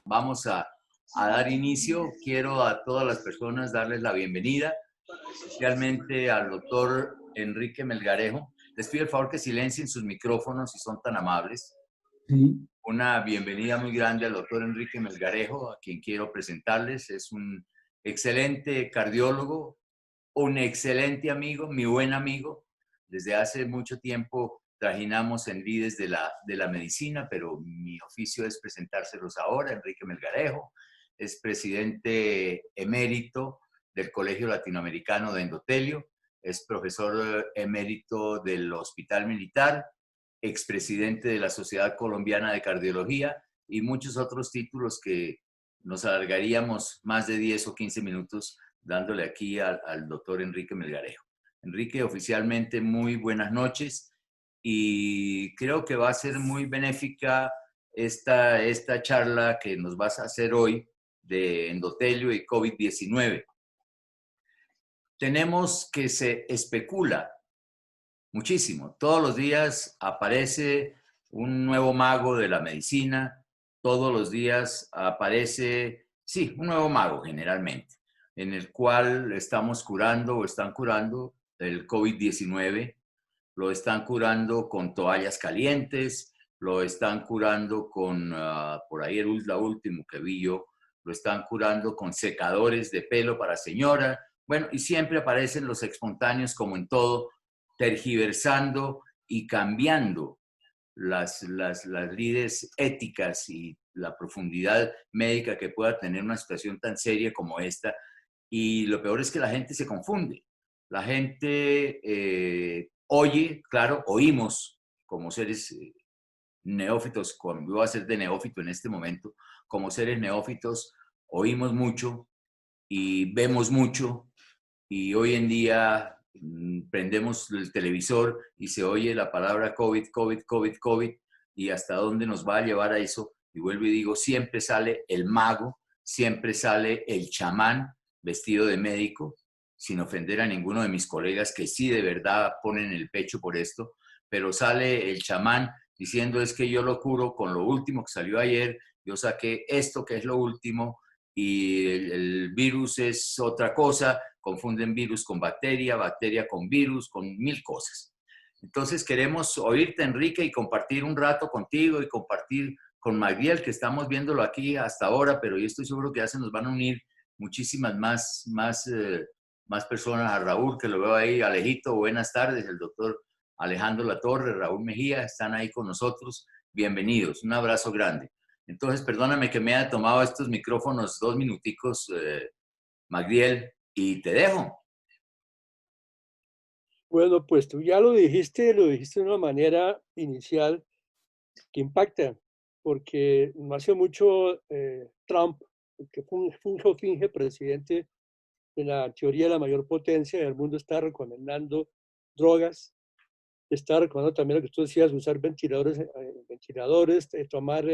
Vamos a dar inicio. Quiero a todas las personas darles la bienvenida, especialmente al doctor Enrique Melgarejo. Les pido el favor que silencien sus micrófonos si son tan amables. Sí. Una bienvenida muy grande al doctor Enrique Melgarejo, a quien quiero presentarles. Es un excelente cardiólogo, un excelente amigo, mi buen amigo. Desde hace mucho tiempo trajinamos en lides de la medicina, pero mi oficio es presentárselos ahora. Enrique Melgarejo es presidente emérito del Colegio Latinoamericano de Endotelio, es profesor emérito del Hospital Militar, expresidente de la Sociedad Colombiana de Cardiología y muchos otros títulos que nos alargaríamos más de 10 o 15 minutos dándole aquí al doctor Enrique Melgarejo. Enrique, oficialmente muy buenas noches y creo que va a ser muy benéfica esta charla que nos vas a hacer hoy de endotelio y COVID-19. Tenemos que se especula muchísimo. Todos los días aparece un nuevo mago de la medicina, todos los días aparece, sí, un nuevo mago generalmente, en el cual estamos curando o están curando el COVID-19, lo están curando con toallas calientes, lo están curando con, por ahí la último que vi yo, lo están curando con secadores de pelo para señora. Bueno, y siempre aparecen los espontáneos como en todo, tergiversando y cambiando las lides éticas y la profundidad médica que pueda tener una situación tan seria como esta. Y lo peor es que la gente se confunde. La gente oye, claro, oímos como seres neófitos, como voy a ser de neófito en este momento, como seres neófitos, oímos mucho y vemos mucho y hoy en día prendemos el televisor y se oye la palabra COVID, COVID, COVID, COVID y hasta dónde nos va a llevar a eso. Y vuelvo y digo, siempre sale el mago, siempre sale el chamán vestido de médico, sin ofender a ninguno de mis colegas que sí de verdad ponen el pecho por esto, pero sale el chamán diciendo es que yo lo curo con lo último que salió ayer, yo saqué esto que es lo último y el virus es otra cosa, confunden virus con bacteria, bacteria con virus, con mil cosas. Entonces queremos oírte, Enrique, y compartir un rato contigo y compartir con Magdiel, que estamos viéndolo aquí hasta ahora, pero yo estoy seguro que ya se nos van a unir muchísimas más personas, a Raúl, que lo veo ahí, Alejito, buenas tardes, el doctor Alejandro Latorre, Raúl Mejía, están ahí con nosotros, bienvenidos, un abrazo grande. Entonces, perdóname que me haya tomado estos micrófonos 2 minuticos, Magdiel, y te dejo. Bueno, pues tú ya lo dijiste de una manera inicial que impacta, porque no hace mucho Trump, que finge presidente de la teoría de la mayor potencia del mundo, está recomendando drogas, está recomendando también lo que tú decías, usar ventiladores, tomar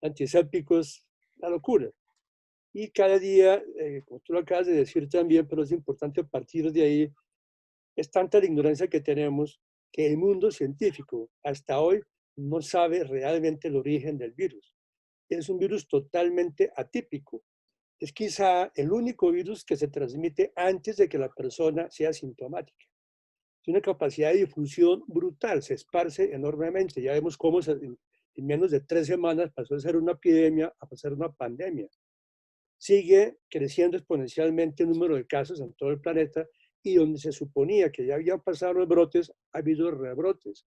antisépticos, la locura. Y cada día, como tú lo acabas de decir también, pero es importante partir de ahí, es tanta la ignorancia que tenemos que el mundo científico hasta hoy no sabe realmente el origen del virus. Es un virus totalmente atípico. Es quizá el único virus que se transmite antes de que la persona sea sintomática. Tiene una capacidad de difusión brutal, se esparce enormemente. Ya vemos cómo en menos de 3 semanas pasó de ser una epidemia a pasar una pandemia. Sigue creciendo exponencialmente el número de casos en todo el planeta y donde se suponía que ya habían pasado los brotes, ha habido rebrotes.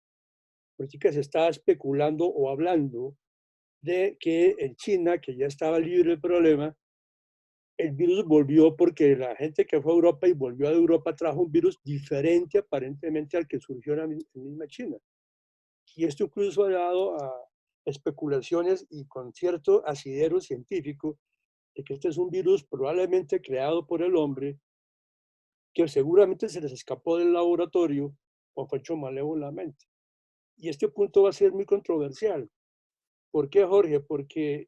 Porque se estaba especulando o hablando de que en China, que ya estaba libre del problema, el virus volvió porque la gente que fue a Europa y volvió a Europa trajo un virus diferente aparentemente al que surgió en la misma China. Y esto incluso ha dado a especulaciones y con cierto asidero científico de que este es un virus probablemente creado por el hombre, que seguramente se les escapó del laboratorio o fue hecho malévolamente. Y este punto va a ser muy controversial. ¿Por qué, Jorge? Porque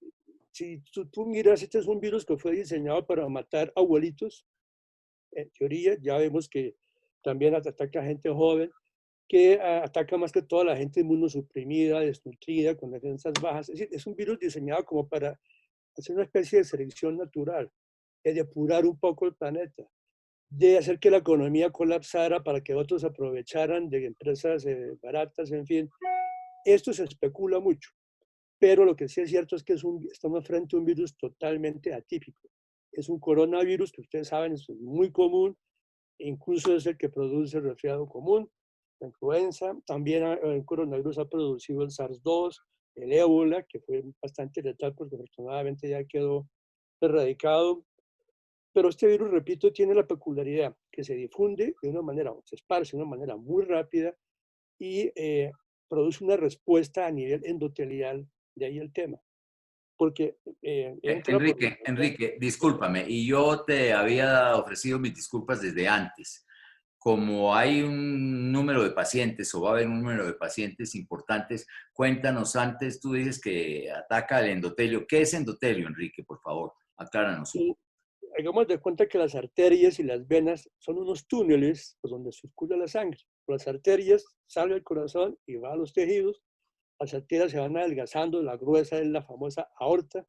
si tú miras, este es un virus que fue diseñado para matar abuelitos, en teoría, ya vemos que también ataca a gente joven, que ataca más que todo a la gente inmunosuprimida, desnutrida, con defensas bajas. Es decir, es un virus diseñado como para hacer una especie de selección natural, de depurar un poco el planeta, de hacer que la economía colapsara para que otros aprovecharan de empresas baratas, en fin. Esto se especula mucho, pero lo que sí es cierto es que estamos frente a un virus totalmente atípico. Es un coronavirus que ustedes saben es muy común, incluso es el que produce el resfriado común, la influenza. También el coronavirus ha producido el SARS-2, el ébola, que fue bastante letal porque afortunadamente ya quedó erradicado. Pero este virus, repito, tiene la peculiaridad que se difunde de una manera, o se esparce de una manera muy rápida y produce una respuesta a nivel endotelial, de ahí el tema, porque entra por la... Enrique, discúlpame, y yo te había ofrecido mis disculpas desde antes. Como hay un número de pacientes o va a haber un número de pacientes importantes, cuéntanos antes, tú dices que ataca el endotelio. ¿Qué es endotelio, Enrique? Por favor, acláranos un poco. Hagamos de cuenta que las arterias y las venas son unos túneles por donde circula la sangre. Por las arterias sale el corazón y va a los tejidos. Las arterias se van adelgazando, la gruesa es la famosa aorta,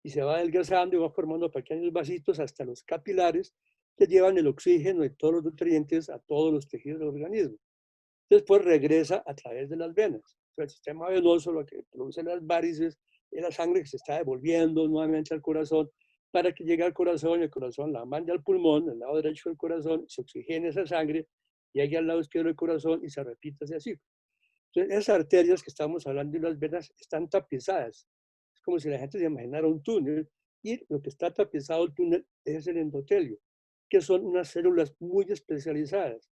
y se va adelgazando y va formando pequeños vasitos hasta los capilares que llevan el oxígeno y todos los nutrientes a todos los tejidos del organismo. Después regresa a través de las venas. Entonces, el sistema venoso lo que produce las varices es la sangre que se está devolviendo nuevamente al corazón para que llegue al corazón y el corazón la mande al pulmón, al lado derecho del corazón, se oxigene esa sangre, llegue al lado izquierdo del corazón y se repite ese ciclo. Entonces, esas arterias que estamos hablando y las venas están tapizadas. Es como si la gente se imaginara un túnel y lo que está tapizado el túnel es el endotelio, que son unas células muy especializadas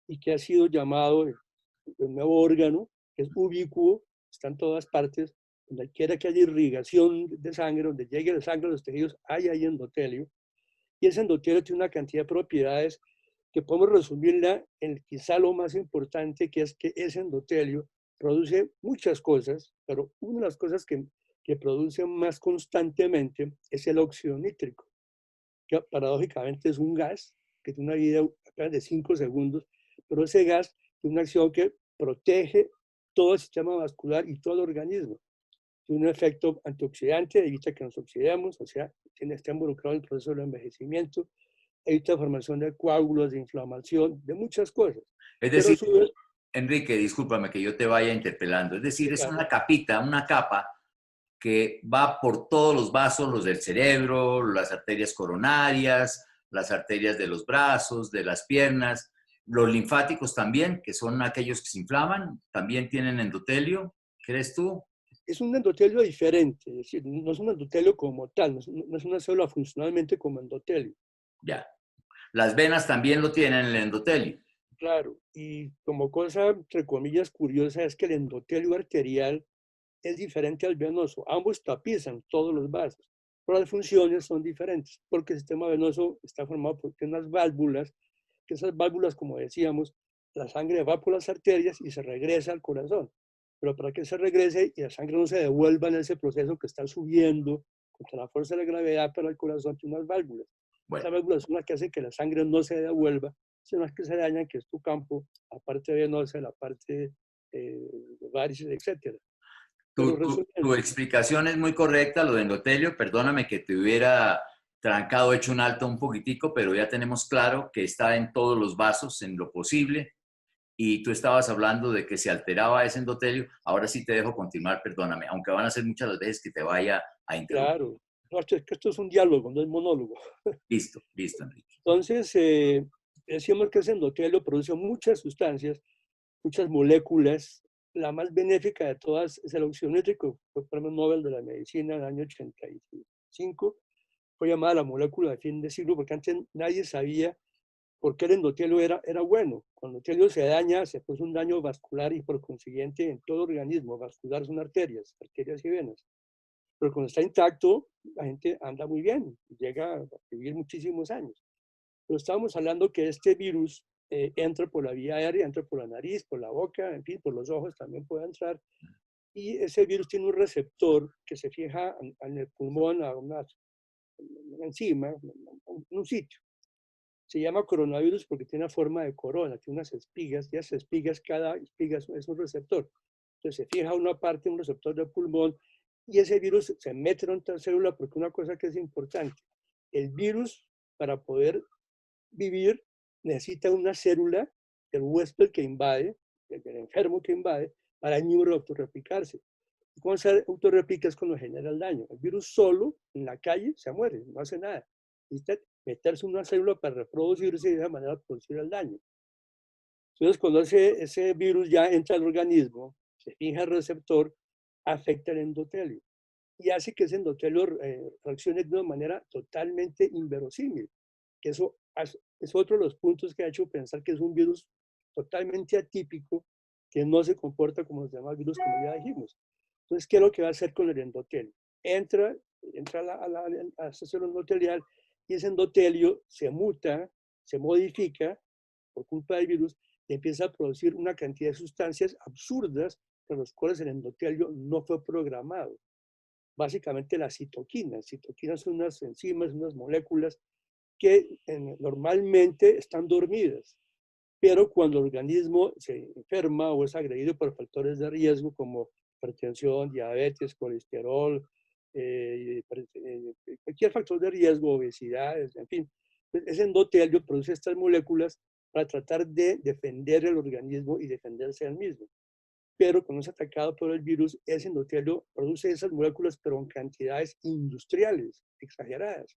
y que ha sido llamado el nuevo órgano, que es ubicuo, está en todas partes, donde quiera que haya irrigación de sangre, donde llegue la sangre a los tejidos, hay ahí endotelio. Y ese endotelio tiene una cantidad de propiedades que podemos resumirla en quizá lo más importante, que es que ese endotelio produce muchas cosas, pero una de las cosas que produce más constantemente es el óxido nítrico, que paradójicamente es un gas que tiene una vida apenas de 5 segundos, pero ese gas tiene una acción que protege todo el sistema vascular y todo el organismo. Tiene un efecto antioxidante, evita que nos oxidemos, o sea, está involucrado en el proceso del envejecimiento, evita la formación de coágulos, de inflamación, de muchas cosas. Es Pero a decir, su vez, Enrique, discúlpame que yo te vaya interpelando. Es decir, es claro, una capita, una capa que va por todos los vasos, los del cerebro, las arterias coronarias, las arterias de los brazos, de las piernas, los linfáticos también, que son aquellos que se inflaman, también tienen endotelio, ¿crees tú? es un endotelio diferente, es decir, no es un endotelio como tal, no es una célula funcionalmente como endotelio. Ya. Las venas también lo tienen el endotelio. Claro, y como cosa, entre comillas, curiosa, es que el endotelio arterial es diferente al venoso. Ambos tapizan todos los vasos, pero las funciones son diferentes, porque el sistema venoso está formado por unas válvulas, que esas válvulas, como decíamos, la sangre va por las arterias y se regresa al corazón. Pero para que se regrese y la sangre no se devuelva en ese proceso que está subiendo contra la fuerza de la gravedad para el corazón, tiene unas válvulas. Bueno, Esas válvulas son las que hacen que la sangre no se devuelva, sino las que se dañan, que es tu campo, la parte venosa, la parte de varices, etc. Pero tu resumiendo, explicación es muy correcta, lo de endotelio. Perdóname que te hubiera trancado, hecho un alto un poquitico, pero ya tenemos claro que está en todos los vasos en lo posible. Y tú estabas hablando de que se alteraba ese endotelio. Ahora sí te dejo continuar, perdóname, aunque van a ser muchas las veces que te vaya a interrumpir. claro, no, es que esto es un diálogo, no es monólogo. Listo, listo, Enrique. Entonces, decíamos que ese endotelio produce muchas sustancias, muchas moléculas. La más benéfica de todas es el óxido nítrico, fue premio Nobel de la Medicina en el año 85. Fue llamada la molécula de fin de siglo porque antes nadie sabía por qué el endotelio era bueno. Cuando el endotelio se daña, se produce un daño vascular y por consiguiente en todo organismo. Vascular son arterias, arterias y venas. Pero cuando está intacto, la gente anda muy bien, llega a vivir muchísimos años. Pero estábamos hablando que este virus entra por la vía aérea, entra por la nariz, por la boca, en fin, por los ojos también puede entrar. Y ese virus tiene un receptor que se fija en el pulmón a una enzima, en un sitio. Se llama coronavirus porque tiene forma de corona, tiene unas espigas, y esas espigas, cada espiga es un receptor. Entonces se fija una parte, un receptor del pulmón, y ese virus se mete en otra célula porque una cosa que es importante, el virus para poder vivir necesita una célula del huésped que invade, del enfermo que invade, para autorreplicarse. Y cuando se autorreplica es cuando genera el daño. El virus solo, en la calle, se muere, no hace nada. Necesita meterse en una célula para reproducirse y de esa manera producir el daño. Entonces, cuando ese virus ya entra al organismo, se fija el receptor, afecta el endotelio y hace que ese endotelio reaccione de una manera totalmente inverosímil. Que eso es otro de los puntos que ha hecho pensar que es un virus totalmente atípico, que no se comporta como los demás virus, como ya dijimos. Entonces, ¿qué es lo que va a hacer con el endotelio? Entra a esa célula endotelial y ese endotelio se muta, se modifica por culpa del virus y empieza a producir una cantidad de sustancias absurdas para las cuales el endotelio no fue programado. Básicamente las citoquinas. Citoquinas son unas enzimas, unas moléculas que normalmente están dormidas, pero cuando el organismo se enferma o es agredido por factores de riesgo como hipertensión, diabetes, colesterol, cualquier factor de riesgo, obesidad, en fin, ese endotelio produce estas moléculas para tratar de defender el organismo y defenderse al mismo. Pero cuando es atacado por el virus, ese endotelio produce esas moléculas, pero en cantidades industriales, exageradas.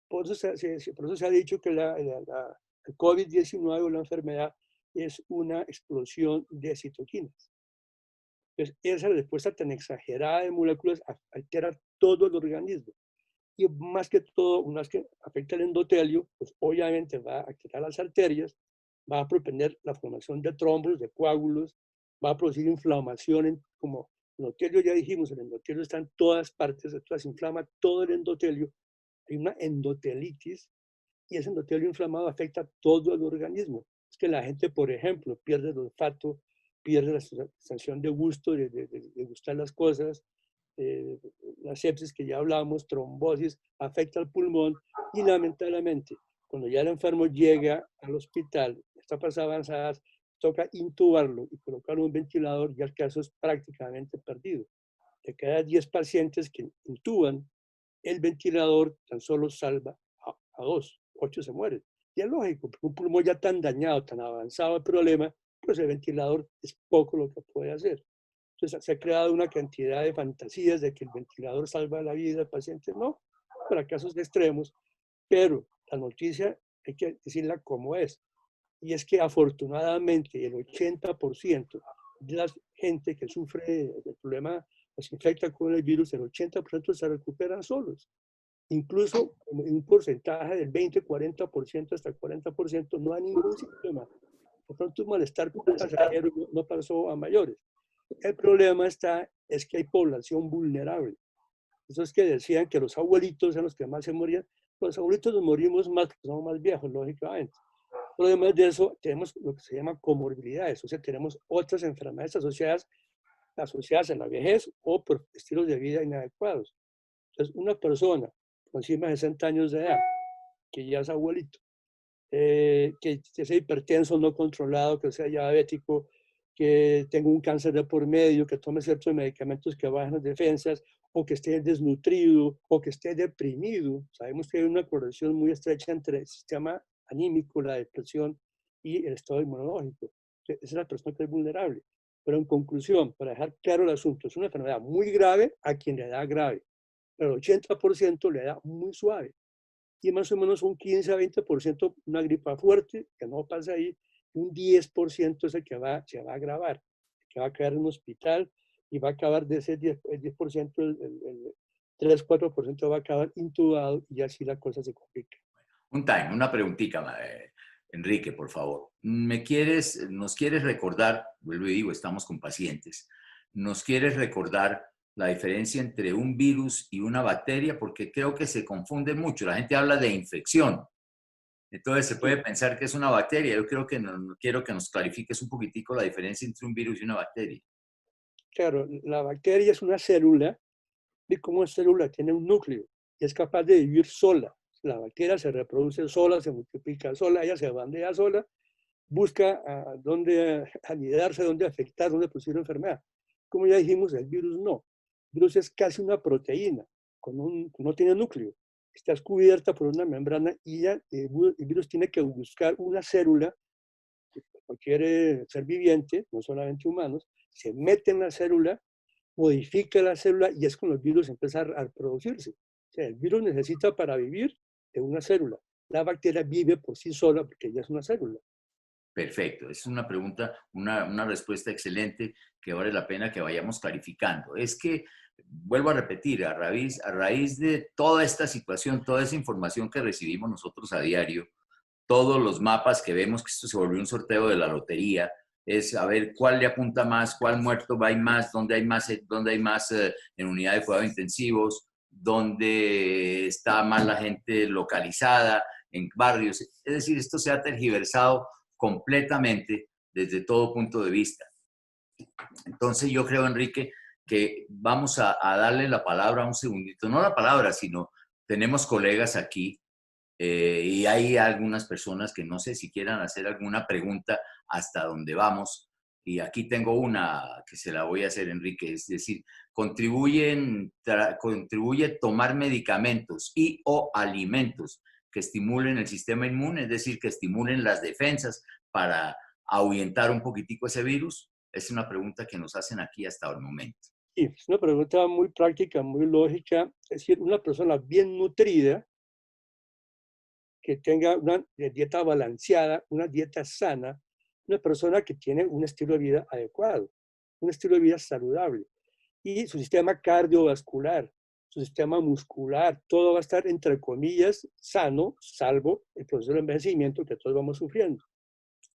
Por eso se ha dicho que el COVID-19 o la enfermedad es una explosión de citoquinas. Entonces, esa respuesta tan exagerada de moléculas altera todo el organismo. Y más que todo, una vez que afecta el endotelio, pues obviamente va a activar las arterias, va a propender la formación de trombos, de coágulos, va a producir inflamación, como el endotelio ya dijimos, el endotelio está en todas partes, entonces se inflama todo el endotelio, hay una endotelitis, y ese endotelio inflamado afecta todo el organismo. Es que la gente, por ejemplo, pierde el olfato, pierde la sensación de gusto, de gustar las cosas, la sepsis que ya hablamos, trombosis, afecta al pulmón y lamentablemente cuando ya el enfermo llega al hospital, está pasada avanzadas, toca intubarlo y colocarle un ventilador, ya el caso es prácticamente perdido. De cada 10 pacientes que intuban, el ventilador tan solo salva a 2, 8 se mueren. Y es lógico, porque un pulmón ya tan dañado, tan avanzado el problema, pues el ventilador es poco lo que puede hacer. Entonces se ha creado una cantidad de fantasías de que el ventilador salva la vida del paciente. No, para casos extremos, pero la noticia hay que decirla como es. Y es que afortunadamente el 80% de la gente que sufre del problema, se infecta con el virus, el 80% se recuperan solos. Incluso en un porcentaje del 20, 40%, hasta 40%, no hay ningún síntoma. De pronto un malestar pasajero no pasó a mayores. El problema es que hay población vulnerable. Eso es que decían que los abuelitos eran los que más se morían. Los abuelitos nos morimos más porque somos más viejos, lógicamente. Pero además de eso, tenemos lo que se llama comorbilidades, o sea, tenemos otras enfermedades asociadas a la vejez o por estilos de vida inadecuados. Entonces, una persona con encima de 60 años de edad, que ya es abuelito, que sea hipertenso no controlado, que sea diabético, que tenga un cáncer de por medio, que tome ciertos medicamentos que bajan las defensas, o que esté desnutrido, o que esté deprimido. Sabemos que hay una correlación muy estrecha entre el sistema anímico, la depresión y el estado inmunológico. Esa es la persona que es vulnerable. Pero en conclusión, para dejar claro el asunto, es una enfermedad muy grave a quien le da grave, pero el 80% le da muy suave. Y más o menos un 15 a 20% una gripa fuerte, que no pasa ahí, un 10% es el que se va a agravar, que va a caer en un hospital y va a acabar de ese 10% el 3-4% va a acabar intubado y así la cosa se complica. Una preguntita, Enrique, por favor. ¿Nos quieres recordar, vuelvo y digo, estamos con pacientes, nos quieres recordar la diferencia entre un virus y una bacteria? Porque creo que se confunde mucho. La gente habla de infección. Entonces se puede pensar que es una bacteria. Yo creo que quiero que nos clarifiques un poquitico la diferencia entre un virus y una bacteria. Claro, la bacteria es una célula y como una célula tiene un núcleo y es capaz de vivir sola, La bacteria se reproduce sola, se multiplica sola, ella se bandea sola, busca a dónde anidarse, dónde afectar, dónde producir enfermedad. Como ya dijimos, el virus no. El virus es casi una proteína, no tiene núcleo. Está cubierta por una membrana y ya, el virus tiene que buscar una célula, cualquier ser viviente, no solamente humanos, se mete en la célula, modifica la célula y es cuando el virus empieza a reproducirse. O sea, el virus necesita para vivir de una célula. La bacteria vive por sí sola porque ella es una célula. Perfecto, es una pregunta, una respuesta excelente que vale la pena que vayamos clarificando. Es que, vuelvo a repetir, a raíz de toda esta situación, toda esa información que recibimos nosotros a diario, todos los mapas que vemos, que esto se volvió un sorteo de la lotería, es a ver cuál le apunta más, cuál muerto va más, dónde hay más en unidades de cuidados intensivos, dónde está más la gente localizada, en barrios. Es decir, esto se ha tergiversado completamente desde todo punto de vista. Entonces yo creo, Enrique, que vamos a darle la palabra un segundito, no la palabra, sino tenemos colegas aquí y hay algunas personas que no sé si quieran hacer alguna pregunta hasta dónde vamos. Y aquí tengo una que se la voy a hacer, Enrique, es decir, contribuye tomar medicamentos y o alimentos que estimulen el sistema inmune, es decir, que estimulen las defensas para ahuyentar un poquitico ese virus. Es una pregunta que nos hacen aquí hasta el momento. Sí, es una pregunta muy práctica, muy lógica. Es decir, una persona bien nutrida, que tenga una dieta balanceada, una dieta sana, una persona que tiene un estilo de vida adecuado, un estilo de vida saludable. Y su sistema cardiovascular, su sistema muscular, todo va a estar, entre comillas, sano, salvo el proceso de envejecimiento que todos vamos sufriendo.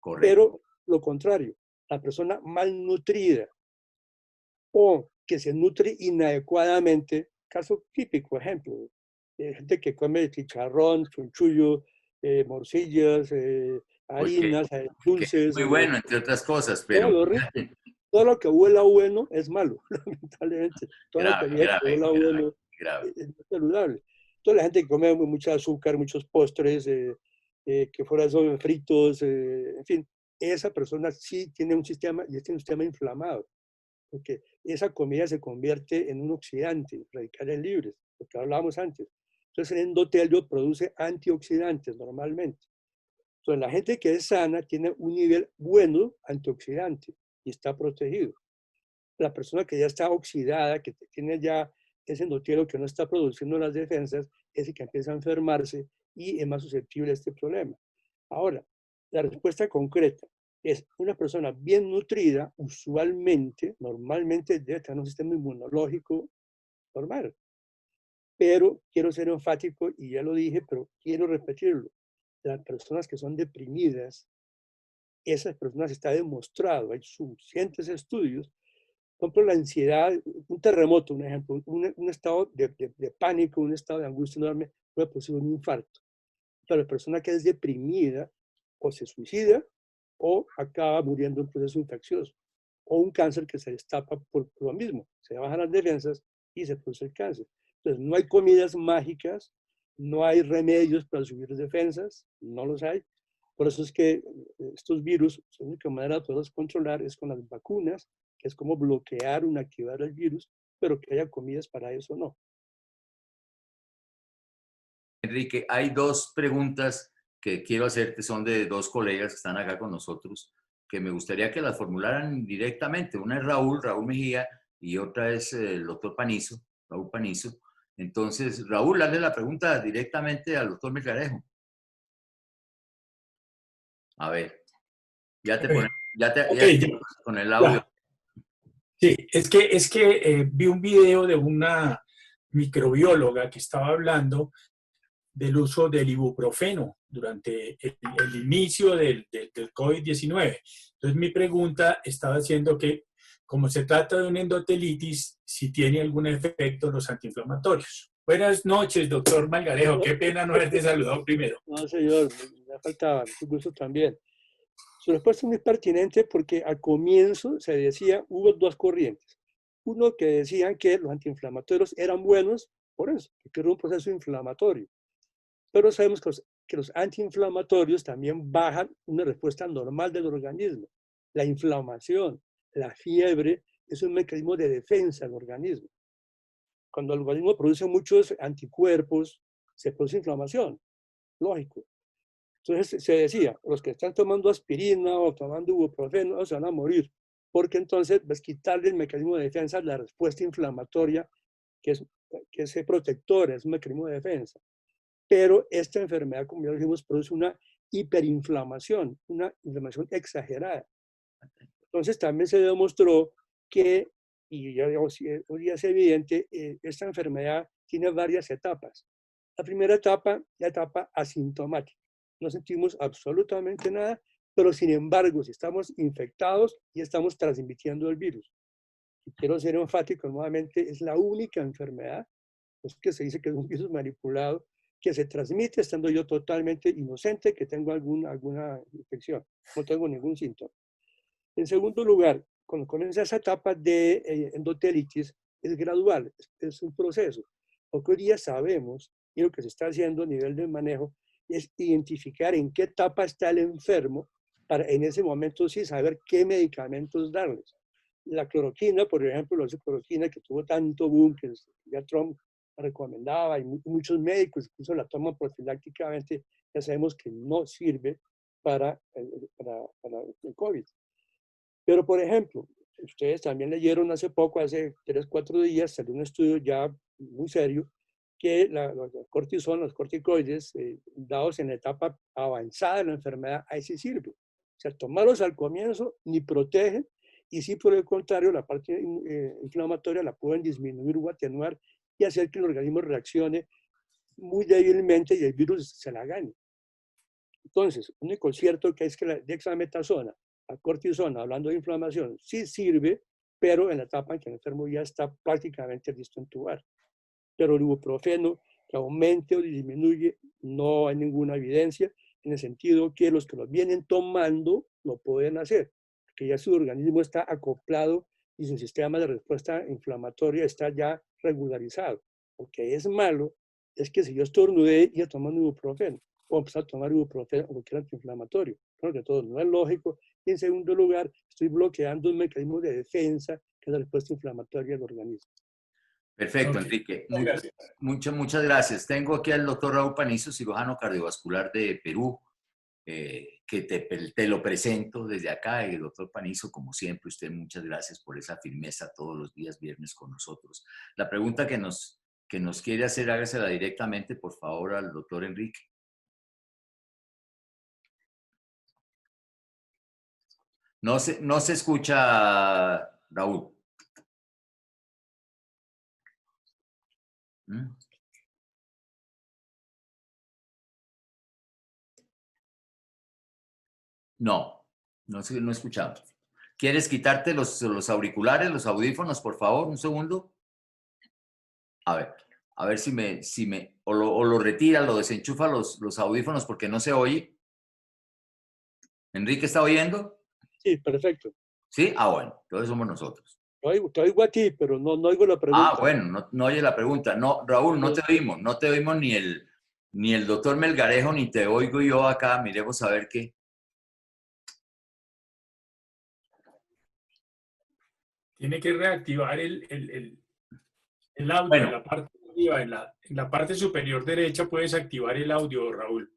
Correcto. Pero lo contrario, la persona malnutrida o que se nutre inadecuadamente, caso típico, ejemplo, gente que come chicharrón, chunchullo, morcillas, Pues que harinas, es dulces, muy bueno, entre otras cosas, todo pero lo rico. Todo lo que huela bueno es malo, lamentablemente. Toda la grave, comida que grave, huela grave, bueno grave. es saludable. Toda la gente que come mucho azúcar, muchos postres, que fuera son fritos, en fin, esa persona sí tiene un sistema, y tiene un sistema inflamado, porque esa comida se convierte en un oxidante, radicales libres, lo que hablábamos antes. Entonces el endotelio produce antioxidantes normalmente. Entonces la gente que es sana tiene un nivel bueno antioxidante y está protegido. La persona que ya está oxidada, que tiene ya ese endotelio que no está produciendo las defensas, es el que empieza a enfermarse y es más susceptible a este problema. Ahora, la respuesta concreta es una persona bien nutrida, usualmente, normalmente debe tener un sistema inmunológico normal. Pero quiero ser enfático, y ya lo dije, pero quiero repetirlo. Las personas que son deprimidas, esas personas está demostrado, hay suficientes estudios. Por ejemplo, la ansiedad, un terremoto, un ejemplo, un estado de pánico, un estado de angustia enorme, puede producir un infarto. Pero la persona que es deprimida o se suicida o acaba muriendo en un proceso infeccioso, o un cáncer que se destapa por lo mismo, se bajan las defensas y se produce el cáncer. Entonces, no hay comidas mágicas, no hay remedios para subir defensas, no los hay. Por eso es que estos virus, la única manera de poderlos controlar es con las vacunas, que es como bloquear o activar el virus, pero que haya comidas para eso no. Enrique, hay dos preguntas que quiero hacerte, son de dos colegas que están acá con nosotros, que me gustaría que las formularan directamente. Una es Raúl Mejía, y otra es el doctor Panizo, Raúl Panizo. Entonces, Raúl, hazle la pregunta directamente al doctor Melgarejo. A ver, ya te pones, Ok, con el audio. ya. Sí, es que vi un video de una microbióloga que estaba hablando del uso del ibuprofeno durante el inicio del COVID-19. Entonces mi pregunta estaba haciendo que, como se trata de una endotelitis, si tiene algún efecto los antiinflamatorios. Buenas noches, doctor Malgarejo. Qué pena no haberte saludado primero. No, señor, me faltaba, mucho gusto también. Su respuesta es muy pertinente porque al comienzo se decía, hubo dos corrientes. Uno que decían que los antiinflamatorios eran buenos por eso, porque era un proceso inflamatorio. Pero sabemos que los antiinflamatorios también bajan una respuesta normal del organismo. La inflamación, la fiebre, es un mecanismo de defensa del organismo. Cuando el organismo produce muchos anticuerpos, se produce inflamación, lógico. Entonces se decía, los que están tomando aspirina o tomando ibuprofeno se van a morir, porque entonces vas a quitarle el mecanismo de defensa, la respuesta inflamatoria, que es protectora, es un mecanismo de defensa. Pero esta enfermedad, como ya dijimos, produce una hiperinflamación, una inflamación exagerada. Entonces también se demostró que, y ya digamos, hoy día es evidente, esta enfermedad tiene varias etapas. La primera etapa, la etapa asintomática. No sentimos absolutamente nada, pero sin embargo, si estamos infectados y estamos transmitiendo el virus. Y quiero ser enfático nuevamente, es la única enfermedad, pues que se dice que es un virus manipulado, que se transmite estando yo totalmente inocente, que tengo alguna infección. No tengo ningún síntoma. En segundo lugar, cuando comienza esa etapa de endotelitis, es gradual, es un proceso. Lo que hoy día sabemos y lo que se está haciendo a nivel de manejo es identificar en qué etapa está el enfermo para en ese momento sí saber qué medicamentos darles. La cloroquina, por ejemplo, la cloroquina que tuvo tanto boom, que ya Trump recomendaba y muchos médicos incluso la toman profilácticamente, ya sabemos que no sirve para el COVID. Pero, por ejemplo, ustedes también leyeron hace poco, hace 3, 4 días, salió un estudio ya muy serio, que los cortisona, los corticoides, dados en la etapa avanzada de la enfermedad, ahí sí sirve. O sea, tomarlos al comienzo ni protegen, y sí, por el contrario, la parte inflamatoria la pueden disminuir o atenuar y hacer que el organismo reaccione muy débilmente y el virus se la gane. Entonces, lo único cierto que es que la dexametasona, la cortisona, hablando de inflamación, sí sirve, pero en la etapa en que el enfermo ya está prácticamente listo a entubar. Pero el ibuprofeno, que aumente o disminuye, no hay ninguna evidencia, en el sentido que los que lo vienen tomando lo pueden hacer, porque ya su organismo está acoplado y su sistema de respuesta inflamatoria está ya regularizado. Lo que es malo es que si yo estornudé y tomando ibuprofeno, o empezar a tomar ibuprofeno o cualquier antiinflamatorio. Claro que todo no es lógico. Y en segundo lugar, estoy bloqueando un mecanismo de defensa que es la respuesta inflamatoria del organismo. Perfecto, Ok, Enrique. gracias. Muchas gracias. Tengo aquí al doctor Raúl Panizo, cirujano cardiovascular de Perú, que te lo presento desde acá. El doctor Panizo, como siempre, usted muchas gracias por esa firmeza todos los días viernes con nosotros. La pregunta que nos quiere hacer, hágasela directamente, por favor, al doctor Enrique. No se escucha, Raúl. ¿Mm? No escuchamos. ¿Quieres quitarte los auriculares, los audífonos, por favor? Un segundo. A ver o lo retira, lo desenchufa los audífonos porque no se oye. ¿Enrique está oyendo? Sí, perfecto. ¿Sí? Ah, bueno, entonces somos nosotros. Te oigo a ti, pero no oigo la pregunta. Ah, bueno, no oye la pregunta. No, Raúl, no te oímos ni el doctor Melgarejo, ni te oigo yo acá. Miremos a ver qué. Tiene que reactivar el audio Bueno, en la parte de arriba, en la parte superior derecha puedes activar el audio, Raúl.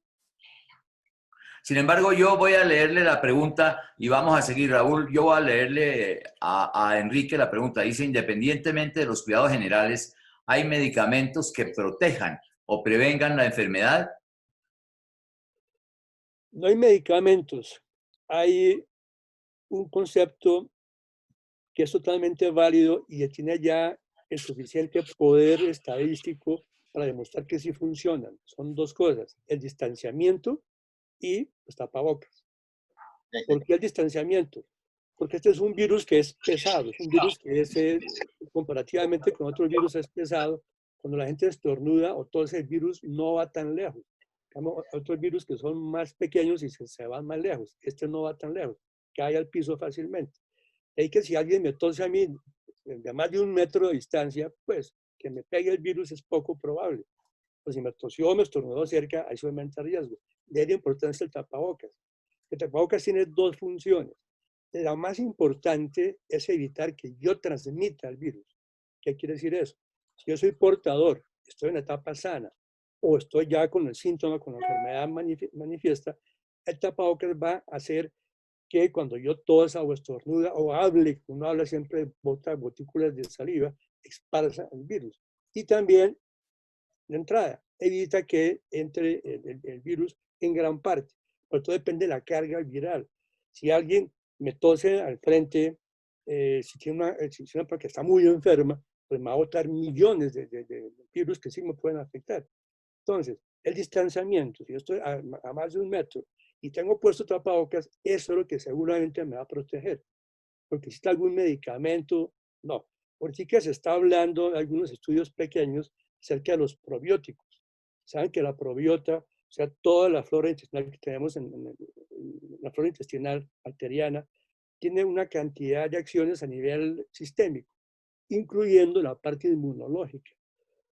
sin embargo, yo voy a leerle la pregunta y vamos a seguir, Raúl. Yo voy a leerle a Enrique la pregunta. Dice, independientemente de los cuidados generales, ¿hay medicamentos que protejan o prevengan la enfermedad? No hay medicamentos. Hay un concepto que es totalmente válido y tiene ya el suficiente poder estadístico para demostrar que sí funcionan. Son dos cosas, el distanciamiento y los tapabocas. ¿Por qué el distanciamiento? Porque este es un virus que es pesado, es un virus que es, comparativamente con otros virus es pesado. Cuando la gente estornuda o tose, el virus no va tan lejos. Hay otros virus que son más pequeños y se van más lejos. Este no va tan lejos, cae al piso fácilmente. Y que si alguien me tose a mí de más de 1 metro de distancia, pues que me pegue el virus es poco probable. pues si me tosió o me estornudó cerca, ahí se aumenta el riesgo. De ahí la importancia del tapabocas. El tapabocas tiene dos funciones. La más importante es evitar que yo transmita el virus. ¿Qué quiere decir eso? Si yo soy portador, estoy en etapa sana, o estoy ya con el síntoma, con la enfermedad manifiesta, el tapabocas va a hacer que cuando yo tosa o estornuda o hable, uno habla siempre, bota gotículas de saliva, esparza el virus. Y también, de entrada, evita que entre el virus en gran parte. Pero todo depende de la carga viral. Si alguien me tose al frente, si tiene una persona que está muy enferma, pues me va a botar millones de virus que sí me pueden afectar. Entonces, el distanciamiento, si yo estoy a más de 1 metro y tengo puesto tapabocas, eso es lo que seguramente me va a proteger. Porque si está algún medicamento, no. Por sí que se está hablando de algunos estudios pequeños acerca de los probióticos. Saben que la probiota, o sea, toda la flora intestinal que tenemos en la flora intestinal bacteriana, tiene una cantidad de acciones a nivel sistémico, incluyendo la parte inmunológica.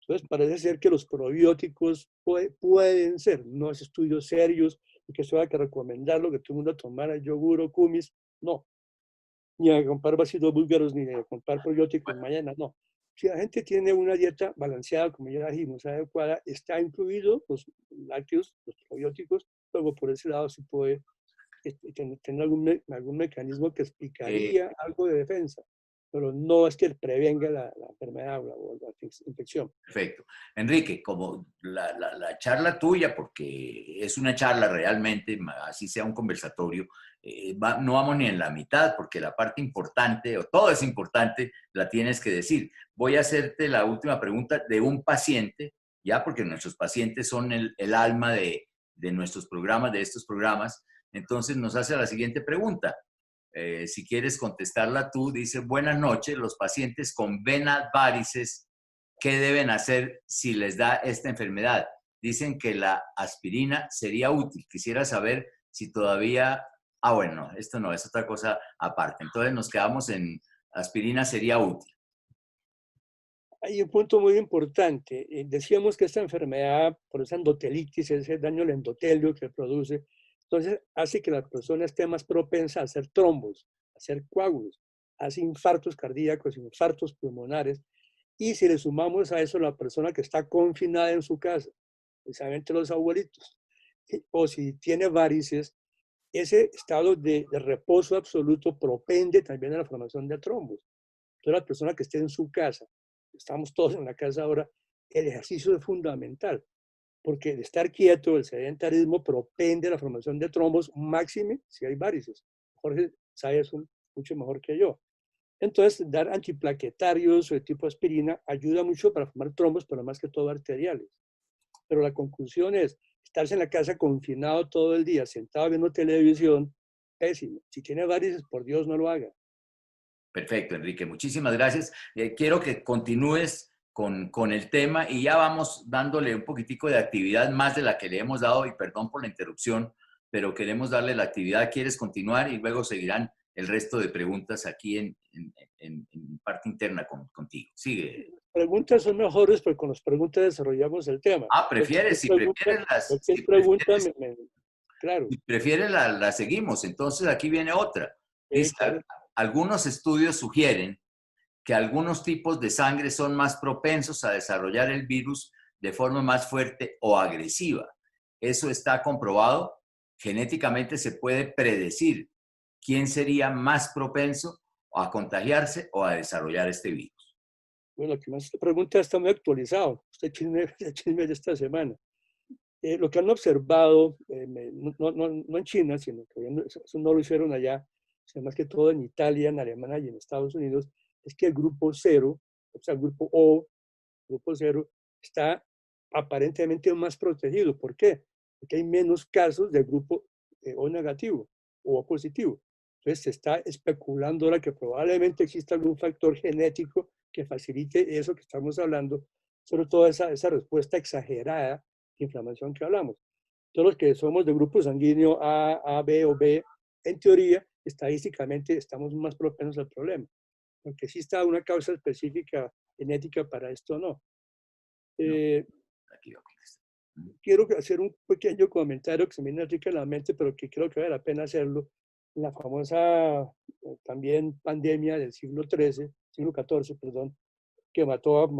Entonces, parece ser que los probióticos pueden ser, no es estudios serios y que se va a recomendarlo, que todo el mundo tomara yogur o kumis, no. Ni a comprar vasitos búlgaros, ni a comprar probióticos mañana, no. Si la gente tiene una dieta balanceada, como ya dijimos, adecuada, está incluido los lácteos, los probióticos, luego por ese lado se puede tener algún mecanismo que explicaría algo de defensa, pero no es que prevenga la enfermedad o la infección. Perfecto. Enrique, como la charla tuya, porque es una charla realmente, así sea un conversatorio, no vamos ni en la mitad, porque la parte importante, o todo es importante, la tienes que decir. Voy a hacerte la última pregunta de un paciente, ya porque nuestros pacientes son el alma de nuestros programas, de estos programas. Entonces nos hace la siguiente pregunta. Si quieres contestarla tú, dice: buenas noches, los pacientes con venas varices, ¿qué deben hacer si les da esta enfermedad? Dicen que la aspirina sería útil. Quisiera saber si todavía... bueno, esto no, es otra cosa aparte. Entonces nos quedamos en aspirina sería útil. Hay un punto muy importante. Decíamos que esta enfermedad, por esa endotelitis, ese daño al endotelio que produce, entonces hace que la persona esté más propensa a hacer trombos, a hacer coágulos, hace infartos cardíacos, infartos pulmonares. Y si le sumamos a eso la persona que está confinada en su casa, precisamente los abuelitos, o si tiene varices, ese estado de reposo absoluto propende también a la formación de trombos. Entonces, la persona que esté en su casa, estamos todos en la casa ahora, el ejercicio es fundamental, porque el estar quieto, el sedentarismo, propende a la formación de trombos, máxime si hay varices. Jorge sabe eso mucho mejor que yo. Entonces, dar antiplaquetarios o de tipo aspirina ayuda mucho para formar trombos, pero más que todo arteriales. Pero la conclusión es, estarse en la casa confinado todo el día, sentado viendo televisión, pésimo. Si tiene varices, por Dios, no lo haga. Perfecto, Enrique. Muchísimas gracias. Quiero que continúes con el tema y ya vamos dándole un poquitico de actividad más de la que le hemos dado, y perdón por la interrupción, pero queremos darle la actividad. ¿Quieres continuar? Y luego seguirán el resto de preguntas aquí en parte interna contigo. Sigue. Preguntas son mejores porque con las preguntas desarrollamos el tema. ¿Prefieres? Si prefieres claro. Si prefieres la seguimos. Entonces aquí viene otra. Dice, Claro. algunos estudios sugieren que algunos tipos de sangre son más propensos a desarrollar el virus de forma más fuerte o agresiva. Eso está comprobado. Genéticamente se puede predecir quién sería más propenso a contagiarse o a desarrollar este virus. Bueno, que más esta pregunta está muy actualizado. Usted chisme de esta semana. Lo que han observado, no en China, sino que eso no lo hicieron allá, sino más que todo en Italia, en Alemania y en Estados Unidos, es que el grupo 0, o sea, el grupo O, grupo 0, está aparentemente más protegido. ¿Por qué? Porque hay menos casos de grupo O negativo o O positivo. Entonces se está especulando ahora que probablemente exista algún factor genético que facilite eso que estamos hablando, sobre todo esa respuesta exagerada de inflamación que hablamos. Todos los que somos de grupo sanguíneo A, B o B, en teoría, estadísticamente estamos más propensos al problema. Aunque exista una causa específica genética para esto, no. aquí, doctor Cristian. Quiero hacer un pequeño comentario que se me viene rica en la mente, pero que creo que vale la pena hacerlo. La famosa también pandemia del siglo XIV, perdón, que mató a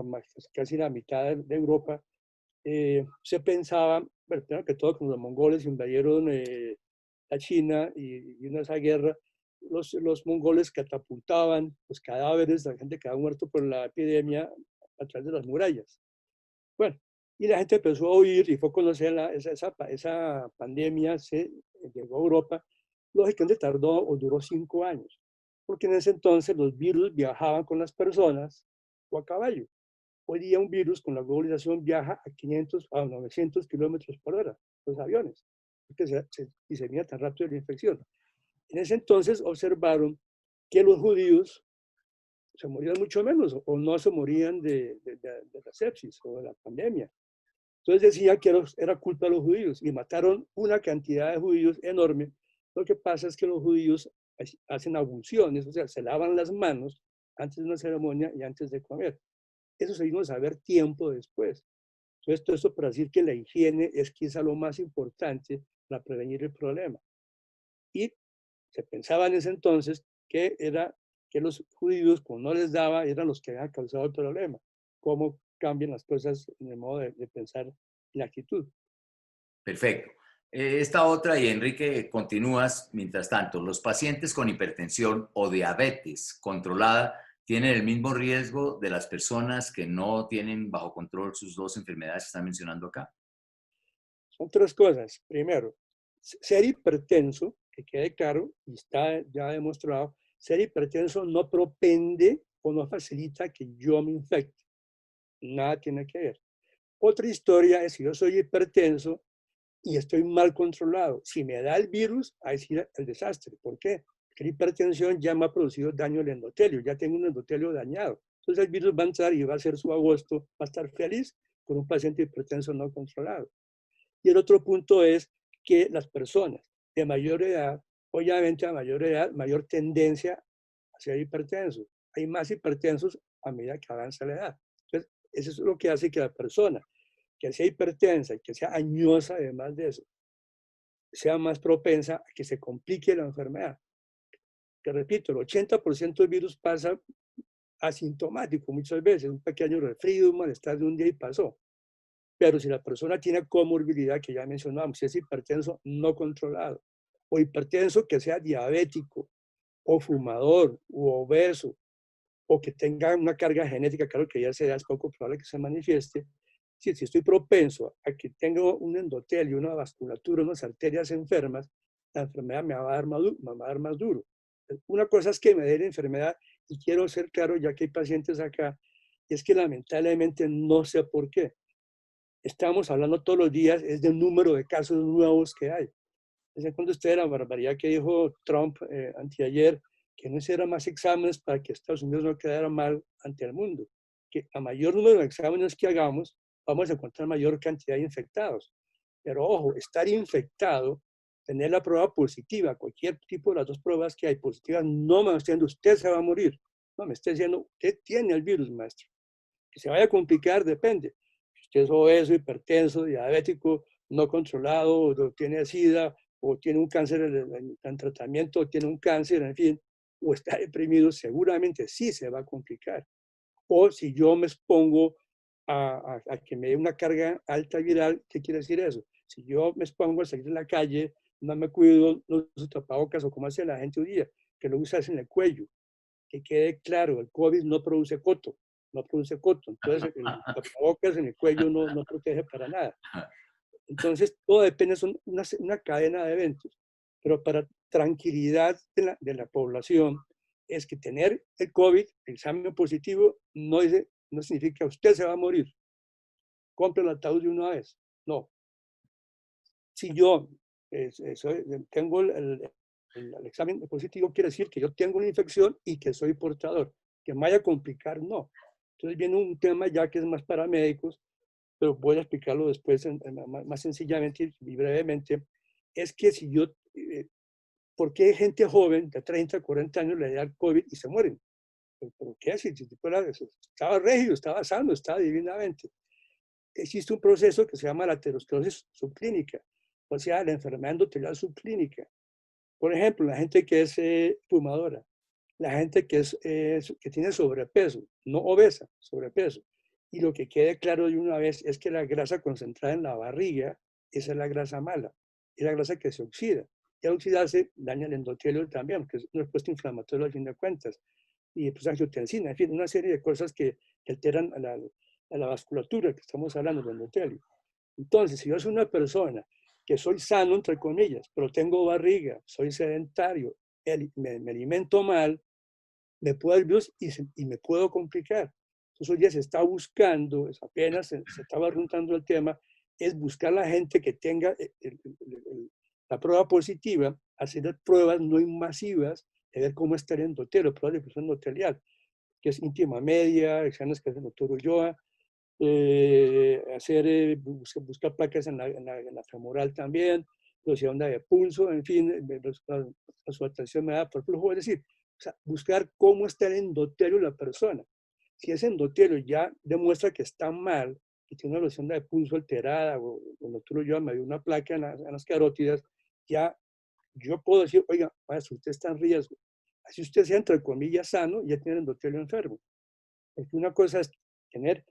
casi la mitad de Europa, se pensaba, bueno, primero que todo, cuando los mongoles invadieron a China y en esa guerra, los mongoles catapultaban los cadáveres de la gente que había muerto por la epidemia a través de las murallas. Bueno, y la gente empezó a huir y fue a conocer esa pandemia, se llegó a Europa. Lógicamente tardó o duró 5 años, porque en ese entonces los virus viajaban con las personas o a caballo. Hoy día un virus con la globalización viaja a 500 a 900 kilómetros por hora, los aviones, porque se disemina tan rápido la infección. En ese entonces observaron que los judíos se morían mucho menos o no se morían de la sepsis o de la pandemia. Entonces decía que era culpa de los judíos y mataron una cantidad de judíos enorme. Lo que pasa es que los judíos hacen abluciones, o sea, se lavan las manos antes de una ceremonia y antes de comer. Eso se vino a saber tiempo después. Entonces, todo esto para decir que la higiene es quizá lo más importante para prevenir el problema. Y se pensaba en ese entonces que los judíos, como no les daba, eran los que habían causado el problema. Cómo cambian las cosas en el modo de pensar y la actitud. Perfecto. Esta otra, y Enrique, continúas. Mientras tanto, los pacientes con hipertensión o diabetes controlada tienen el mismo riesgo de las personas que no tienen bajo control sus dos enfermedades que están mencionando acá. Son 3 cosas. Primero, ser hipertenso, que quede claro, y está ya demostrado, ser hipertenso no propende o no facilita que yo me infecte. Nada tiene que ver. Otra historia es si yo soy hipertenso y estoy mal controlado. Si me da el virus, ahí sí el desastre. ¿Por qué? Porque la hipertensión ya me ha producido daño al endotelio, ya tengo un endotelio dañado. Entonces el virus va a entrar y va a hacer su agosto, va a estar feliz con un paciente hipertenso no controlado. Y el otro punto es que las personas de mayor edad, obviamente a mayor edad, mayor tendencia a ser hipertensos. Hay más hipertensos a medida que avanza la edad. Entonces, eso es lo que hace que la persona que sea hipertensa y que sea añosa, además de eso, sea más propensa a que se complique la enfermedad. Te repito, el 80% del virus pasa asintomático muchas veces, un pequeño resfrío, un malestar de un día y pasó. Pero si la persona tiene comorbilidad, que ya mencionamos, si es hipertenso no controlado, o hipertenso que sea diabético, o fumador, u obeso, o que tenga una carga genética, claro que ya se da, es poco probable que se manifieste. Si estoy propenso a que tenga un endotelio, una vasculatura, unas arterias enfermas, la enfermedad me va a dar más duro. Una cosa es que me dé la enfermedad, y quiero ser claro, ya que hay pacientes acá, y es que lamentablemente no sé por qué. Estamos hablando todos los días, es del número de casos nuevos que hay. ¿Se cuenta usted de la barbaridad que dijo Trump anteayer, que no hiciera más exámenes para que Estados Unidos no quedara mal ante el mundo? Que a mayor número de exámenes que hagamos, vamos a encontrar mayor cantidad de infectados. Pero ojo, estar infectado, tener la prueba positiva, cualquier tipo de las 2 pruebas que hay positivas, no me está diciendo usted se va a morir. No, me está diciendo usted tiene el virus, maestro. Que se vaya a complicar, depende. Si usted es obeso, hipertenso, diabético, no controlado, o tiene SIDA, o tiene un cáncer en tratamiento, o tiene un cáncer, en fin, o está deprimido, seguramente sí se va a complicar. O si yo me expongo a que me dé una carga alta viral, ¿qué quiere decir eso? Si yo me expongo a salir a la calle, no me cuido, no uso tapabocas, o como hace la gente hoy día, que lo usa en el cuello. Que quede claro, el COVID no produce coto, no produce coto. Entonces, el tapabocas en el cuello no protege para nada. Entonces, todo depende, son una cadena de eventos. Pero para tranquilidad de la población, es que tener el COVID, el examen positivo, no significa que usted se va a morir. Compre el ataúd de una vez. No. Si yo tengo el examen positivo, quiere decir que yo tengo una infección y que soy portador. Que me vaya a complicar, no. Entonces viene un tema ya que es más para médicos, pero voy a explicarlo después más sencillamente y brevemente. Es que si yo, ¿por qué gente joven de 30, 40 años le da el COVID y se mueren? ¿Por qué? Si estaba rígido, estaba sano, estaba divinamente. existe un proceso que se llama la aterosclerosis subclínica, o sea, la enfermedad endotelial subclínica. Por ejemplo, la gente que es fumadora, la gente que tiene sobrepeso, no obesa, sobrepeso. Y lo que quede claro de una vez es que la grasa concentrada en la barriga, esa es la grasa mala, es la grasa que se oxida. Y al oxidarse daña el endotelio también, que es una respuesta inflamatoria al fin de cuentas. Y pues angiotensina, en fin, una serie de cosas que alteran a la vasculatura que estamos hablando del endotelio. Entonces, si yo soy una persona que soy sano, entre comillas, pero tengo barriga, soy sedentario, me alimento mal, me puedo dar virus y me puedo complicar. Entonces, hoy día se está buscando, apenas se estaba preguntando el tema, es buscar a la gente que tenga la prueba positiva, hacer pruebas no invasivas, de ver cómo está el endotelio, pruebas de función endotelial, que es íntima media, exámenes que hace el doctor Ulloa, buscar placas en la femoral también, velocidad onda de pulso, en fin, su atención me da por flujo, es decir, o sea, buscar cómo está el endotelio de la persona. Si ese endotelio ya demuestra que está mal, y tiene una velocidad onda de pulso alterada, o el doctor yo me dio una placa en las carótidas, ya yo puedo decir, oiga, maestro, usted está en riesgo. Así usted sea, entre comillas, sano, ya tiene el endotelio enfermo. Porque una cosa es tener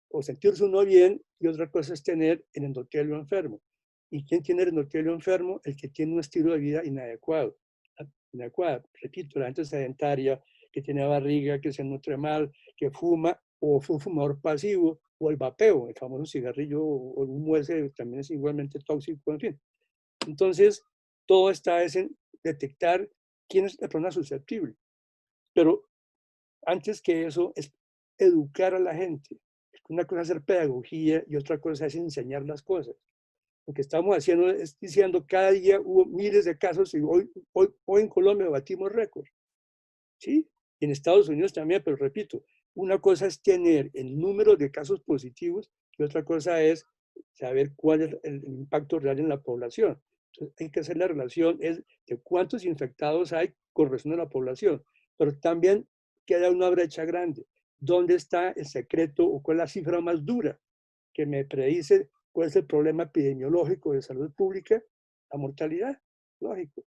o sentirse uno bien, y otra cosa es tener el endotelio enfermo. ¿Y quién tiene el endotelio enfermo? El que tiene un estilo de vida inadecuado. Repito, la gente sedentaria, que tiene barriga, que se nutre mal, que fuma, o fue un fumador pasivo, o el vapeo, el famoso cigarrillo, o el humo ese también es igualmente tóxico, en fin. Entonces, todo está en detectar quién es la persona susceptible. Pero antes que eso, es educar a la gente. Una cosa es hacer pedagogía y otra cosa es enseñar las cosas. Lo que estamos haciendo es diciendo, cada día hubo miles de casos y hoy en Colombia batimos récord. ¿Sí? Y en Estados Unidos también, pero repito, una cosa es tener el número de casos positivos y otra cosa es saber cuál es el impacto real en la población. Entonces, hay que hacer la relación de cuántos infectados hay con relación a la población, pero también queda una brecha grande. ¿Dónde está el secreto o cuál es la cifra más dura que me predice cuál es el problema epidemiológico de salud pública? La mortalidad, lógico.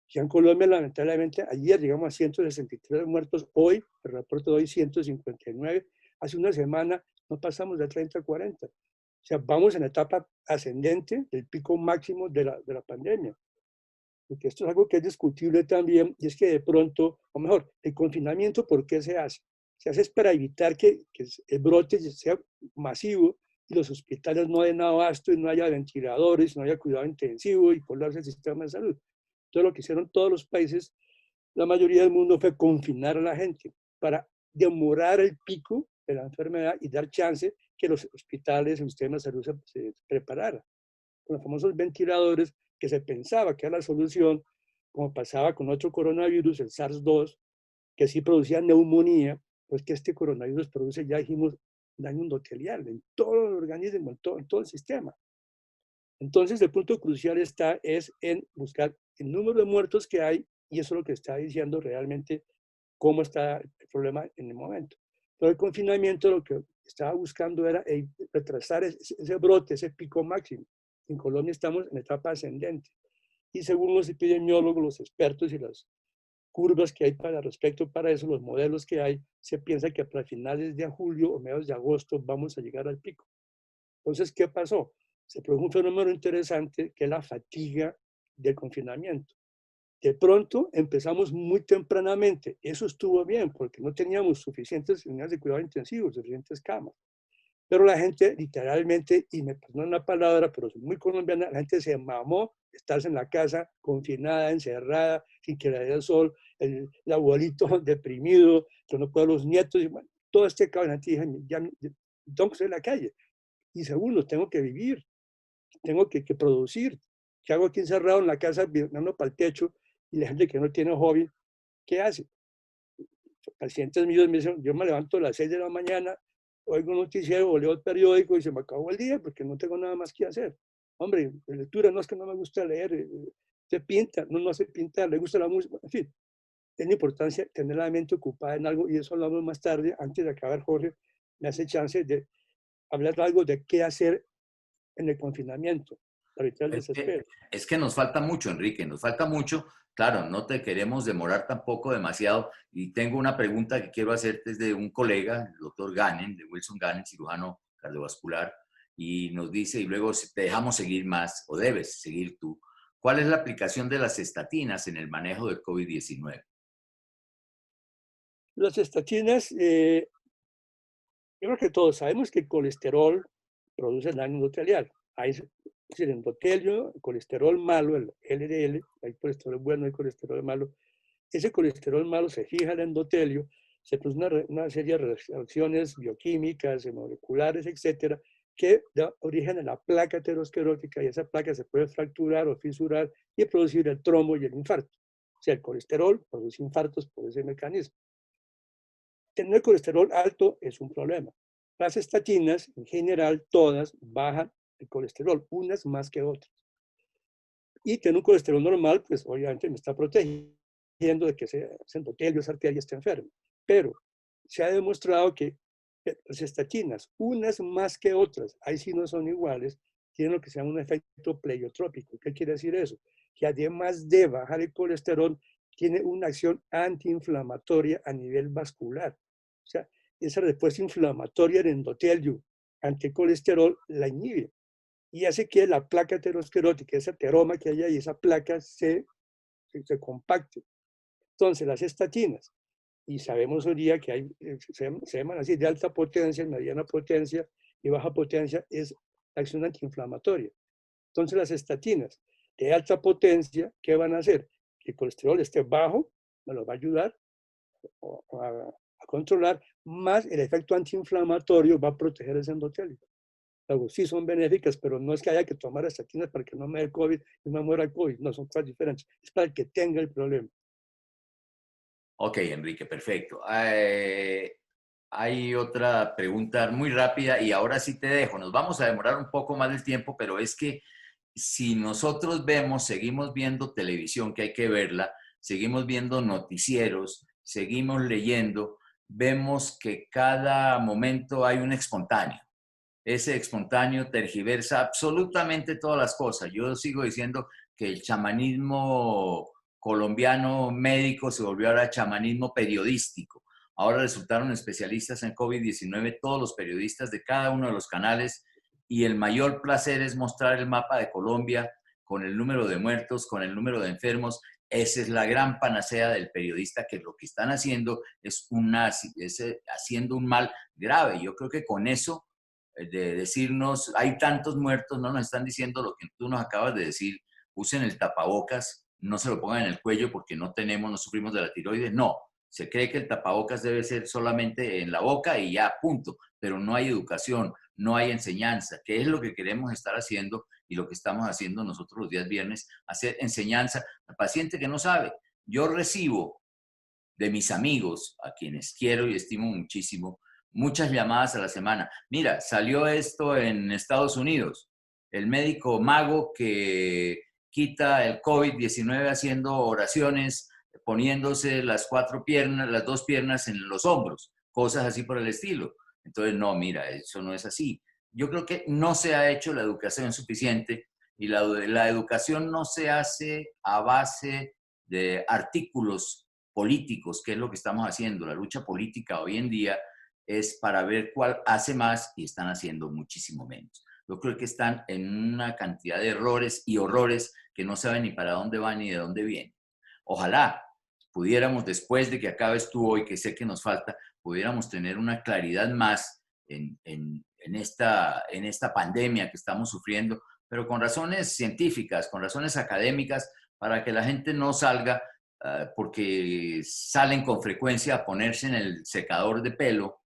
Ya en Colombia, lamentablemente, ayer llegamos a 163 muertos, hoy, el reporte de hoy, 159. Hace una semana no pasamos de 30 a 40. O sea, vamos en etapa ascendente del pico máximo de la pandemia. Porque esto es algo que es discutible también, y es que de pronto, o mejor, el confinamiento, ¿por qué se hace? Se hace para evitar que el brote sea masivo y los hospitales no den abasto y no haya ventiladores, no haya cuidado intensivo y colapse el sistema de salud. Entonces, lo que hicieron todos los países, la mayoría del mundo, fue confinar a la gente para demorar el pico de la enfermedad y dar chance que los hospitales, el sistema de salud se preparara. Con los famosos ventiladores, que se pensaba que era la solución, como pasaba con otro coronavirus, el SARS-2, que sí producía neumonía, pues que este coronavirus produce, ya dijimos, daño endotelial en todo el organismo, en todo el sistema. Entonces, el punto crucial es en buscar el número de muertos que hay, y eso es lo que está diciendo realmente cómo está el problema en el momento. Pero el confinamiento lo que estaba buscando era retrasar ese brote, ese pico máximo. En Colombia estamos en etapa ascendente. Y según los epidemiólogos, los expertos y las curvas que hay para respecto para eso, los modelos que hay, se piensa que para finales de julio o mediados de agosto vamos a llegar al pico. Entonces, ¿qué pasó? Se produjo un fenómeno interesante que es la fatiga del confinamiento. De pronto empezamos muy tempranamente. Eso estuvo bien porque no teníamos suficientes unidades de cuidado intensivo, suficientes camas. Pero la gente literalmente, y me perdonan la palabra, pero soy muy colombiana, la gente se mamó estarse en la casa confinada, encerrada, sin que le dé el sol, el abuelito deprimido, que no puede los nietos, y bueno, todo este caos. La gente dijo, ya tengo que salir a la calle. Y segundo, tengo que vivir, tengo que producir. ¿Qué hago aquí encerrado en la casa mirando para el techo? Y la gente que no tiene hobby, ¿qué hace? Pacientes míos me dicen, yo me levanto a las 6 de la mañana, oigo un noticiero o leo el periódico y se me acabó el día porque no tengo nada más que hacer. Hombre, lectura no es que no me gusta leer, se pinta, no se pinta, le gusta la música, en fin. Es la importancia tener la mente ocupada en algo, y eso hablamos más tarde, antes de acabar, Jorge, me hace chance de hablar algo de qué hacer en el confinamiento, para evitar el Es desespero. es que nos falta mucho, Enrique, nos falta mucho. Claro, no te queremos demorar tampoco demasiado. Y tengo una pregunta que quiero hacerte desde un colega, el doctor Ganen, de Wilson Ganen, cirujano cardiovascular, y nos dice, y luego te dejamos seguir más, o debes seguir tú, ¿cuál es la aplicación de las estatinas en el manejo del COVID-19? Las estatinas, yo creo que todos sabemos que el colesterol produce daño endotelial. Hay, es decir, endotelio, el colesterol malo, el LDL, hay colesterol bueno, hay colesterol malo. Ese colesterol malo se fija en el endotelio, se produce una serie de reacciones bioquímicas, moleculares, etcétera, que da origen a la placa aterosclerótica, y esa placa se puede fracturar o fisurar y producir el trombo y el infarto. O sea, el colesterol produce infartos por ese mecanismo. Tener colesterol alto es un problema. Las estatinas, en general, todas bajan el colesterol, unas más que otras. Y tener un colesterol normal, pues obviamente me está protegiendo de que ese endotelio, esa arteria esté enferma. Pero se ha demostrado que las estatinas, unas más que otras, ahí sí no son iguales, tienen lo que se llama un efecto pleiotrópico. ¿Qué quiere decir eso? Que además de bajar el colesterol, tiene una acción antiinflamatoria a nivel vascular. O sea, esa respuesta inflamatoria del endotelio ante el colesterol la inhibe y hace que la placa aterosclerótica, ese ateroma que hay ahí, esa placa se compacte. Entonces, las estatinas, y sabemos hoy día que hay, se llaman así, de alta potencia, mediana potencia y baja potencia, es la acción antiinflamatoria. Entonces, las estatinas de alta potencia, ¿qué van a hacer? Que el colesterol esté bajo, me lo va a ayudar a controlar, más el efecto antiinflamatorio va a proteger ese endotelio. Luego, sí son benéficas, pero no es que haya que tomar estatinas para que no me dé COVID y no muera el COVID. No, son cosas diferentes. Es para el que tenga el problema. Ok, Enrique, perfecto. Hay otra pregunta muy rápida y ahora sí te dejo. Nos vamos a demorar un poco más del tiempo, pero es que si nosotros vemos, seguimos viendo televisión, que hay que verla, seguimos viendo noticieros, seguimos leyendo, vemos que cada momento hay un espontáneo. Ese espontáneo tergiversa absolutamente todas las cosas. Yo sigo diciendo que el chamanismo colombiano médico se volvió ahora chamanismo periodístico. Ahora resultaron especialistas en COVID-19 todos los periodistas de cada uno de los canales y el mayor placer es mostrar el mapa de Colombia con el número de muertos, con el número de enfermos. Esa es la gran panacea del periodista, que lo que están haciendo es haciendo un mal grave. Yo creo que con eso de decirnos, hay tantos muertos, no nos están diciendo lo que tú nos acabas de decir, usen el tapabocas, no se lo pongan en el cuello porque no tenemos, no sufrimos de la tiroides, no, se cree que el tapabocas debe ser solamente en la boca y ya, punto, pero no hay educación, no hay enseñanza, que es lo que queremos estar haciendo y lo que estamos haciendo nosotros los días viernes, hacer enseñanza al paciente que no sabe. Yo recibo de mis amigos, a quienes quiero y estimo muchísimo, muchas llamadas a la semana. Mira, salió esto en Estados Unidos. El médico mago que quita el COVID-19 haciendo oraciones, poniéndose las dos piernas en los hombros, cosas así por el estilo. Entonces, no, mira, eso no es así. Yo creo que no se ha hecho la educación suficiente y la educación no se hace a base de artículos políticos, que es lo que estamos haciendo. La lucha política hoy en día es para ver cuál hace más y están haciendo muchísimo menos. Yo creo que están en una cantidad de errores y horrores que no saben ni para dónde van ni de dónde vienen. Ojalá pudiéramos, después de que acabes tú hoy, que sé que nos falta, pudiéramos tener una claridad más en esta pandemia que estamos sufriendo, pero con razones científicas, con razones académicas, para que la gente no salga porque salen con frecuencia a ponerse en el secador de pelo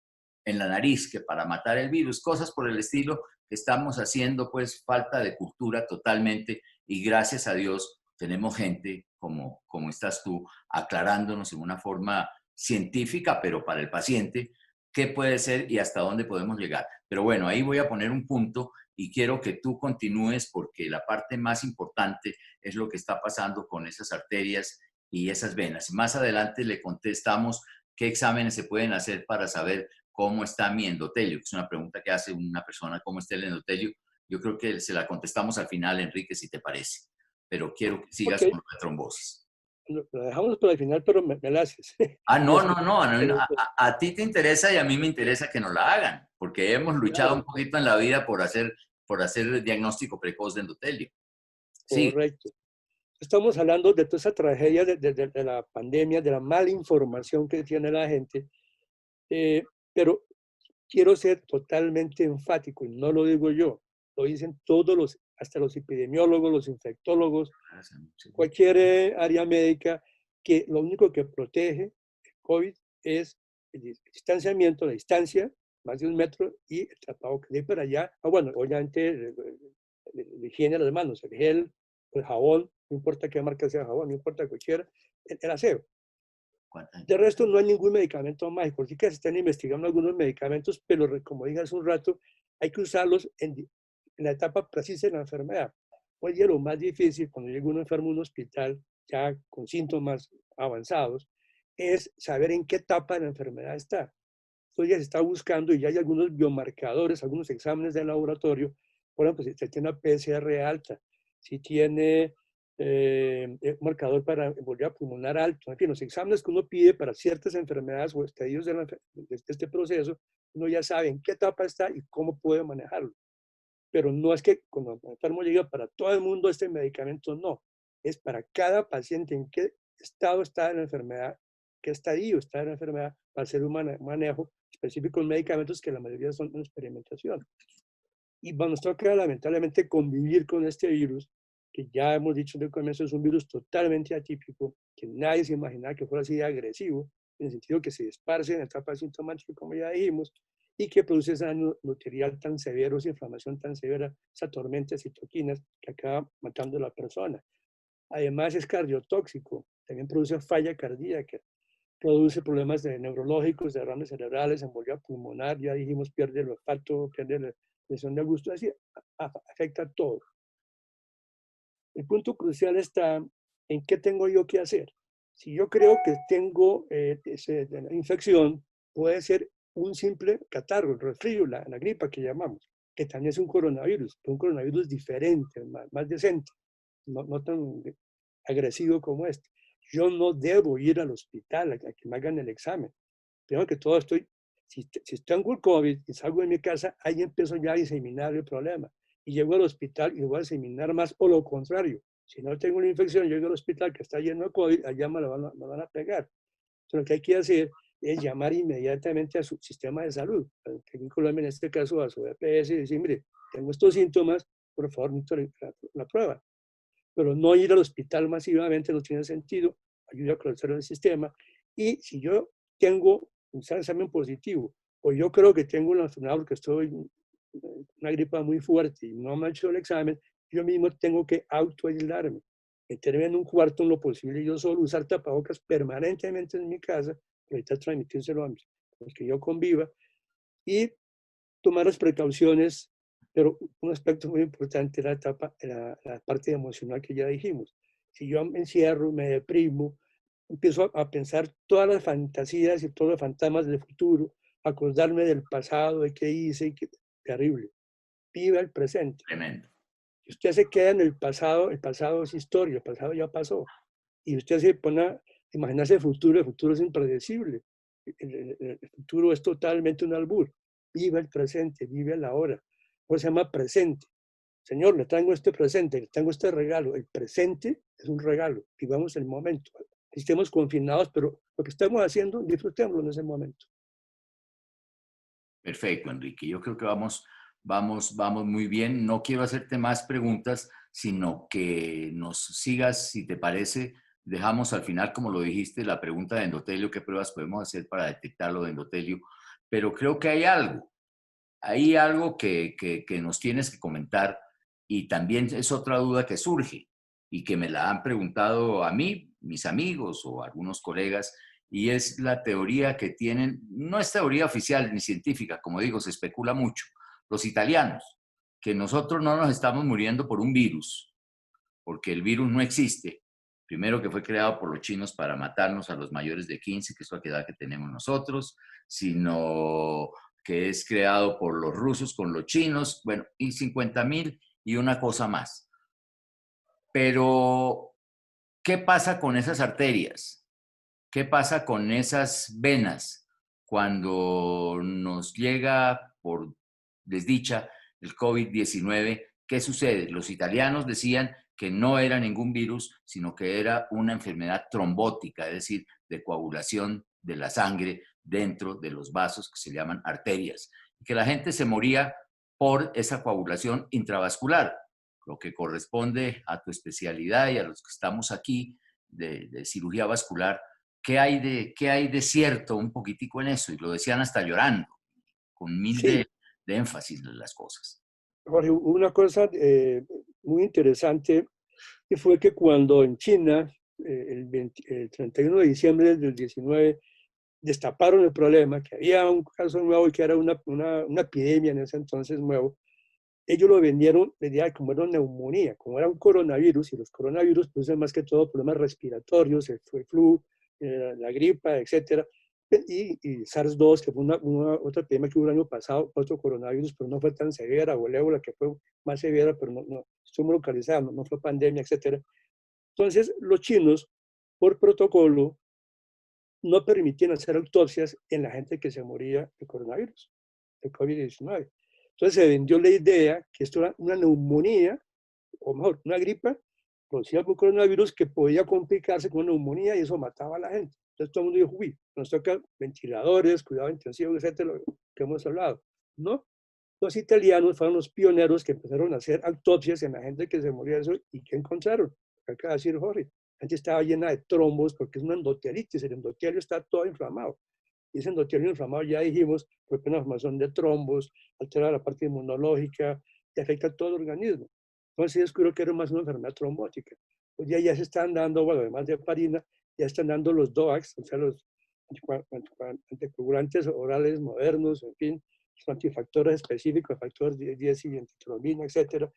en la nariz que para matar el virus, cosas por el estilo que estamos haciendo, pues falta de cultura totalmente y gracias a Dios tenemos gente como estás tú aclarándonos en una forma científica, pero para el paciente, qué puede ser y hasta dónde podemos llegar. Pero bueno, ahí voy a poner un punto y quiero que tú continúes porque la parte más importante es lo que está pasando con esas arterias y esas venas. Más adelante le contestamos qué exámenes se pueden hacer para saber ¿cómo está mi endotelio? Es una pregunta que hace una persona, ¿cómo está el endotelio? Yo creo que se la contestamos al final, Enrique, si te parece. Pero quiero que sigas Ok, con la trombosis. lo dejamos para el final, pero me la haces. Ah, no, Después, no, no. A ti te interesa y a mí me interesa que nos la hagan, porque hemos luchado un claro, poquito en la vida por hacer el diagnóstico precoz de endotelio. Sí, correcto. Estamos hablando de toda esa tragedia de la pandemia, de la mala información que tiene la gente, pero quiero ser totalmente enfático, y no lo digo yo, lo dicen todos hasta los epidemiólogos, los infectólogos, cualquier área médica, que lo único que protege el COVID es el distanciamiento, la distancia, más de 1 metro, y el tapabocas. De ahí para allá, bueno, obviamente la higiene de las manos, el gel, el jabón, no importa qué marca sea jabón, no importa cualquiera, el aseo. De resto, no hay ningún medicamento mágico. Sí que se están investigando algunos medicamentos, pero como dije hace un rato, hay que usarlos en la etapa precisa de la enfermedad. Hoy día lo más difícil cuando llega un enfermo a un hospital ya con síntomas avanzados es saber en qué etapa de la enfermedad está. Entonces ya se está buscando y ya hay algunos biomarcadores, algunos exámenes de laboratorio. Por ejemplo, si usted tiene una PCR alta, si tiene marcador para embolia pulmonar alto, en fin, los exámenes que uno pide para ciertas enfermedades o estadios de este proceso, uno ya sabe en qué etapa está y cómo puede manejarlo. Pero no es que cuando el enfermo llega para todo el mundo este medicamento, no. Es para cada paciente en qué estado está en la enfermedad, qué estadio está en la enfermedad, para hacer un manejo específico de medicamentos que la mayoría son en experimentación. Y nos toca lamentablemente convivir con este virus, que ya hemos dicho desde el comienzo es un virus totalmente atípico, que nadie se imaginaba que fuera así de agresivo, en el sentido que se esparce en etapa asintomática, como ya dijimos, y que produce ese daño nuclear tan severo, esa inflamación tan severa, esa tormenta de citoquinas que acaba matando a la persona. Además es cardiotóxico, también produce falla cardíaca, produce problemas neurológicos, derrames cerebrales, embolia pulmonar, ya dijimos, pierde el olfato, pierde la lesión de gusto, así afecta a todo. El punto crucial está en qué tengo yo que hacer. Si yo creo que tengo la infección, puede ser un simple catarro, el resfrío, la gripa que llamamos, que también es un coronavirus, pero un coronavirus diferente, más decente, no tan agresivo como este. Yo no debo ir al hospital a que me hagan el examen. Primero que todo, si tengo el COVID y salgo de mi casa, ahí empiezo ya a diseminar el problema. Y llego al hospital y voy a diseminar más, o lo contrario. Si no tengo una infección, llego al hospital que está lleno de COVID, allá me van a pegar. Entonces, lo que hay que hacer es llamar inmediatamente a su sistema de salud, en Colombia, en este caso a su EPS, y decir, mire, tengo estos síntomas, por favor, necesito la prueba. Pero no ir al hospital masivamente no tiene sentido, ayuda a colapsar el sistema. Y si yo tengo un examen positivo, o yo creo que tengo una enfermedad porque estoy una gripa muy fuerte y no me he hecho el examen, yo mismo tengo que autoaislarme, meterme en un cuarto en lo posible, yo solo usar tapabocas permanentemente en mi casa, para evitar transmitírselo a los que yo conviva, y tomar las precauciones, pero un aspecto muy importante es la parte emocional que ya dijimos. Si yo me encierro, me deprimo, empiezo a pensar todas las fantasías y todos los fantasmas del futuro, acordarme del pasado, de qué hice, terrible. Viva el presente. Tremendo. Si usted se queda en el pasado es historia, el pasado ya pasó. Y usted se pone a imaginarse el futuro es impredecible. El futuro es totalmente un albur. Viva el presente, vive el ahora. Por eso se llama presente. Señor, le tengo este presente, le tengo este regalo. El presente es un regalo. Vivamos el momento. Estemos confinados, pero lo que estamos haciendo, disfrutémoslo en ese momento. Perfecto, Enrique. Yo creo que vamos muy bien. No quiero hacerte más preguntas, sino que nos sigas, si te parece. Dejamos al final, como lo dijiste, la pregunta de endotelio, qué pruebas podemos hacer para detectarlo de endotelio. Pero creo que hay algo que nos tienes que comentar y también es otra duda que surge y que me la han preguntado a mí, mis amigos o algunos colegas, y es la teoría que tienen, no es teoría oficial ni científica, como digo, se especula mucho, los italianos, que nosotros no nos estamos muriendo por un virus, porque el virus no existe, Primero que fue creado por los chinos para matarnos a los mayores de 15, que es la edad que tenemos nosotros, sino que es creado por los rusos con los chinos, bueno, y 50.000 y una cosa más. Pero, ¿qué pasa con esas arterias? ¿Qué pasa con esas venas cuando nos llega por desdicha el COVID-19? ¿Qué sucede? Los italianos decían que no era ningún virus, sino que era una enfermedad trombótica, es decir, de coagulación de la sangre dentro de los vasos que se llaman arterias, y que la gente se moría por esa coagulación intravascular, lo que corresponde a tu especialidad y a los que estamos aquí de cirugía vascular. ¿Qué hay de cierto un poquitico en eso? Y lo decían hasta llorando, con mil Sí, de énfasis en las cosas. Jorge, hubo una cosa muy interesante que fue que cuando en China, el 31 de diciembre del 19, destaparon el problema, que había un caso nuevo y que era una epidemia en ese entonces nuevo, ellos lo vendieron, vendían como era una neumonía, como era un coronavirus, y los coronavirus producen más que todo problemas respiratorios, el flu, la gripa, etcétera, y SARS-2, que fue otra epidemia que hubo el año pasado, otro coronavirus, pero no fue tan severa, o el ébola, que fue más severa, pero no estuvo localizada, no fue pandemia, etcétera. Entonces, los chinos, por protocolo, no permitían hacer autopsias en la gente que se moría de coronavirus, de COVID-19. Entonces se vendió la idea que esto era una neumonía, o mejor, una gripa producida por coronavirus que podía complicarse con una neumonía y eso mataba a la gente. Entonces todo el mundo dijo, uy, nos toca ventiladores, cuidado intensivo, etcétera, lo que hemos hablado. No, los italianos fueron los pioneros que empezaron a hacer autopsias en la gente que se moría de eso y ¿qué encontraron? Acaba de decir Jorge, la gente estaba llena de trombos porque es una endotelitis, el endotelio está todo inflamado. Y ese endotelio inflamado, ya dijimos, produce una formación de trombos, altera la parte inmunológica y afecta a todo el organismo. Entonces se descubrió que era más una enfermedad trombótica. Pues ya se están dando, bueno, además de heparina, ya están dando los DOACs, o sea, los anticoagulantes orales modernos, en fin, los antifactores específicos, factores 10 y antitrombina, etcétera,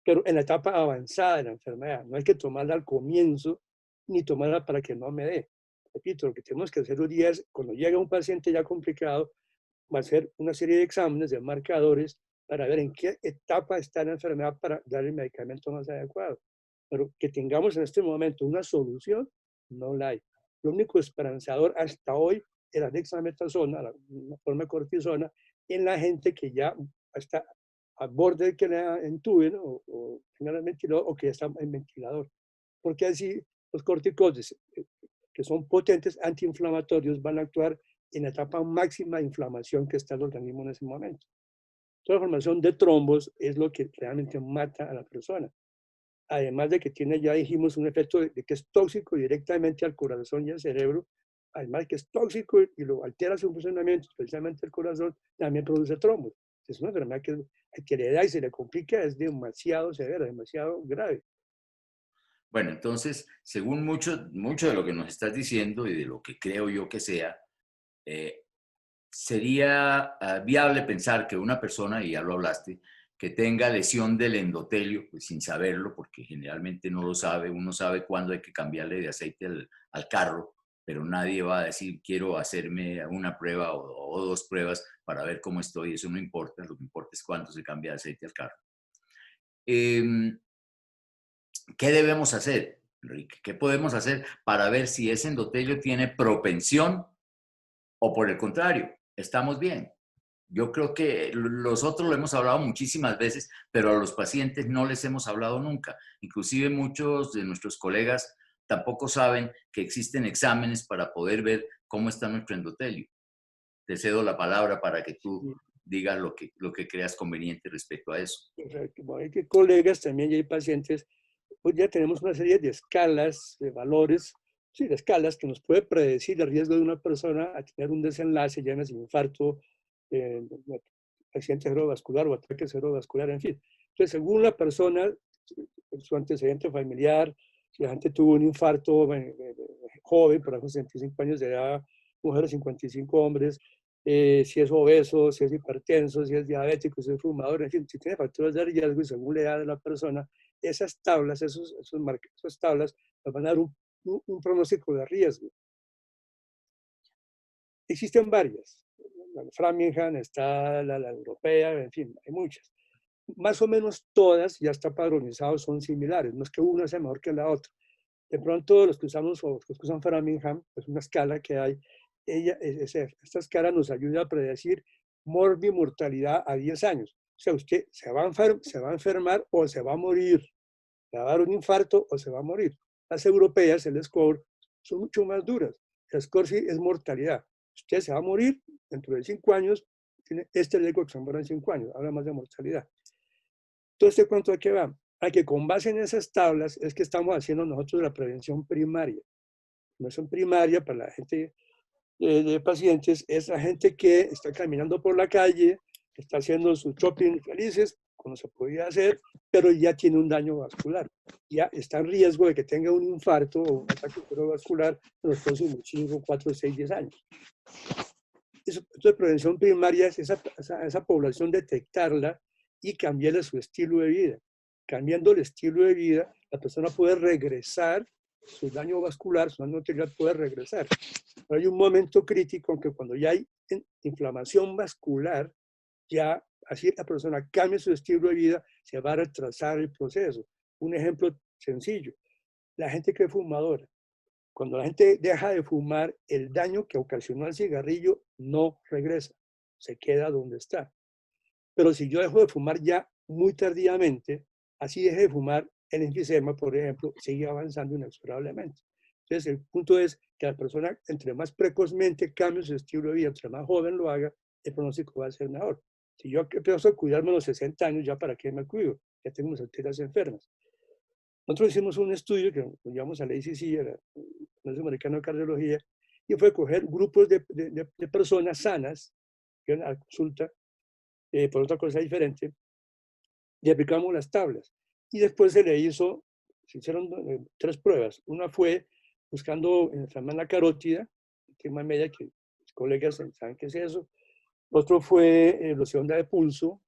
pero en la etapa avanzada de la enfermedad. No hay que tomarla al comienzo, ni tomarla para que no me dé. Repito, lo que tenemos que hacer hoy día es, cuando llega un paciente ya complicado, va a hacer una serie de exámenes, de marcadores, para ver en qué etapa está la enfermedad para dar el medicamento más adecuado. Pero que tengamos en este momento una solución, no la hay. Lo único esperanzador hasta hoy es la dexametasona, la forma de cortisona, en la gente que ya está a borde de que la entuben o tengan el ventilador o que ya está en ventilador. Porque así los corticoides, que son potentes antiinflamatorios, van a actuar en la etapa máxima de inflamación que está el organismo en ese momento. Toda la formación de trombos es lo que realmente mata a la persona. Además de que tiene, ya dijimos, un efecto de que es tóxico directamente al corazón y al cerebro, además de que es tóxico y lo altera su funcionamiento, especialmente el corazón, también produce trombos. Es una enfermedad que le da y se le complica, es demasiado severa, demasiado grave. Bueno, entonces, según mucho de lo que nos estás diciendo y de lo que creo yo que sea, sería viable pensar que una persona, y ya lo hablaste, que tenga lesión del endotelio, pues sin saberlo, porque generalmente no lo sabe, uno sabe cuándo hay que cambiarle de aceite al carro, pero nadie va a decir, quiero hacerme una prueba o dos pruebas para ver cómo estoy, eso no importa, lo que importa es cuánto se cambia de aceite al carro. ¿Qué debemos hacer, Enrique? ¿Qué podemos hacer para ver si ese endotelio tiene propensión o por el contrario, estamos bien? Yo creo que nosotros lo hemos hablado muchísimas veces, pero a los pacientes no les hemos hablado nunca. Inclusive muchos de nuestros colegas tampoco saben que existen exámenes para poder ver cómo está nuestro endotelio. Te cedo la palabra para que tú digas lo que creas conveniente respecto a eso. Hay que colegas también y hay pacientes, pues ya tenemos una serie de escalas, de valores, sí, de escalas que nos puede predecir el riesgo de una persona a tener un desenlace, llámese infarto, accidente cerebrovascular o ataque cerebrovascular, en fin. Entonces, según la persona, su antecedente familiar, si la gente tuvo un infarto joven, por ejemplo, 65 años de edad, mujeres 55 hombres, si es obeso, si es hipertenso, si es diabético, si es fumador, en fin, si tiene factores de riesgo y según la edad de la persona, esas tablas, esas tablas nos van a dar un pronóstico de riesgo. Existen varias. La Framingham, está la europea, en fin, hay muchas. Más o menos todas ya están padronizadas, son similares, no es que una sea mejor que la otra. De pronto los que usamos o los que usan Framingham, es una escala que hay, esta escala nos ayuda a predecir mortalidad a 10 años. O sea, usted se va a enfermar o se va a morir, le va a dar un infarto o se va a morir. Las europeas, el score, son mucho más duras. El score sí es mortalidad. Usted se va a morir dentro de 5 años, tiene este riesgo que se muera en 5 años, habla más de mortalidad. Entonces, ¿este cuánto a qué va? A que con base en esas tablas es que estamos haciendo nosotros la prevención primaria. No es primaria para la gente de pacientes, es la gente que está caminando por la calle, que está haciendo su shopping felices, como se podía hacer, pero ya tiene un daño vascular. Ya está en riesgo de que tenga un infarto o un ataque cerebrovascular en los próximos 5, 4, 6, 10 años. Entonces, prevención primaria es esa población, detectarla y cambiarle su estilo de vida. Cambiando el estilo de vida, la persona puede regresar, su daño vascular, su daño arterial puede regresar. Pero hay un momento crítico en que cuando ya hay inflamación vascular, ya así la persona cambia su estilo de vida, se va a retrasar el proceso. Un ejemplo sencillo, la gente que es fumadora. Cuando la gente deja de fumar, el daño que ocasionó el cigarrillo no regresa, se queda donde está. Pero si yo dejo de fumar ya muy tardíamente, así deje de fumar, el enfisema, por ejemplo, sigue avanzando inexorablemente. Entonces, el punto es que la persona, entre más precozmente cambie su estilo de vida, entre más joven lo haga, el pronóstico va a ser mejor. Si yo empiezo a cuidarme a los 60 años, ¿ya para qué me cuido? Ya tengo mis arterias enfermas. Nosotros hicimos un estudio que lo llamamos a la ACC, a la Conferencia Americana de Cardiología, y fue coger grupos de personas sanas que iban a la consulta por otra cosa diferente, y aplicamos las tablas. Y después se hicieron 3 pruebas. Una fue buscando enfermedad en la carótida, tema media, que mis colegas saben qué es eso. Otro fue velocidad de pulso,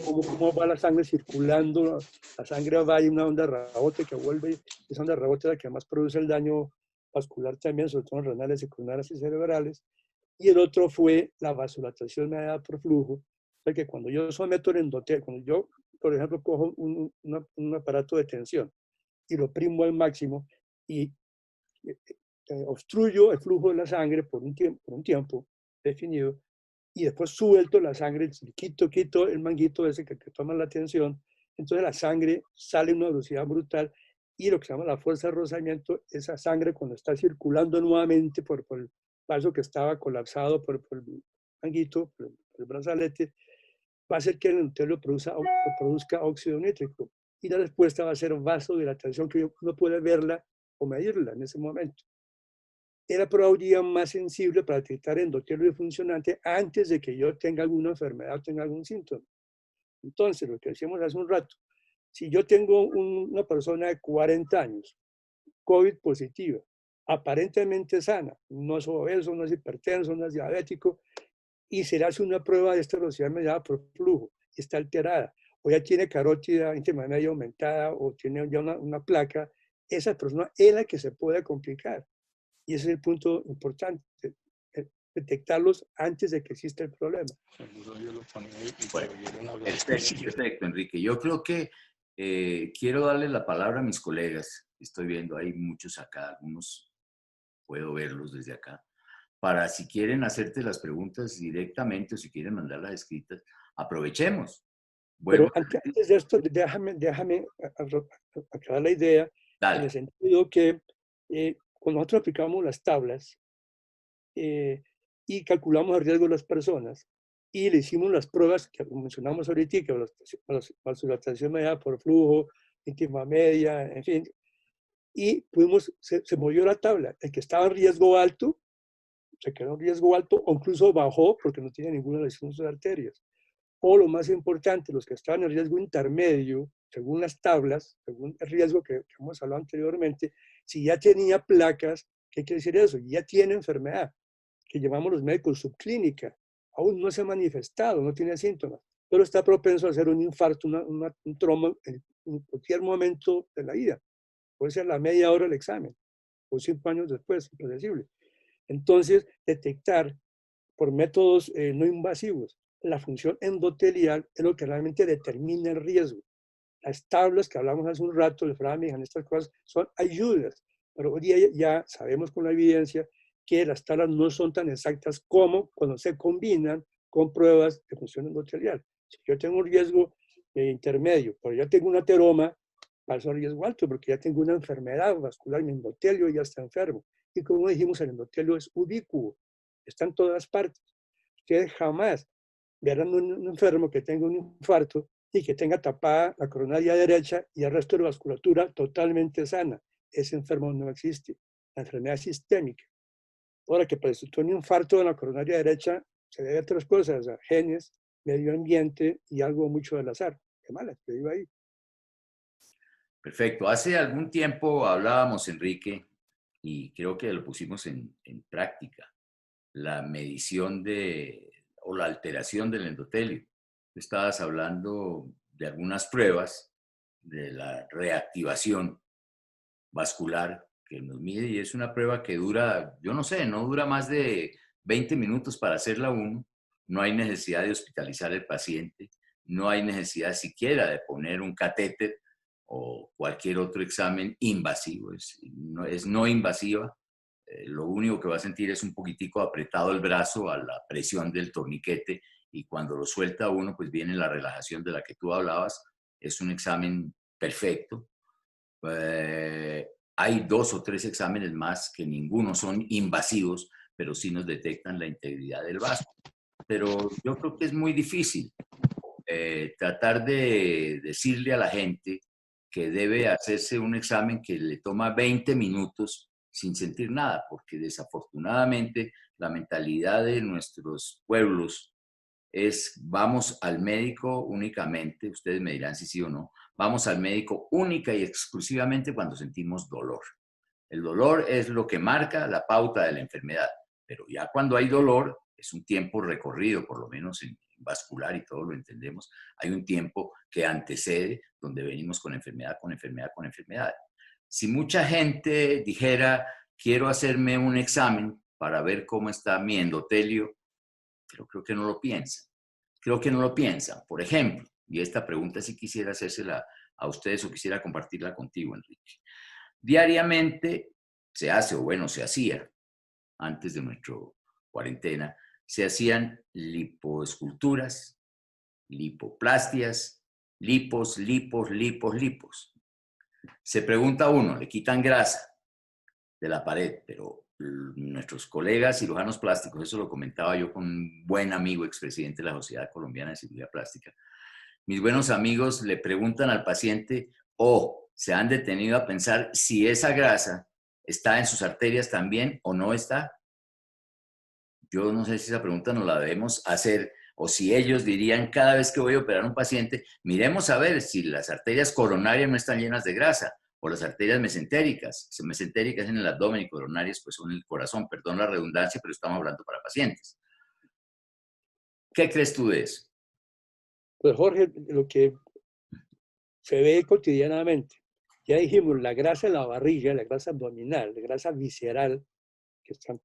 cómo va la sangre circulando. La sangre va y una onda de rebote que vuelve, esa onda de rebote es la que más produce el daño vascular también, sobre todo en renales, secundarias y cerebrales. Y el otro fue la vasodilatación mediada por flujo, porque cuando yo someto el endotelio, cuando yo, por ejemplo, cojo un aparato de tensión y lo primo al máximo y obstruyo el flujo de la sangre por un tiempo definido, y después suelto la sangre, quito el manguito ese que toma la tensión, entonces la sangre sale a una velocidad brutal, y lo que se llama la fuerza de rozamiento, esa sangre cuando está circulando nuevamente por el vaso que estaba colapsado por el manguito, por el brazalete, va a hacer que el endotelio produzca óxido nítrico, y la respuesta va a ser vasodilatación, que uno puede verla o medirla en ese momento. Era probablemente más sensible para detectar endotelio disfuncionante antes de que yo tenga alguna enfermedad o tenga algún síntoma. Entonces, lo que decíamos hace un rato, si yo tengo una persona de 40 años, COVID positiva, aparentemente sana, no es obeso, no es hipertenso, no es diabético, y se le hace una prueba de esta velocidad mediada por flujo, y está alterada, o ya tiene carótida íntima media aumentada, o tiene ya una placa, esa persona es la que se puede complicar. Y ese es el punto importante, detectarlos antes de que exista el problema. Bueno, perfecto, Enrique. Yo creo que quiero darle la palabra a mis colegas. Estoy viendo, hay muchos acá, algunos puedo verlos desde acá, para si quieren hacerte las preguntas directamente o si quieren mandarlas escritas, aprovechemos. Pero antes de esto, déjame aclarar la idea. Dale. En el sentido que cuando nosotros aplicamos las tablas y calculamos el riesgo de las personas y le hicimos las pruebas que mencionamos ahorita, que la vasodilatación mediada por flujo, íntima media, en fin, y se movió la tabla. El que estaba en riesgo alto se quedó en riesgo alto o incluso bajó porque no tiene ninguna lesión de sus arterias. O lo más importante, los que estaban en riesgo intermedio, según las tablas, según el riesgo que hemos hablado anteriormente, si ya tenía placas, ¿qué quiere decir eso? Ya tiene enfermedad, que llamamos los médicos subclínica. Aún no se ha manifestado, no tiene síntomas, pero está propenso a hacer un infarto, un trombo en cualquier momento de la vida. puede ser la media hora del examen, o 5 años después, impredecible. Entonces, detectar por métodos no invasivos la función endotelial es lo que realmente determina el riesgo. Las tablas que hablamos hace un rato, el Framingham, estas cosas, son ayudas, pero hoy día ya sabemos con la evidencia que las tablas no son tan exactas como cuando se combinan con pruebas de función endotelial. Si yo tengo un riesgo intermedio, pero ya tengo un ateroma, paso a riesgo alto porque ya tengo una enfermedad vascular, mi endotelio ya está enfermo. Y como dijimos, el endotelio es ubícuo, está en todas partes. Ustedes jamás verán un enfermo que tenga un infarto y que tenga tapada la coronaria derecha y el resto de la vasculatura totalmente sana. Ese enfermo no existe. La enfermedad es sistémica. Ahora que para un infarto de la coronaria derecha se debe a 3 cosas, a genes, medio ambiente y algo mucho del azar. Qué mala, te digo ahí. Perfecto. Hace algún tiempo hablábamos, Enrique, y creo que lo pusimos en práctica, la medición o la alteración del endotelio. Tú estabas hablando de algunas pruebas de la reactivación vascular que nos mide y es una prueba que dura, yo no sé, no dura más de 20 minutos para hacerla uno. No hay necesidad de hospitalizar al paciente, no hay necesidad siquiera de poner un catéter o cualquier otro examen invasivo. Es no invasiva. Lo único que va a sentir es un poquitico apretado el brazo a la presión del torniquete y cuando lo suelta uno, pues viene la relajación de la que tú hablabas. Es un examen perfecto. Hay 2 o 3 exámenes más que ninguno son invasivos, pero sí nos detectan la integridad del vaso. Pero yo creo que es muy difícil tratar de decirle a la gente que debe hacerse un examen que le toma 20 minutos sin sentir nada, porque desafortunadamente la mentalidad de nuestros pueblos es vamos al médico únicamente, ustedes me dirán si sí o no, vamos al médico única y exclusivamente cuando sentimos dolor. El dolor es lo que marca la pauta de la enfermedad, pero ya cuando hay dolor, es un tiempo recorrido, por lo menos en vascular y todo lo entendemos, hay un tiempo que antecede donde venimos con enfermedad, con enfermedad, con enfermedad. Si mucha gente dijera, quiero hacerme un examen para ver cómo está mi endotelio, pero creo que no lo piensan. Creo que no lo piensan. Por ejemplo, y esta pregunta sí quisiera hacérsela a ustedes o quisiera compartirla contigo, Enrique. Diariamente se hace, o bueno, se hacía, antes de nuestra cuarentena, se hacían lipoesculturas, lipoplastias, lipos. Se pregunta uno, le quitan grasa de la pared, pero nuestros colegas cirujanos plásticos, eso lo comentaba yo con un buen amigo, expresidente de la Sociedad Colombiana de Cirugía Plástica, mis buenos amigos le preguntan al paciente o se han detenido a pensar si esa grasa está en sus arterias también o no está. Yo no sé si esa pregunta nos la debemos hacer o si ellos dirían cada vez que voy a operar a un paciente, miremos a ver si las arterias coronarias no están llenas de grasa o las arterias mesentéricas en el abdomen y coronarias pues son el corazón, perdón la redundancia, pero estamos hablando para pacientes. ¿Qué crees tú de eso? Pues Jorge, lo que se ve cotidianamente, ya dijimos, la grasa en la barriga, la grasa abdominal, la grasa visceral, que están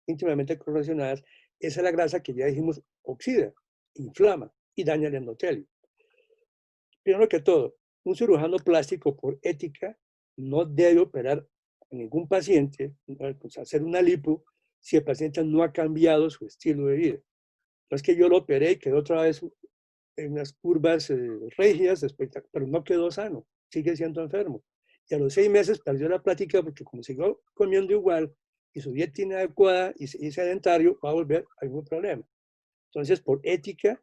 íntimamente correlacionadas, esa es la grasa que ya dijimos oxida, inflama y daña el endotelio. Primero que todo, un cirujano plástico por ética no debe operar a ningún paciente, pues hacer una lipo, si el paciente no ha cambiado su estilo de vida. No es que yo lo operé y quedó otra vez en unas curvas regias, pero no quedó sano, sigue siendo enfermo. Y a los 6 meses perdió la plática porque como siguió comiendo igual y su dieta inadecuada y sedentario, va a volver a algún problema. Entonces, por ética,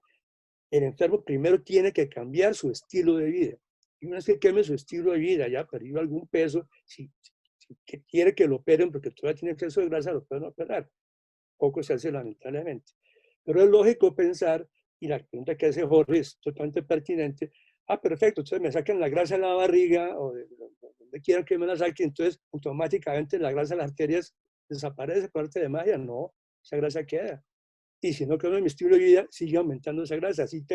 el enfermo primero tiene que cambiar su estilo de vida. Y una vez que cambie su estilo de vida, ya ha perdido algún peso, si quiere que lo operen porque todavía tiene exceso de grasa, lo pueden operar. Poco se hace lamentablemente. Pero es lógico pensar, y la pregunta que hace Jorge es totalmente pertinente, perfecto, entonces me sacan la grasa de la barriga o de donde quieran que me la saquen, entonces automáticamente la grasa de las arterias desaparece por arte de magia. No, esa grasa queda. Y si no cambio mi estilo de vida, sigue aumentando esa grasa, así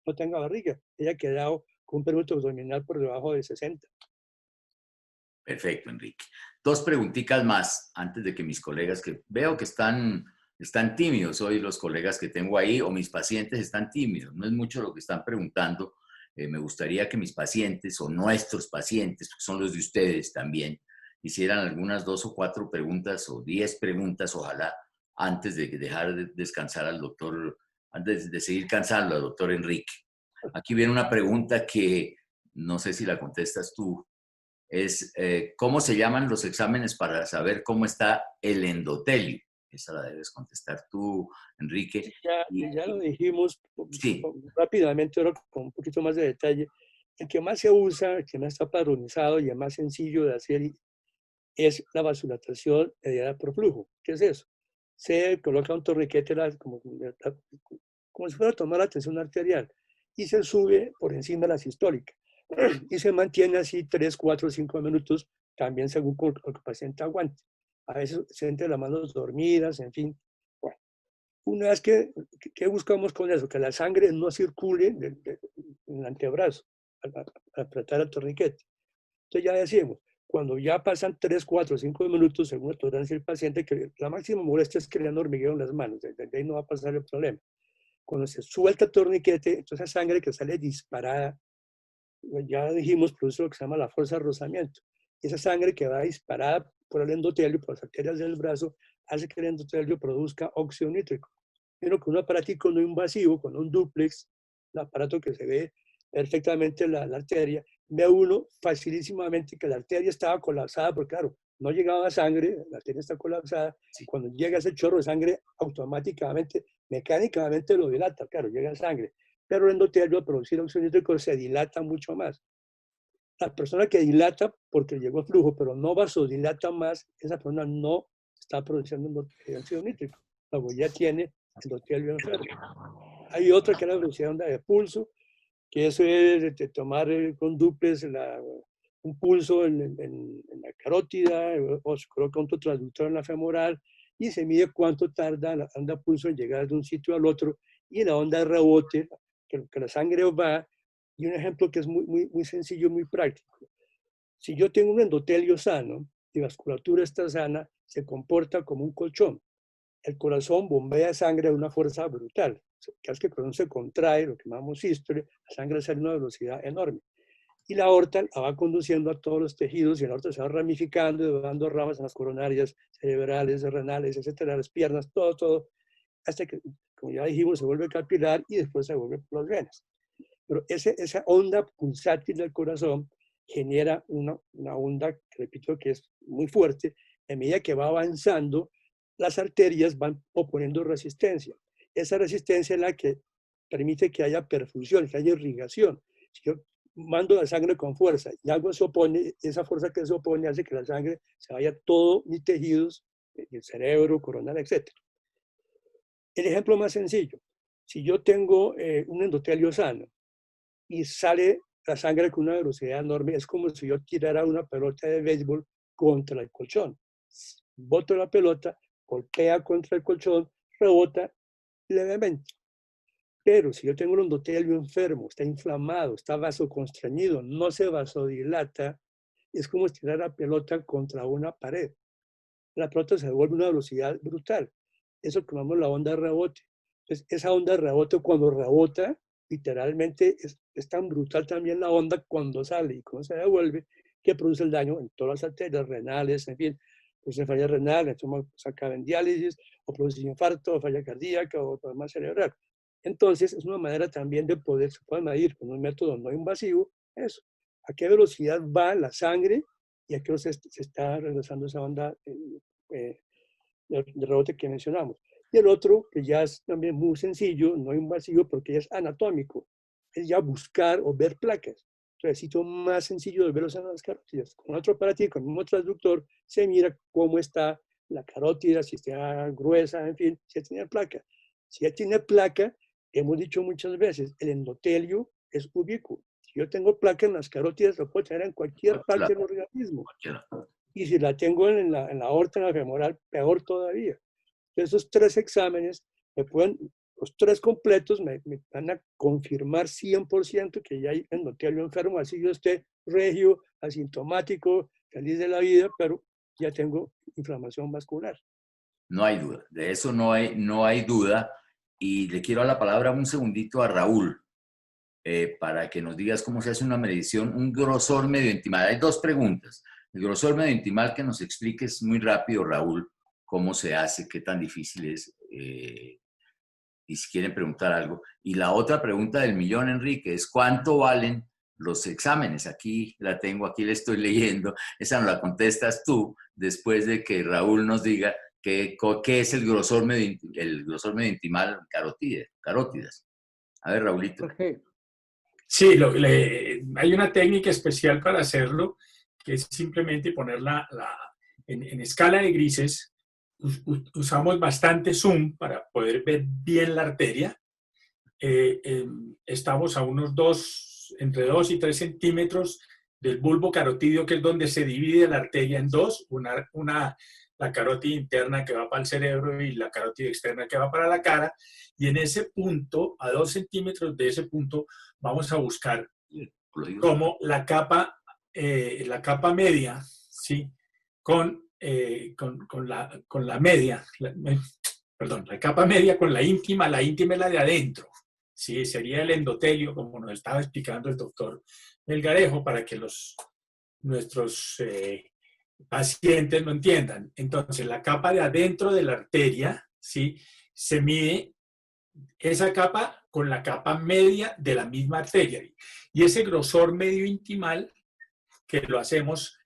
no tenga barriga. Ella ha quedado con un perímetro abdominal por debajo de 60. Perfecto, Enrique. Dos preguntitas más antes de que mis colegas, que veo que están tímidos hoy, los colegas que tengo ahí, o mis pacientes están tímidos. No es mucho lo que están preguntando. Me gustaría que mis pacientes o nuestros pacientes, que son los de ustedes también, hicieran algunas 2 o 4 preguntas o 10 preguntas, ojalá, antes de dejar de descansar al doctor, antes de seguir cansando al doctor Enrique. Aquí viene una pregunta que no sé si la contestas tú. Es ¿cómo se llaman los exámenes para saber cómo está el endotelio? Esa la debes contestar tú, Enrique. Ya lo dijimos Sí, rápidamente, ahora con un poquito más de detalle. El que más se usa, el que más está padronizado y el más sencillo de hacer es la vasodilatación mediada por flujo. ¿Qué es eso? Se coloca un torniquete como si fuera a tomar la tensión arterial y se sube por encima de la sistólica y se mantiene así 3, 4, 5 minutos, también según lo que el paciente aguante. A veces se siente las manos dormidas, en fin. Bueno, una vez ¿qué buscamos con eso? Que la sangre no circule en el antebrazo al apretar el torniquete. Entonces ya decimos, cuando ya pasan 3, 4, 5 minutos, según la tolerancia del paciente, que la máxima molestia es que le dan hormigueo en las manos, de ahí no va a pasar el problema. Cuando se suelta el torniquete, entonces esa sangre que sale disparada, ya dijimos, produce lo que se llama la fuerza de rozamiento. Esa sangre que va disparada por el endotelio, por las arterias del brazo, hace que el endotelio produzca óxido nítrico. Pero con un aparatico no invasivo, con un duplex, el aparato que se ve perfectamente la arteria, ve uno facilísimamente que la arteria estaba colapsada, porque claro, no llegaba sangre, la arteria está colapsada. sí. Cuando llega ese chorro de sangre, automáticamente, mecánicamente lo dilata, claro, llega sangre. Pero el endotelio al producir óxido nítrico se dilata mucho más. La persona que dilata porque llegó flujo, pero no vasodilata más, esa persona no está produciendo óxido nítrico. Luego ya tiene endotelio enfermo. Hay otra que es la velocidad de onda de pulso, que eso es de tomar con duples un pulso en la carótida o se coloca un transductor en la femoral y se mide cuánto tarda la onda pulso en llegar de un sitio al otro y la onda de rebote, que la sangre va. Y un ejemplo que es muy sencillo, muy práctico. Si yo tengo un endotelio sano y vasculatura está sana, se comporta como un colchón. El corazón bombea sangre a una fuerza brutal. Cada vez que el corazón se contrae, lo que llamamos sístole, la sangre sale a una velocidad enorme. Y la aorta la va conduciendo a todos los tejidos y la aorta se va ramificando y va dando ramas en las coronarias, cerebrales, renales, etcétera, las piernas, todo, hasta que, como ya dijimos, se vuelve capilar y después se vuelve por las venas. Pero esa onda pulsátil del corazón genera una onda, repito, que es muy fuerte. A medida que va avanzando, las arterias van oponiendo resistencia. Esa resistencia es la que permite que haya perfusión, que haya irrigación. Si yo mando la sangre con fuerza y algo se opone, esa fuerza que se opone hace que la sangre se vaya a todos mis tejidos, el cerebro, coronal, etc. El ejemplo más sencillo, si yo tengo un endotelio sano y sale la sangre con una velocidad enorme, es como si yo tirara una pelota de béisbol contra el colchón. Boto la pelota, golpea contra el colchón, rebota levemente. Pero si yo tengo un endotelio enfermo, está inflamado, está vasoconstreñido, no se vasodilata, es como tirar la pelota contra una pared. La pelota se devuelve a una velocidad brutal. Eso que llamamos la onda de rebote. Entonces, esa onda de rebote, cuando rebota, literalmente es tan brutal también la onda cuando sale y cuando se devuelve, que produce el daño en todas las arterias renales, en fin, produce falla renal, el se acaba en diálisis, o produce infarto, o falla cardíaca, o trauma cerebral. Entonces, es una manera también de poder, se puede medir con un método no invasivo, eso, a qué velocidad va la sangre y a qué se está regresando esa onda de rebote que mencionamos. Y el otro, que ya es también muy sencillo, no invasivo, porque ya es anatómico, es ya buscar o ver placas. Entonces, el sitio más sencillo de verlos en las carótidas. Con otro aparatito, con un mismo transductor, se mira cómo está la carótida, si está gruesa, en fin, si tiene placa. Si ya tiene placa, hemos dicho muchas veces, el endotelio es ubicuo. Si yo tengo placa en las carótidas, lo puedo tener en cualquier parte del organismo. Y si la tengo en la aorta, en la femoral, peor todavía. Esos 3 exámenes los 3 completos me van a confirmar 100% que ya hay endotelio enfermo, así yo esté regio, asintomático, feliz de la vida, pero ya tengo inflamación vascular. No hay duda, de eso no hay duda. Y le quiero dar la palabra un segundito a Raúl para que nos digas cómo se hace una medición, un grosor medio intimal. Hay dos preguntas. El grosor medio intimal, que nos expliques muy rápido, Raúl, cómo se hace, qué tan difícil es, y si quieren preguntar algo. Y la otra pregunta del millón, Enrique, es ¿cuánto valen los exámenes? Aquí la tengo, aquí la estoy leyendo. Esa no la contestas tú después de que Raúl nos diga qué es el grosor medio intimal carótidas. A ver, Raulito. Jorge, Sí, hay una técnica especial para hacerlo, que es simplemente ponerla en escala de grises. Usamos bastante zoom para poder ver bien la arteria. Estamos a entre 2 y 3 centímetros del bulbo carotídeo, que es donde se divide la arteria en dos, la carótida interna que va para el cerebro y la carótida externa que va para la cara, y en ese punto, a 2 centímetros de ese punto, vamos a buscar como la capa media, ¿sí? Con la media, la capa media con la íntima es la de adentro, ¿sí? Sería el endotelio, como nos estaba explicando el doctor Melgarejo, para que nuestros pacientes lo entiendan. Entonces, la capa de adentro de la arteria, ¿sí? Se mide esa capa con la capa media de la misma arteria. Y ese grosor medio intimal, que lo hacemos,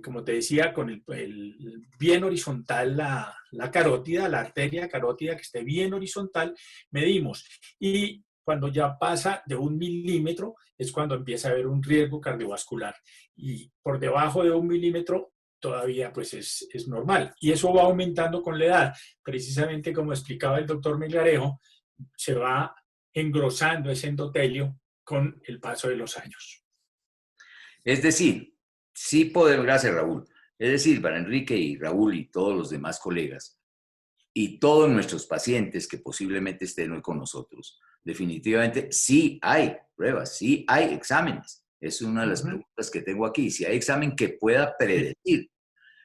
como te decía, con el bien horizontal, la carótida, la arteria carótida que esté bien horizontal, medimos. Y cuando ya pasa de 1 milímetro es cuando empieza a haber un riesgo cardiovascular. Y por debajo de 1 milímetro todavía pues es normal. Y eso va aumentando con la edad. Precisamente como explicaba el doctor Melgarejo, se va engrosando ese endotelio con el paso de los años. Es decir, sí podemos, gracias Raúl, es decir, para Enrique y Raúl y todos los demás colegas y todos nuestros pacientes que posiblemente estén hoy con nosotros, definitivamente sí hay pruebas, sí hay exámenes. Es una de las preguntas que tengo aquí, si hay examen que pueda predecir.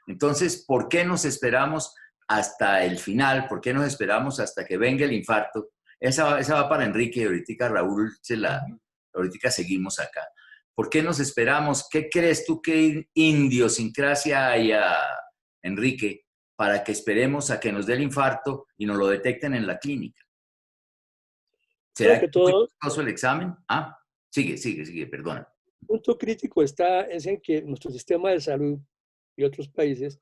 Entonces, ¿por qué nos esperamos hasta el final? ¿Por qué nos esperamos hasta que venga el infarto? Esa va para Enrique y ahorita Raúl, ahorita seguimos acá. ¿Por qué nos esperamos? ¿Qué crees tú que idiosincrasia hay, Enrique, para que esperemos a que nos dé el infarto y nos lo detecten en la clínica? ¿Será que muy costoso el examen? Sigue, perdona. El punto crítico es en que nuestro sistema de salud y otros países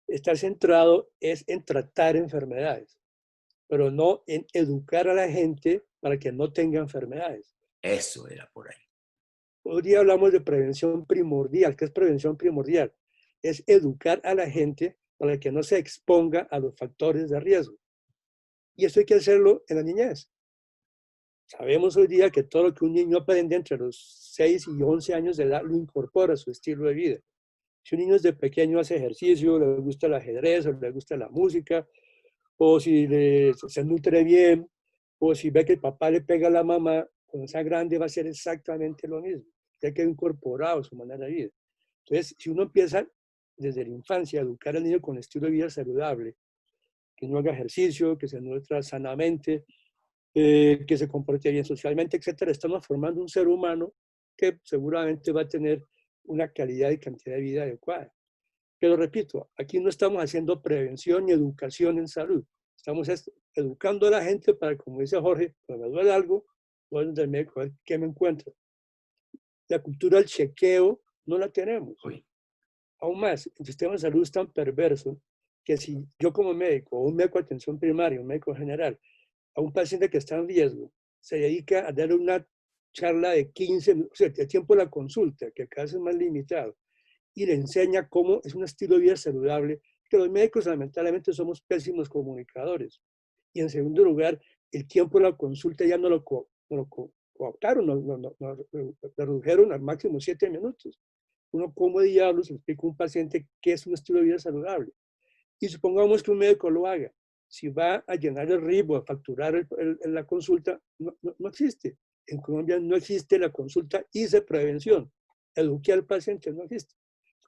está centrado en tratar enfermedades, pero no en educar a la gente para que no tenga enfermedades. Eso era por ahí. Hoy día hablamos de prevención primordial. ¿Qué es prevención primordial? Es educar a la gente para que no se exponga a los factores de riesgo. Y esto hay que hacerlo en la niñez. Sabemos hoy día que todo lo que un niño aprende entre los 6 y 11 años de edad lo incorpora a su estilo de vida. Si un niño desde pequeño hace ejercicio, le gusta el ajedrez, o le gusta la música, o si se nutre bien, o si ve que el papá le pega a la mamá, cuando sea grande va a ser exactamente lo mismo. Ya queda incorporado a su manera de vida. Entonces, si uno empieza desde la infancia a educar al niño con estilo de vida saludable, que no haga ejercicio, que se nutra sanamente, que se comporte bien socialmente, etcétera, estamos formando un ser humano que seguramente va a tener una calidad y cantidad de vida adecuada. Pero repito, aquí no estamos haciendo prevención ni educación en salud. Estamos educando a la gente para, como dice Jorge, cuando me duele algo, voy al médico a ver qué me encuentro. La cultura del chequeo no la tenemos. Aún más, el sistema de salud es tan perverso que si yo como médico, o un médico de atención primaria, un médico general, a un paciente que está en riesgo, se dedica a darle una charla de 15 minutos, o sea, el tiempo de la consulta, que cada vez es más limitado, y le enseña cómo es un estilo de vida saludable, que los médicos lamentablemente somos pésimos comunicadores. Y en segundo lugar, el tiempo de la consulta ya no lo cooptaron, lo redujeron al máximo 7 minutos. Uno, ¿cómo diablos le explica a un paciente qué es un estilo de vida saludable? Y supongamos que un médico lo haga. Si va a llenar el RIB o a facturar la consulta, no existe. En Colombia no existe la consulta ICE prevención. Eduque al paciente no existe.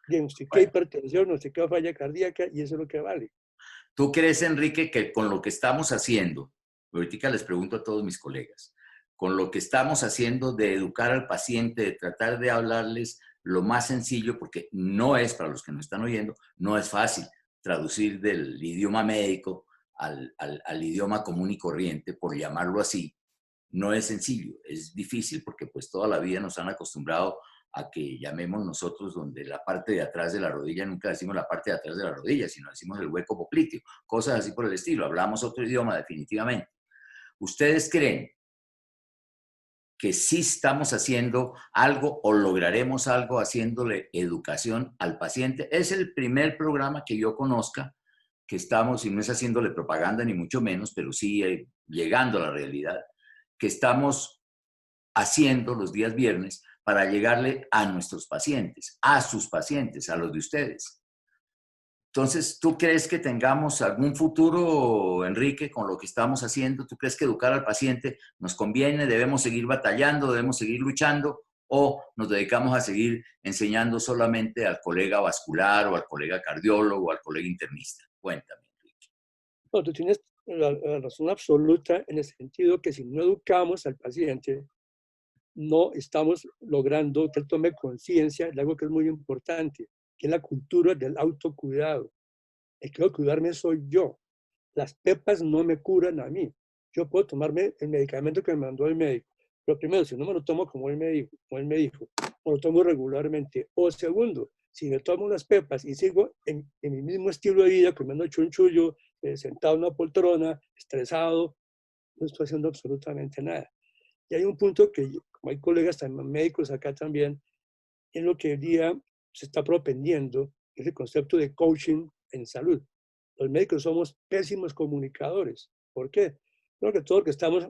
diagnostiqué hipertensión, no sé qué falla cardíaca y eso es lo que vale. ¿Tú crees, Enrique, que con lo que estamos haciendo, ahorita les pregunto a todos mis colegas, con lo que estamos haciendo de educar al paciente, de tratar de hablarles lo más sencillo, porque no es, para los que nos están oyendo, no es fácil traducir del idioma médico al idioma común y corriente, por llamarlo así, no es sencillo, es difícil porque pues toda la vida nos han acostumbrado a que llamemos nosotros donde la parte de atrás de la rodilla, nunca decimos la parte de atrás de la rodilla, sino decimos el hueco popliteo, cosas así por el estilo, hablamos otro idioma definitivamente. ¿Ustedes creen que sí estamos haciendo algo o lograremos algo haciéndole educación al paciente? Es el primer programa que yo conozca que estamos, y no es haciéndole propaganda ni mucho menos, pero sí llegando a la realidad, que estamos haciendo los días viernes para llegarle a nuestros pacientes, a sus pacientes, a los de ustedes. Entonces, ¿tú crees que tengamos algún futuro, Enrique, con lo que estamos haciendo? ¿Tú crees que educar al paciente nos conviene? ¿Debemos seguir batallando? ¿Debemos seguir luchando? ¿O nos dedicamos a seguir enseñando solamente al colega vascular o al colega cardiólogo o al colega internista? Cuéntame, Enrique. No, tú tienes la razón absoluta en el sentido que si no educamos al paciente, no estamos logrando que él tome conciencia de algo que es muy importante, que es la cultura del autocuidado. El que debo cuidarme soy yo. Las pepas no me curan a mí. Yo puedo tomarme el medicamento que me mandó el médico, pero primero, si no me lo tomo como él me dijo, o lo tomo regularmente. O segundo, si me tomo las pepas y sigo en mi mismo estilo de vida, comiendo chunchullo, sentado en una poltrona, estresado, no estoy haciendo absolutamente nada. Y hay un punto que, como hay colegas también médicos acá también, en lo que hoy día se está propendiendo, es el concepto de coaching en salud. Los médicos somos pésimos comunicadores. ¿Por qué? Creo que todos que estamos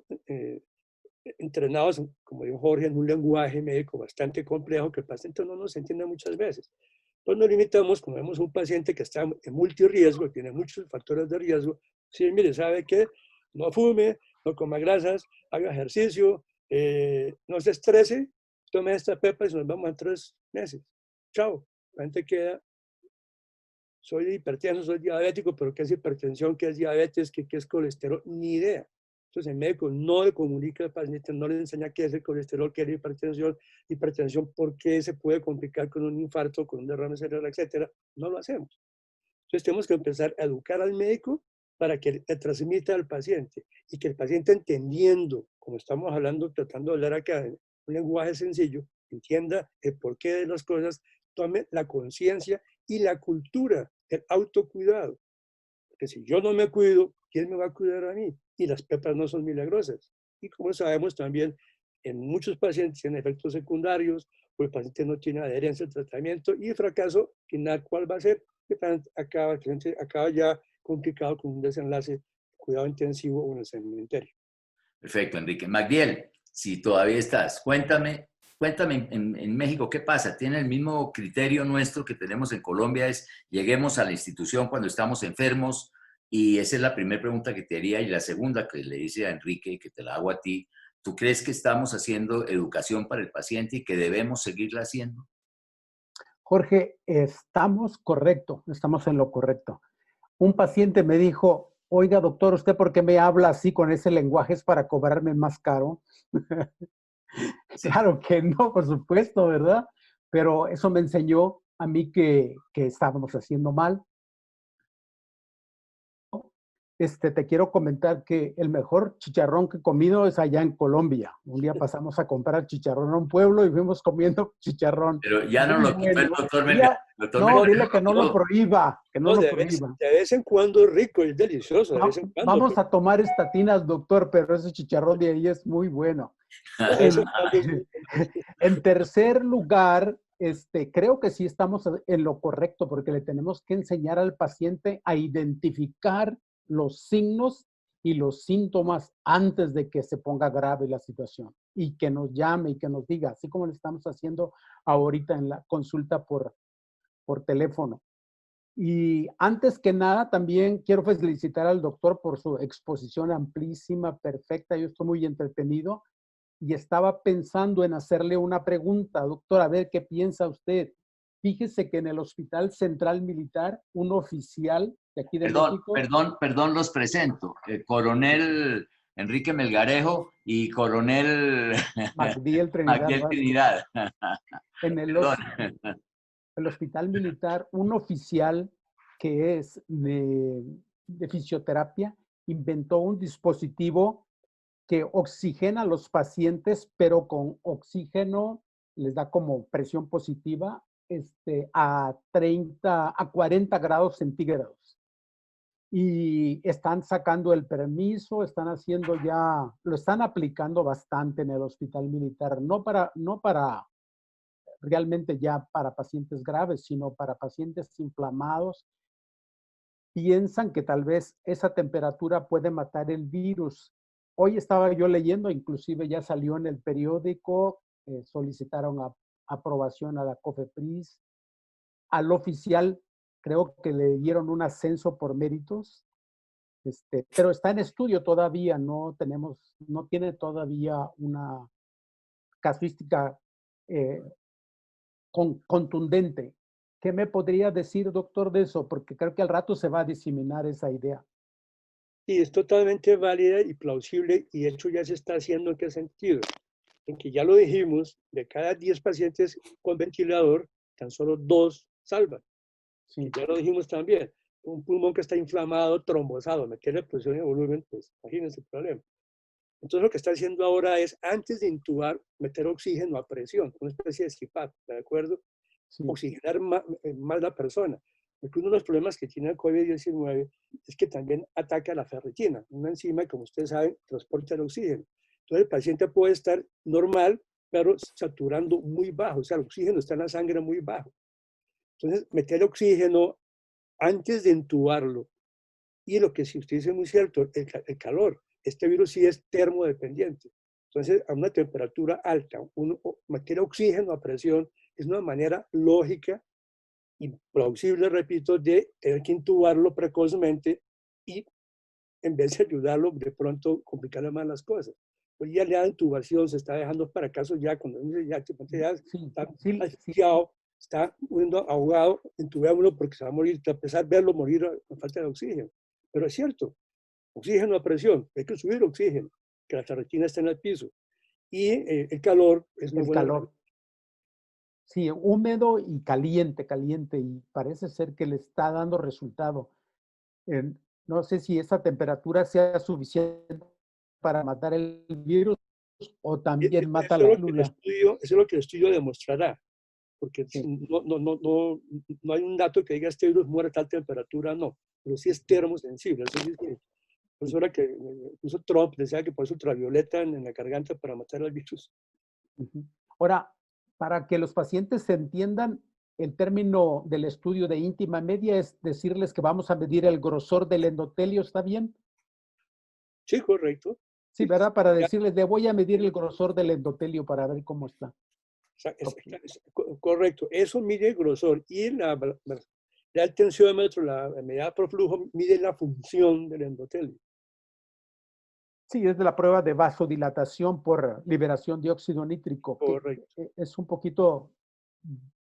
entrenados, como dijo Jorge, en un lenguaje médico bastante complejo que el paciente no nos entiende muchas veces. Entonces nos limitamos, como vemos un paciente que está en multirriesgo, tiene muchos factores de riesgo, si mire, ¿sabe qué? No fume, no coma grasas, haga ejercicio, no se estrese, tome esta pepa y nos vamos en 3 meses. Chao. La gente queda, soy hipertenso, soy diabético, pero ¿qué es hipertensión? ¿Qué es diabetes? ¿Qué es colesterol? Ni idea. Entonces el médico no le comunica al paciente, no le enseña qué es el colesterol, qué es la hipertensión, por qué se puede complicar con un infarto, con un derrame cerebral, etcétera. No lo hacemos. Entonces tenemos que empezar a educar al médico para que le transmita al paciente y que el paciente entendiendo, como estamos hablando, tratando de hablar acá en un lenguaje sencillo, entienda el porqué de las cosas, tome la conciencia y la cultura del autocuidado. Porque si yo no me cuido, ¿quién me va a cuidar a mí? Y las pepas no son milagrosas. Y como sabemos también, en muchos pacientes tienen efectos secundarios, o el paciente no tiene adherencia al tratamiento y el fracaso final, ¿cuál va a ser? Que el paciente acaba ya complicado con un desenlace de cuidado intensivo o en el cementerio. Perfecto, Enrique. Magdiel, si todavía estás, cuéntame en México, ¿qué pasa? ¿Tiene el mismo criterio nuestro que tenemos en Colombia? Es lleguemos a la institución cuando estamos enfermos, y esa es la primera pregunta que te haría, y la segunda que le hice a Enrique, que te la hago a ti. ¿Tú crees que estamos haciendo educación para el paciente y que debemos seguirla haciendo? Jorge, estamos en lo correcto. Un paciente me dijo, oiga, doctor, ¿usted por qué me habla así con ese lenguaje? ¿Es para cobrarme más caro? Sí. Claro que no, por supuesto, ¿verdad? Pero eso me enseñó a mí que estábamos haciendo mal. Te quiero comentar que el mejor chicharrón que he comido es allá en Colombia. Un día pasamos a comprar chicharrón a un pueblo y fuimos comiendo chicharrón. Pero ya no lo quitó el doctor Melgar. No, dile que no lo prohíba, que no lo prohíba. De vez en cuando es rico, es delicioso. De vez en cuando, vamos a tomar estatinas, doctor, pero ese chicharrón de ahí es muy bueno. En tercer lugar, creo que sí estamos en lo correcto porque le tenemos que enseñar al paciente a identificar los signos y los síntomas antes de que se ponga grave la situación y que nos llame y que nos diga, así como lo estamos haciendo ahorita en la consulta por teléfono. Y antes que nada, también quiero felicitar al doctor por su exposición amplísima, perfecta. Yo estoy muy entretenido y estaba pensando en hacerle una pregunta. Doctor, a ver, ¿qué piensa usted? Fíjese que en el Hospital Central Militar, un oficial de aquí de México, Perdón, los presento. Coronel Enrique Melgarejo y Coronel Magdiel Trinidad Magdiel Vasco, Trinidad. en Perdón. el Hospital Militar, un oficial que es de fisioterapia inventó un dispositivo que oxigena a los pacientes, pero con oxígeno les da como presión positiva a 40 grados centígrados. Y están sacando el permiso, están haciendo ya, lo están aplicando bastante en el hospital militar, no para realmente ya para pacientes graves, sino para pacientes inflamados. Piensan que tal vez esa temperatura puede matar el virus. Hoy estaba yo leyendo, inclusive ya salió en el periódico, solicitaron aprobación a la COFEPRIS, al oficial creo que le dieron un ascenso por méritos, pero está en estudio todavía, no tiene todavía una casuística contundente. ¿Qué me podría decir, doctor, de eso? Porque creo que al rato se va a diseminar esa idea. Sí, es totalmente válida y plausible, y de hecho ya se está haciendo. ¿En qué sentido? En que ya lo dijimos, de cada 10 pacientes con ventilador, tan solo 2 salvan. Sí. Y ya lo dijimos también, un pulmón que está inflamado, trombosado, meterle presión y volumen, pues imagínense el problema. Entonces lo que está haciendo ahora es, antes de intubar, meter oxígeno a presión, una especie de CPAP, ¿de acuerdo? Sí. Oxigenar más la persona. Porque uno de los problemas que tiene el COVID-19 es que también ataca la ferritina, una enzima que, como ustedes saben, transporta el oxígeno. Entonces el paciente puede estar normal, pero saturando muy bajo, o sea, el oxígeno está en la sangre muy bajo. Entonces, meter oxígeno antes de intubarlo, y lo que sí usted dice muy cierto, el calor. Este virus sí es termodependiente. Entonces, a una temperatura alta, meter oxígeno a presión es una manera lógica y plausible, repito, de tener que intubarlo precozmente y, en vez de ayudarlo, de pronto complicarle más las cosas. Hoy ya la intubación se está dejando para casos ya, cuando ya está asfixiado, está muriendo ahogado, intubémoslo porque se va a morir, a pesar de verlo morir a falta de oxígeno. Pero es cierto, oxígeno a presión, hay que subir oxígeno, que la ferritina está en el piso. Y el calor es una buena. Calor. Sí, húmedo y caliente, y parece ser que le está dando resultado. No sé si esa temperatura sea suficiente para matar el virus o también mata la célula. Eso es lo que el estudio demostrará, porque Sí. no hay un dato que diga este virus muere a tal temperatura, no, pero sí es termosensible. Eso sí, por eso era que incluso Trump decía que por eso ultravioleta en la garganta para matar al virus. Ahora, para que los pacientes se entiendan, el término del estudio de íntima media es decirles que vamos a medir el grosor del endotelio, ¿está bien? Sí, correcto. Sí, ¿verdad? Para decirles, le voy a medir el grosor del endotelio para ver cómo está. Correcto. Eso mide el grosor. Y el tensiómetro, la medida por flujo, mide la función del endotelio. Sí, es de la prueba de vasodilatación por liberación de óxido nítrico. Correcto. Es un poquito,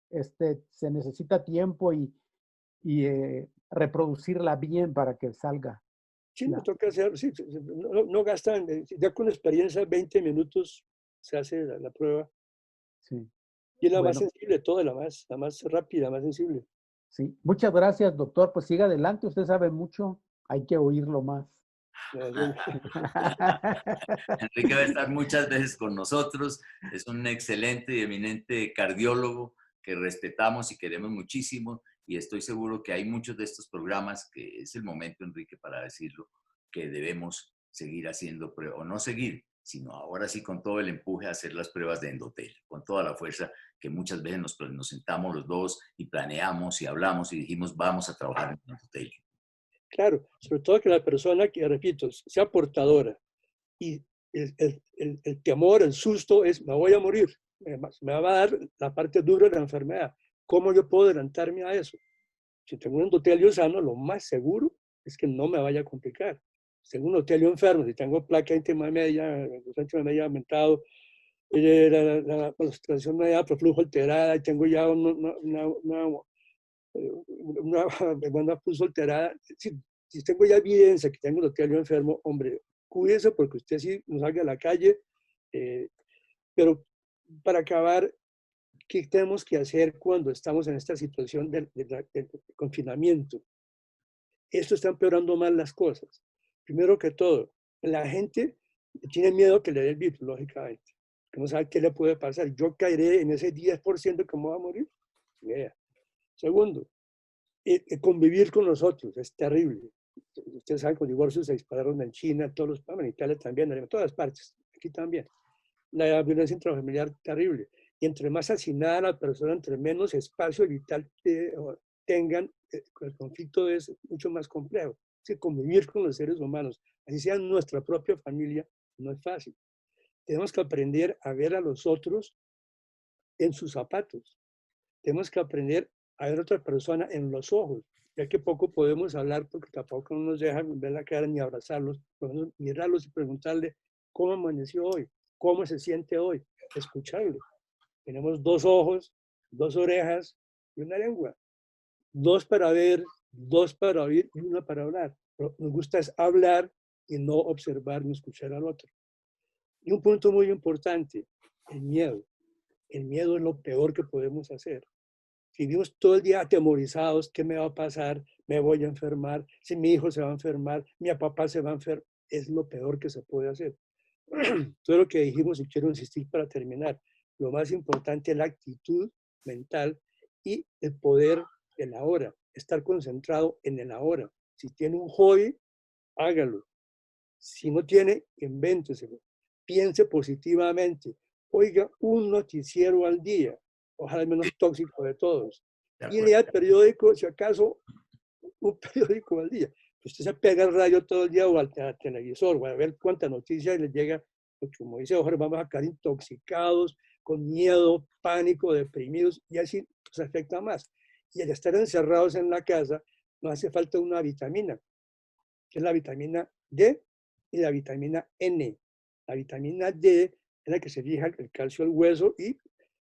se necesita tiempo y reproducirla bien para que salga. Sí, nos toca hacer, sí, no gastan, ya con experiencia, 20 minutos se hace la prueba. Sí. Y es la más sensible de todas, la más rápida, la más sensible. Sí, muchas gracias, doctor. Pues siga adelante, usted sabe mucho, hay que oírlo más. Enrique va a estar muchas veces con nosotros, es un excelente y eminente cardiólogo que respetamos y queremos muchísimo, y estoy seguro que hay muchos de estos programas que es el momento, Enrique, para decirlo, que debemos seguir haciendo pruebas, o no seguir, sino ahora sí con todo el empuje a hacer las pruebas de endotelio, con toda la fuerza que muchas veces nos sentamos los dos y planeamos y hablamos y dijimos vamos a trabajar en endotelio. Claro, sobre todo que la persona que, repito, sea portadora y el temor, el susto es, me voy a morir, me va a dar la parte dura de la enfermedad. ¿Cómo yo puedo adelantarme a eso? Si tengo un endotelio sano, lo más seguro es que no me vaya a complicar. Si tengo un endotelio enfermo, si tengo placa íntima media, íntima media aumentado, La concentración me da flujo alterada y tengo ya una pulso alterada. Si tengo ya evidencia que tengo lo que yo enfermo, hombre, cuídese porque usted sí no salga a la calle. Pero para acabar, ¿qué tenemos que hacer cuando estamos en esta situación del confinamiento? Esto está empeorando más las cosas. Primero que todo, la gente tiene miedo que le dé el virus, lógicamente, que no sabe qué le puede pasar. Yo caeré en ese 10% que me va a morir. Yeah. Segundo, convivir con nosotros es terrible. Ustedes saben que los divorcios se dispararon en China, en Italia también, en todas partes, aquí también. La violencia intrafamiliar terrible. Y entre más asesinada la persona, entre menos espacio vital tengan, el conflicto es mucho más complejo. Es convivir con los seres humanos, así sea nuestra propia familia, no es fácil. Tenemos que aprender a ver a los otros en sus zapatos. Tenemos que aprender a ver a otra persona en los ojos, ya que poco podemos hablar porque tampoco nos dejan ver la cara ni abrazarlos, podemos mirarlos y preguntarle cómo amaneció hoy, cómo se siente hoy, escucharlo. Tenemos 2 ojos, 2 orejas y una lengua. 2 para ver, 2 para oír y 1 para hablar. Pero nos gusta es hablar y no observar ni escuchar al otro. Y un punto muy importante, el miedo. El miedo es lo peor que podemos hacer. Si vivimos todo el día atemorizados, ¿qué me va a pasar? ¿Me voy a enfermar? ¿Si mi hijo se va a enfermar? ¿Mi papá se va a enfermar? Es lo peor que se puede hacer. Todo lo que dijimos, y quiero insistir para terminar, lo más importante es la actitud mental y el poder del ahora, estar concentrado en el ahora. Si tiene un hobby, hágalo. Si no tiene, invénteselo. Piense positivamente. Oiga un noticiero al día, ojalá el menos tóxico de todos. Y lea el periódico, si acaso, un periódico al día. Usted se pega al radio todo el día o al televisor, o a ver cuántas noticias les llega. Como dice, ojalá vamos a quedar intoxicados, con miedo, pánico, deprimidos, y así nos afecta más. Y al estar encerrados en la casa, nos hace falta una vitamina, que es la vitamina D y la vitamina N. La vitamina D es la que se fija el calcio al hueso y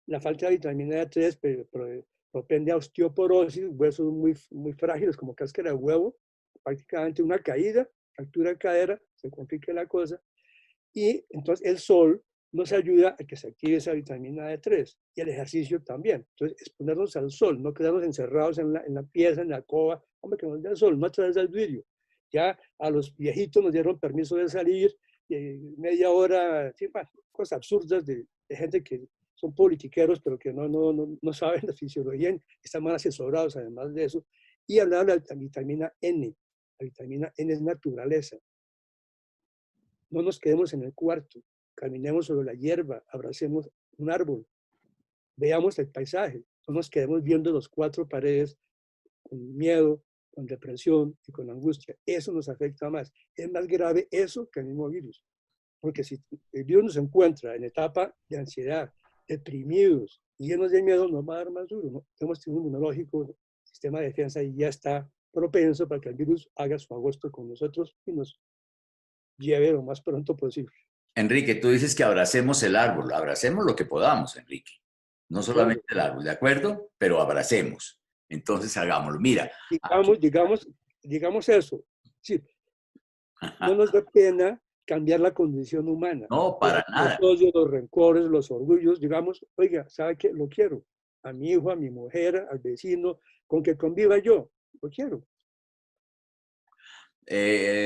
la falta de vitamina D3 propende a osteoporosis, huesos muy frágiles como cáscara de huevo, prácticamente una caída, fractura de cadera, se complica la cosa. Y entonces el sol nos ayuda a que se active esa vitamina D3 y el ejercicio también. Entonces, exponernos al sol, no quedarnos encerrados en la pieza, en la cova, hombre, que nos dé el sol, no a través del vidrio. Ya a los viejitos nos dieron permiso de salir, media hora, sí, cosas absurdas de gente que son politiqueros, pero que no saben la fisiología, están mal asesorados además de eso. Y hablar de la vitamina N. La vitamina N es naturaleza. No nos quedemos en el cuarto, caminemos sobre la hierba, abracemos un árbol, veamos el paisaje, no nos quedemos viendo las 4 paredes con miedo, con depresión y con angustia. Eso nos afecta más. Es más grave eso que el mismo virus. Porque si el virus nos encuentra en etapa de ansiedad, deprimidos, llenos de miedo, nos va a dar más duro, ¿no? Tenemos un inmunológico, sistema de defensa y ya está propenso para que el virus haga su agosto con nosotros y nos lleve lo más pronto posible. Enrique, tú dices que abracemos el árbol, abracemos lo que podamos, Enrique. No solamente el árbol, ¿de acuerdo? Pero abracemos. Entonces hagámoslo. Mira. Digamos eso. Sí, no nos da pena cambiar la condición humana. No, para nada. Los odios, los rencores, los orgullos, digamos, oiga, ¿sabe qué? Lo quiero. A mi hijo, a mi mujer, al vecino, con que conviva yo, lo quiero.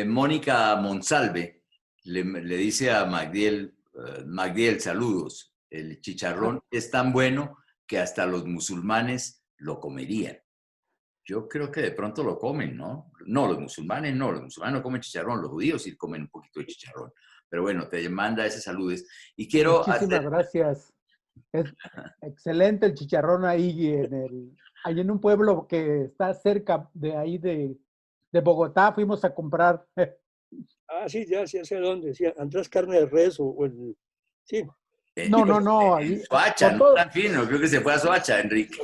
Mónica Monsalve le dice a Magdiel, Magdiel, saludos, el chicharrón es tan bueno que hasta los musulmanes lo comerían. Yo creo que de pronto lo comen, ¿no? No, los musulmanes no comen chicharrón, los judíos sí comen un poquito de chicharrón. Pero bueno, te manda ese saludes. Y quiero Muchísimas gracias. Es excelente el chicharrón ahí en un pueblo que está cerca de ahí de Bogotá, fuimos a comprar. Sí, ya sé dónde. Sí, Andrés Carne de Res sí. No, ahí, Soacha, con no todo, tan fino, creo que se fue a Soacha, Enrique.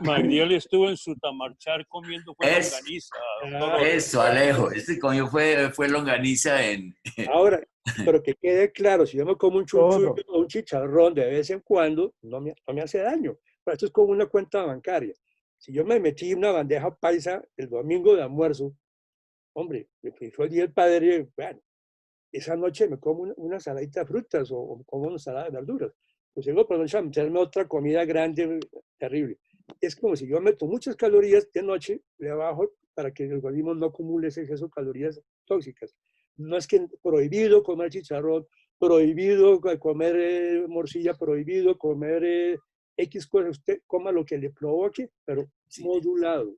Magdiel estuvo en Sutamarchal comiendo fue Es- longaniza, Ah, doctor. Eso, Alejo, este coño fue longaniza en... ahora, pero que quede claro, si yo me como un chunchullo todo. o un chicharrón de vez en cuando, no me hace daño. Pero esto es como una cuenta bancaria. Si yo me metí una bandeja paisa el domingo de almuerzo, hombre, fue el día del padre, bueno, esa noche me como una saladita de frutas o como una ensalada de verduras. Pues luego por la noche a meterme otra comida grande, terrible. Es como si yo meto muchas calorías de noche, le bajo para que el organismo no acumule ese exceso de calorías tóxicas. No es que prohibido comer chicharrón, prohibido comer morcilla, prohibido comer X cosas. Usted coma lo que le provoque, pero Sí. modulado.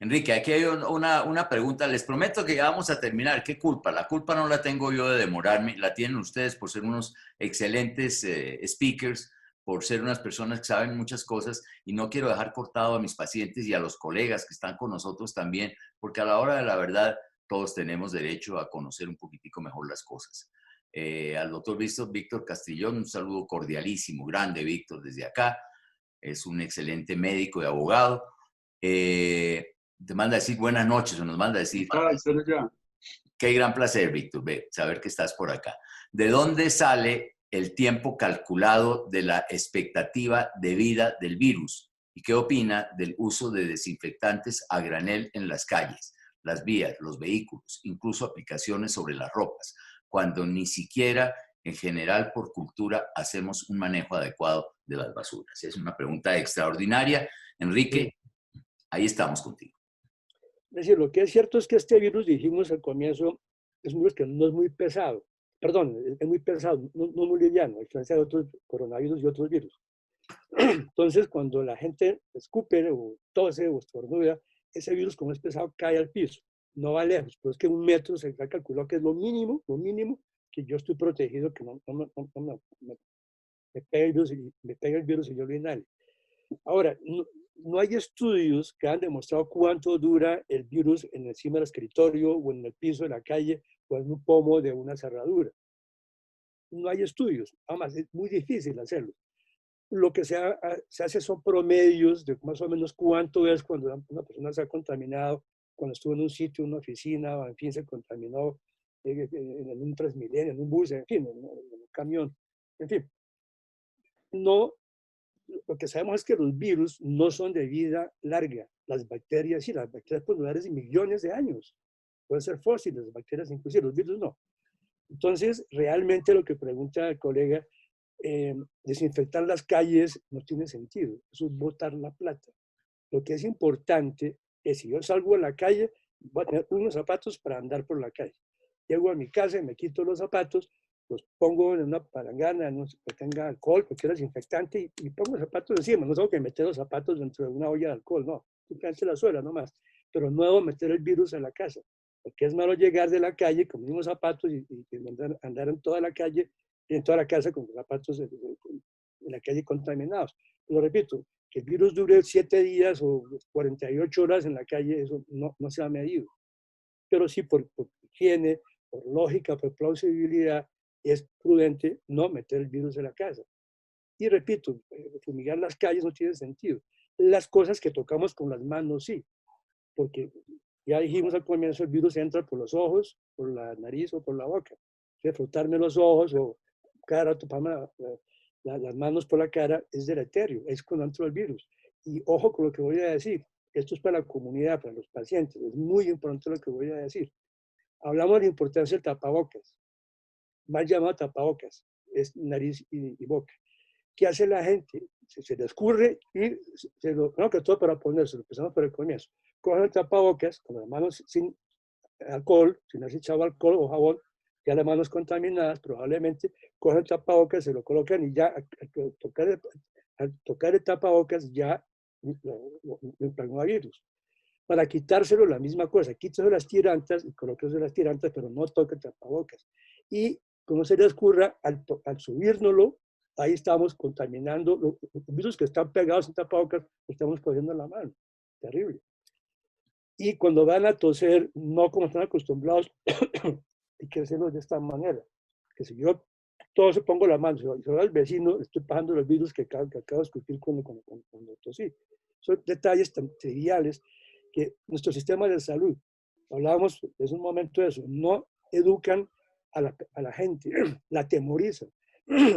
Enrique, aquí hay una pregunta. Les prometo que ya vamos a terminar. ¿Qué culpa? La culpa no la tengo yo de demorarme, la tienen ustedes por ser unos excelentes speakers, por ser unas personas que saben muchas cosas y no quiero dejar cortado a mis pacientes y a los colegas que están con nosotros también, porque a la hora de la verdad todos tenemos derecho a conocer un poquitico mejor las cosas. Al doctor Víctor Castrillón, un saludo cordialísimo, grande Víctor desde acá. Es un excelente médico y abogado. Te manda a decir buenas noches o nos manda a decir, qué gran placer, Víctor, saber que estás por acá. ¿De dónde sale el tiempo calculado de la expectativa de vida del virus? ¿Y qué opina del uso de desinfectantes a granel en las calles, las vías, los vehículos, incluso aplicaciones sobre las ropas, cuando ni siquiera en general por cultura hacemos un manejo adecuado de las basuras? Es una pregunta extraordinaria. Enrique, ahí estamos contigo. Es decir, lo que es cierto es que este virus, dijimos al comienzo, es un virus que no es muy pesado. Perdón, es muy pesado, no muy liviano, a diferencia de otros coronavirus y otros virus. Entonces, cuando la gente escupe o tose o estornuda, ese virus, como es pesado, cae al piso. No va lejos, pero es que 1 metro se calculó que es lo mínimo que yo estoy protegido, que me pega el virus y yo lo inhale. Ahora, no hay estudios que han demostrado cuánto dura el virus encima del escritorio o en el piso de la calle o en un pomo de una cerradura. No hay estudios, además es muy difícil hacerlo. Lo que se hace son promedios de más o menos cuánto es cuando una persona se ha contaminado, cuando estuvo en un sitio, en una oficina, o en fin, se contaminó en un Transmilenio, en un bus, en fin, en un camión, en fin. No, lo que sabemos es que los virus no son de vida larga. Las bacterias sí, las bacterias pueden durar de millones de años. Pueden ser fósiles, las bacterias inclusive, los virus no. Entonces, realmente lo que pregunta el colega, desinfectar las calles no tiene sentido. Eso es botar la plata. Lo que es importante es, si yo salgo a la calle, voy a tener unos zapatos para andar por la calle. Llego a mi casa y me quito los zapatos, los pongo en una palangana, no sé, que tenga alcohol, cualquier desinfectante, y pongo los zapatos encima. No tengo que meter los zapatos dentro de una olla de alcohol, no. Simplemente la suela nomás. Pero no debo meter el virus en la casa. Porque es malo llegar de la calle con los mismos zapatos y andar en toda la calle, en toda la casa con los zapatos en la calle contaminados. Lo repito, que el virus dure 7 días o 48 horas en la calle, eso no se ha medido. Pero sí, por higiene, por lógica, por plausibilidad, es prudente no meter el virus en la casa. Y repito, fumigar las calles no tiene sentido. Las cosas que tocamos con las manos sí, porque ya dijimos al comienzo, el virus entra por los ojos, por la nariz o por la boca. Entonces, frotarme los ojos o cada rato tomarme las manos por la cara es deleterio, es cuando entra el virus. Y ojo con lo que voy a decir, esto es para la comunidad, para los pacientes, es muy importante lo que voy a decir. Hablamos de la importancia del tapabocas, mal llamado tapabocas, es nariz y boca. ¿Qué hace la gente? Se le escurre y no, que todo para ponerse, empezamos por el comienzo. Cogen el tapabocas con las manos sin alcohol, sin haber echado alcohol o jabón, ya las manos contaminadas probablemente, cogen el tapabocas, se lo colocan y ya al tocar el tapabocas ya lo impregnó a virus. Para quitárselo la misma cosa, quítese las tirantas y colóquese las tirantas, pero no toque el tapabocas. Y como se le escurra, al subírnoslo, ahí estamos contaminando los virus que están pegados en tapabocas, lo estamos cogiendo en la mano. Terrible. Y cuando van a toser, no como están acostumbrados, hay que hacerlo de esta manera. Que si yo todo se pongo la mano, se va al vecino, estoy pasando los virus que acabo de discutir cuando tosí. Son detalles tan triviales que nuestro sistema de salud, hablábamos hace un momento de eso, no educan a la gente, la atemorizan,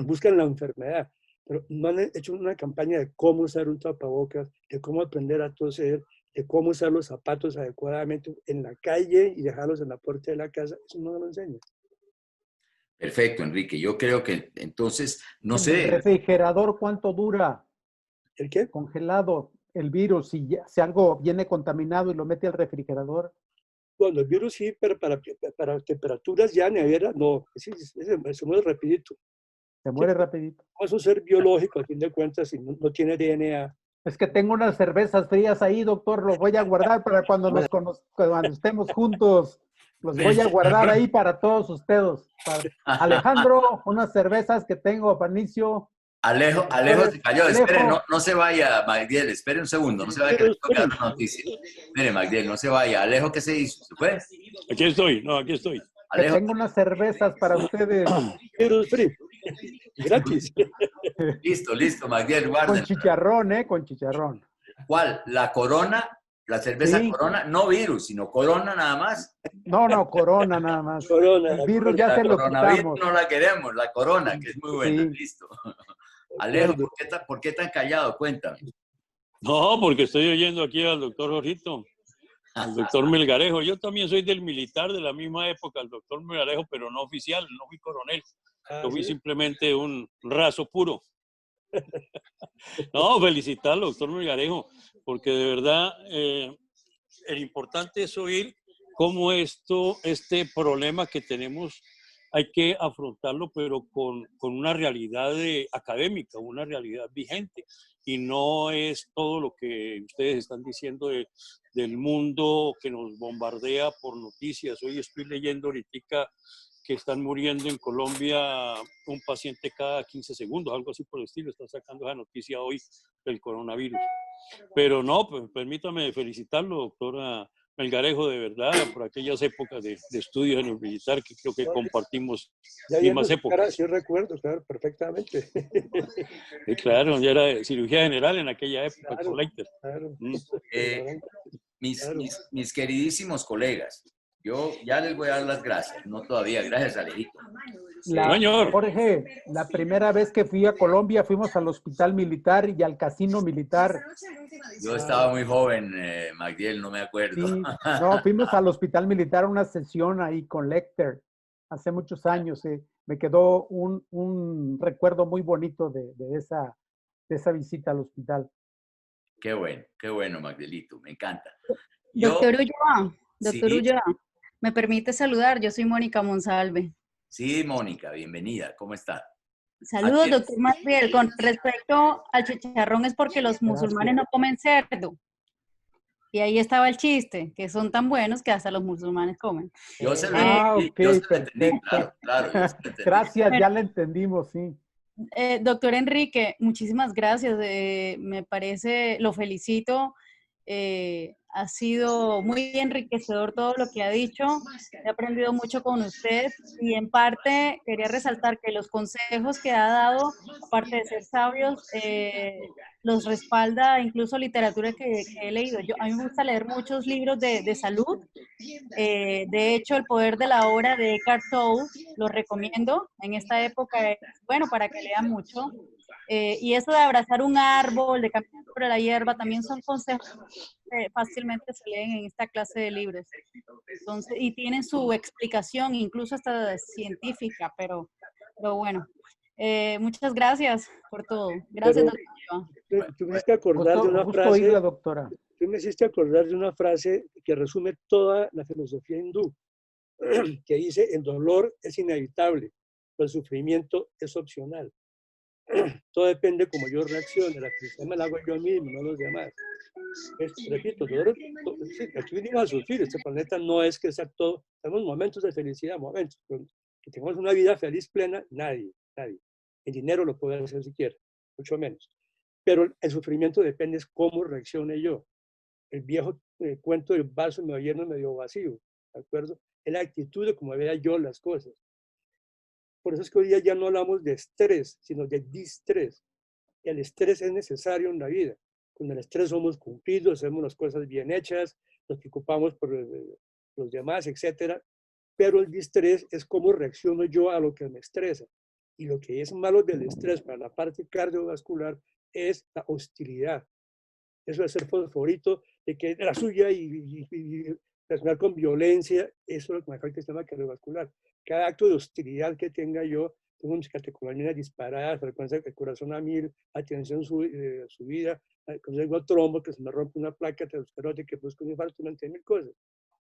buscan la enfermedad, pero no han hecho una campaña de cómo usar un tapabocas, de cómo aprender a toser, de cómo usar los zapatos adecuadamente en la calle y dejarlos en la puerta de la casa. Eso no lo enseñan. Perfecto, Enrique. Yo creo que entonces, no ¿En el sé, refrigerador cuánto dura ¿El qué? congelado el virus? Si algo viene contaminado y lo mete al refrigerador. Bueno, el virus sí, pero para temperaturas ya nevera, no, se muere rapidito. Se muere rapidito. Es un ser biológico, a fin de cuentas, y no tiene DNA. Es que tengo unas cervezas frías ahí, doctor. Los voy a guardar para cuando cuando estemos juntos. Los voy a guardar ahí para todos ustedes. Alejandro, unas cervezas que tengo, Panicio. Alejo se cayó. Espere, no se vaya, Magdiel. Espere un segundo. No se vaya, que le tengo que dar una noticia. Espere, Magdiel, no se vaya. Alejo, ¿qué se hizo? ¿Se fue? Aquí estoy, no, aquí estoy. Que tengo unas cervezas para ustedes. Virus free. Gratis. Listo, Magdiel, Con guarden. chicharrón, con chicharrón. ¿Cuál? ¿La Corona? ¿La cerveza Sí. Corona? No virus, sino Corona nada más. No, Corona nada más. Corona. El virus ya La se lo coronavirus quitamos. no la queremos, la Corona, que es muy buena. Sí. Listo. Alejo, ¿por qué tan callado? Cuéntame. No, porque estoy oyendo aquí al doctor Jorgito, al doctor Melgarejo. Yo también soy del militar de la misma época, el doctor Melgarejo, pero no oficial, no fui coronel. Yo fui simplemente un raso puro. No, felicitarlo, doctor Melgarejo, porque de verdad el importante es oír cómo este problema que tenemos hay que afrontarlo, pero con una realidad académica, una realidad vigente, y no es todo lo que ustedes están diciendo del mundo que nos bombardea por noticias. Hoy estoy leyendo ahorita que están muriendo en Colombia un paciente cada 15 segundos, algo así por el estilo. Están sacando esa noticia hoy del coronavirus. Pero no, pues, permítame felicitarlo, doctora Melgarejo, de verdad, por aquellas épocas de estudios en el militar, que creo que compartimos Ya mismas viendo épocas. cara, sí recuerdo, claro, perfectamente. Sí, claro, ya era de cirugía general en aquella época, Claro, con Leiter. claro. Mis queridísimos colegas, yo ya les voy a dar las gracias, no todavía, gracias Alejito. Señor. Jorge, la primera vez que fui a Colombia fuimos al hospital militar y al casino militar. Yo estaba muy joven, Magdiel, no me acuerdo. Sí, no, fuimos al hospital militar a una sesión ahí con Lecter hace muchos años. Me quedó un recuerdo muy bonito de esa visita al hospital. Qué bueno, Magdielito, me encanta. Doctor Ulloa, Sí. Ulloa, ¿me permite saludar? Yo soy Mónica Monsalve. Sí, Mónica, bienvenida, ¿cómo está? Saludos, doctor Magdiel. Con respecto al chicharrón es porque los musulmanes no comen cerdo. Y ahí estaba el chiste, que son tan buenos que hasta los musulmanes comen. Yo se lo entendí, Ok, yo se lo entendí, perfecto. claro, yo se lo entendí. Gracias, ya lo entendimos, sí. Doctor Enrique, muchísimas gracias. Me parece, lo felicito. Ha sido muy enriquecedor todo lo que ha dicho. He aprendido mucho con usted y en parte quería resaltar que los consejos que ha dado, aparte de ser sabios, los respalda incluso literatura que he leído. A mí me gusta leer muchos libros de salud. De hecho, El poder de la hora de Eckhart Tolle lo recomiendo en esta época, bueno, para que lean mucho. Y eso de abrazar un árbol, de caminar sobre la hierba, también son consejos que fácilmente se leen en esta clase de libros. Entonces, y tienen su explicación, incluso hasta científica, pero bueno. Muchas gracias por todo. Gracias, doctor. Tú me hiciste acordar de una frase. Oírla, doctora. Tú me hiciste acordar de una frase que resume toda la filosofía hindú, que dice: el dolor es inevitable, pero el sufrimiento es opcional. Todo depende cómo yo reaccione. La felicidad me la hago yo mismo, no los demás. Repito, sí, aquí venimos a sufrir. Este planeta no es que sea todo. Tenemos momentos de felicidad, momentos. Pero que tengamos una vida feliz, plena, nadie. El dinero lo puede hacer si quiere, mucho menos. Pero el sufrimiento depende de cómo reaccione yo. El viejo cuento del vaso medio lleno, medio vacío, ¿de acuerdo? Es la actitud de cómo vea yo las cosas. Por eso es que hoy día ya no hablamos de estrés, sino de distrés. El estrés es necesario en la vida. Con el estrés somos cumplidos, hacemos las cosas bien hechas, nos preocupamos por los demás, etc. Pero el distrés es cómo reacciono yo a lo que me estresa. Y lo que es malo del estrés para la parte cardiovascular es la hostilidad. Eso de ser fosforito, de que la suya y reaccionar con violencia, eso es lo que me afecta el sistema cardiovascular. Cada acto de hostilidad que tenga yo, tengo mis catecolaminas disparadas, frecuencia del corazón a 1000, atención subida, tengo trombo, que se me rompe una placa aterosclerótica, que produzca un infarto, una 1000 cosas.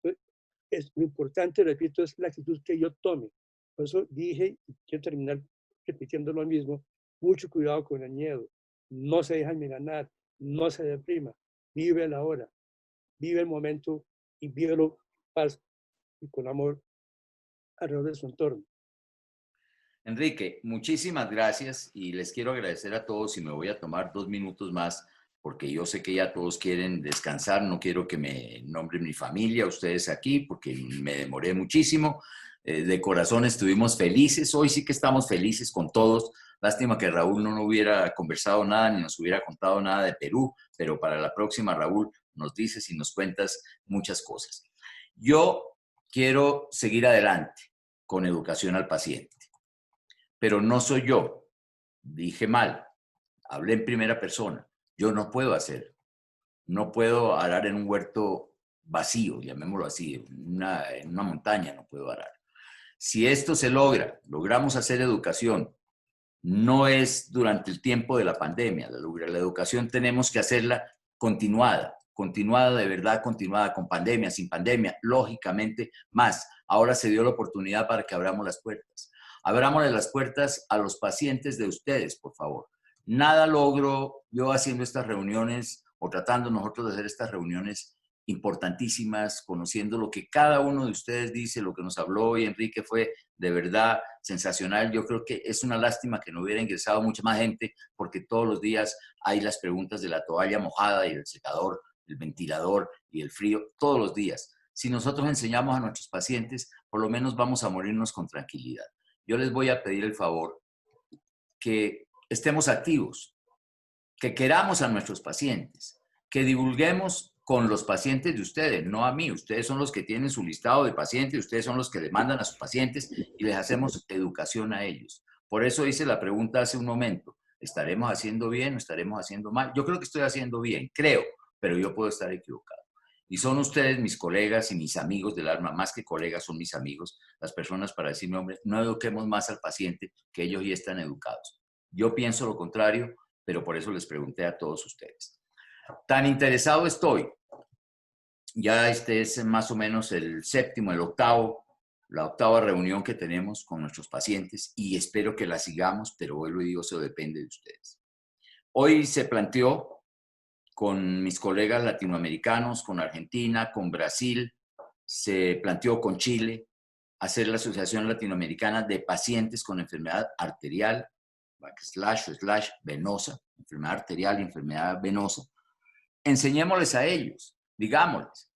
Entonces, lo importante, repito, es la actitud que yo tome. Por eso dije, y quiero terminar repitiendo lo mismo, mucho cuidado con el miedo. No se dejan ganar, no se deprima, vive la hora, vive el momento y vívelo paz y con amor alrededor de su entorno. Enrique, muchísimas gracias y les quiero agradecer a todos y me voy a tomar 2 minutos más porque yo sé que ya todos quieren descansar, no quiero que me nombren mi familia, ustedes aquí, porque me demoré muchísimo. De corazón estuvimos felices, hoy sí que estamos felices con todos. Lástima que Raúl no hubiera conversado nada ni nos hubiera contado nada de Perú, pero para la próxima, Raúl, nos dices y nos cuentas muchas cosas. Yo quiero seguir adelante con educación al paciente, pero no soy yo. Dije mal, hablé en primera persona. Yo no puedo hacer, no puedo arar en un huerto vacío, llamémoslo así, en una montaña no puedo arar. Si esto se logra, logramos hacer educación, no es durante el tiempo de la pandemia. La educación tenemos que hacerla continuada de verdad, continuada, con pandemia, sin pandemia, lógicamente más. Ahora se dio la oportunidad para que abramos las puertas. Abramos las puertas a los pacientes de ustedes, por favor. Nada logro yo haciendo estas reuniones o tratando nosotros de hacer estas reuniones importantísimas, conociendo lo que cada uno de ustedes dice, lo que nos habló hoy Enrique fue de verdad sensacional. Yo creo que es una lástima que no hubiera ingresado mucha más gente, porque todos los días hay las preguntas de la toalla mojada y el secador, el ventilador y el frío, todos los días. Si nosotros enseñamos a nuestros pacientes, por lo menos vamos a morirnos con tranquilidad. Yo les voy a pedir el favor que estemos activos, que queramos a nuestros pacientes, que divulguemos con los pacientes de ustedes, no a mí. Ustedes son los que tienen su listado de pacientes, ustedes son los que le mandan a sus pacientes y les hacemos educación a ellos. Por eso hice la pregunta hace un momento, ¿estaremos haciendo bien o estaremos haciendo mal? Yo creo que estoy haciendo bien, creo, pero yo puedo estar equivocado. Y son ustedes mis colegas y mis amigos del alma, más que colegas son mis amigos, las personas para decirme, hombre, no eduquemos más al paciente, que ellos ya están educados. Yo pienso lo contrario, pero por eso les pregunté a todos ustedes. Tan interesado estoy. Ya este es más o menos la octava reunión que tenemos con nuestros pacientes y espero que la sigamos, pero hoy lo digo, eso depende de ustedes. Hoy se planteó con mis colegas latinoamericanos, con Argentina, con Brasil, se planteó con Chile, hacer la Asociación Latinoamericana de Pacientes con Enfermedad Arterial, / venosa, enfermedad arterial y enfermedad venosa. Enseñémosles a ellos, digámosles.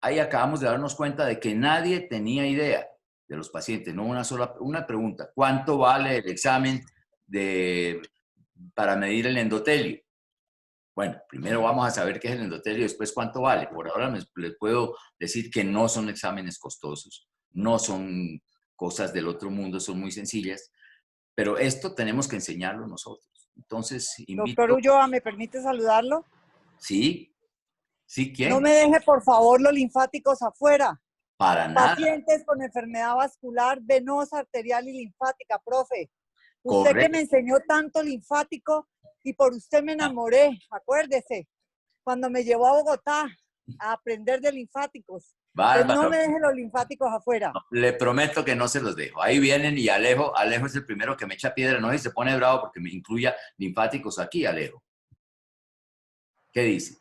Ahí acabamos de darnos cuenta de que nadie tenía idea de los pacientes, no una pregunta. ¿Cuánto vale el examen para medir el endotelio? Bueno, primero vamos a saber qué es el endotelio y después cuánto vale. Por ahora les puedo decir que no son exámenes costosos, no son cosas del otro mundo, son muy sencillas, pero esto tenemos que enseñarlo nosotros. Entonces, invito... Doctor Ulloa, ¿me permite saludarlo? Sí, sí, ¿quién? No me deje, por favor, los linfáticos afuera. Para nada. Pacientes con enfermedad vascular, venosa, arterial y linfática, profe. Usted Correcto. que me enseñó tanto linfático y por usted me enamoré, acuérdese, cuando me llevó a Bogotá a aprender de linfáticos. Pues no me deje los linfáticos afuera. No, le prometo que no se los dejo. Ahí vienen y Alejo es el primero que me echa piedra, no, y se pone bravo porque me incluya linfáticos aquí, Alejo. ¿Qué dice?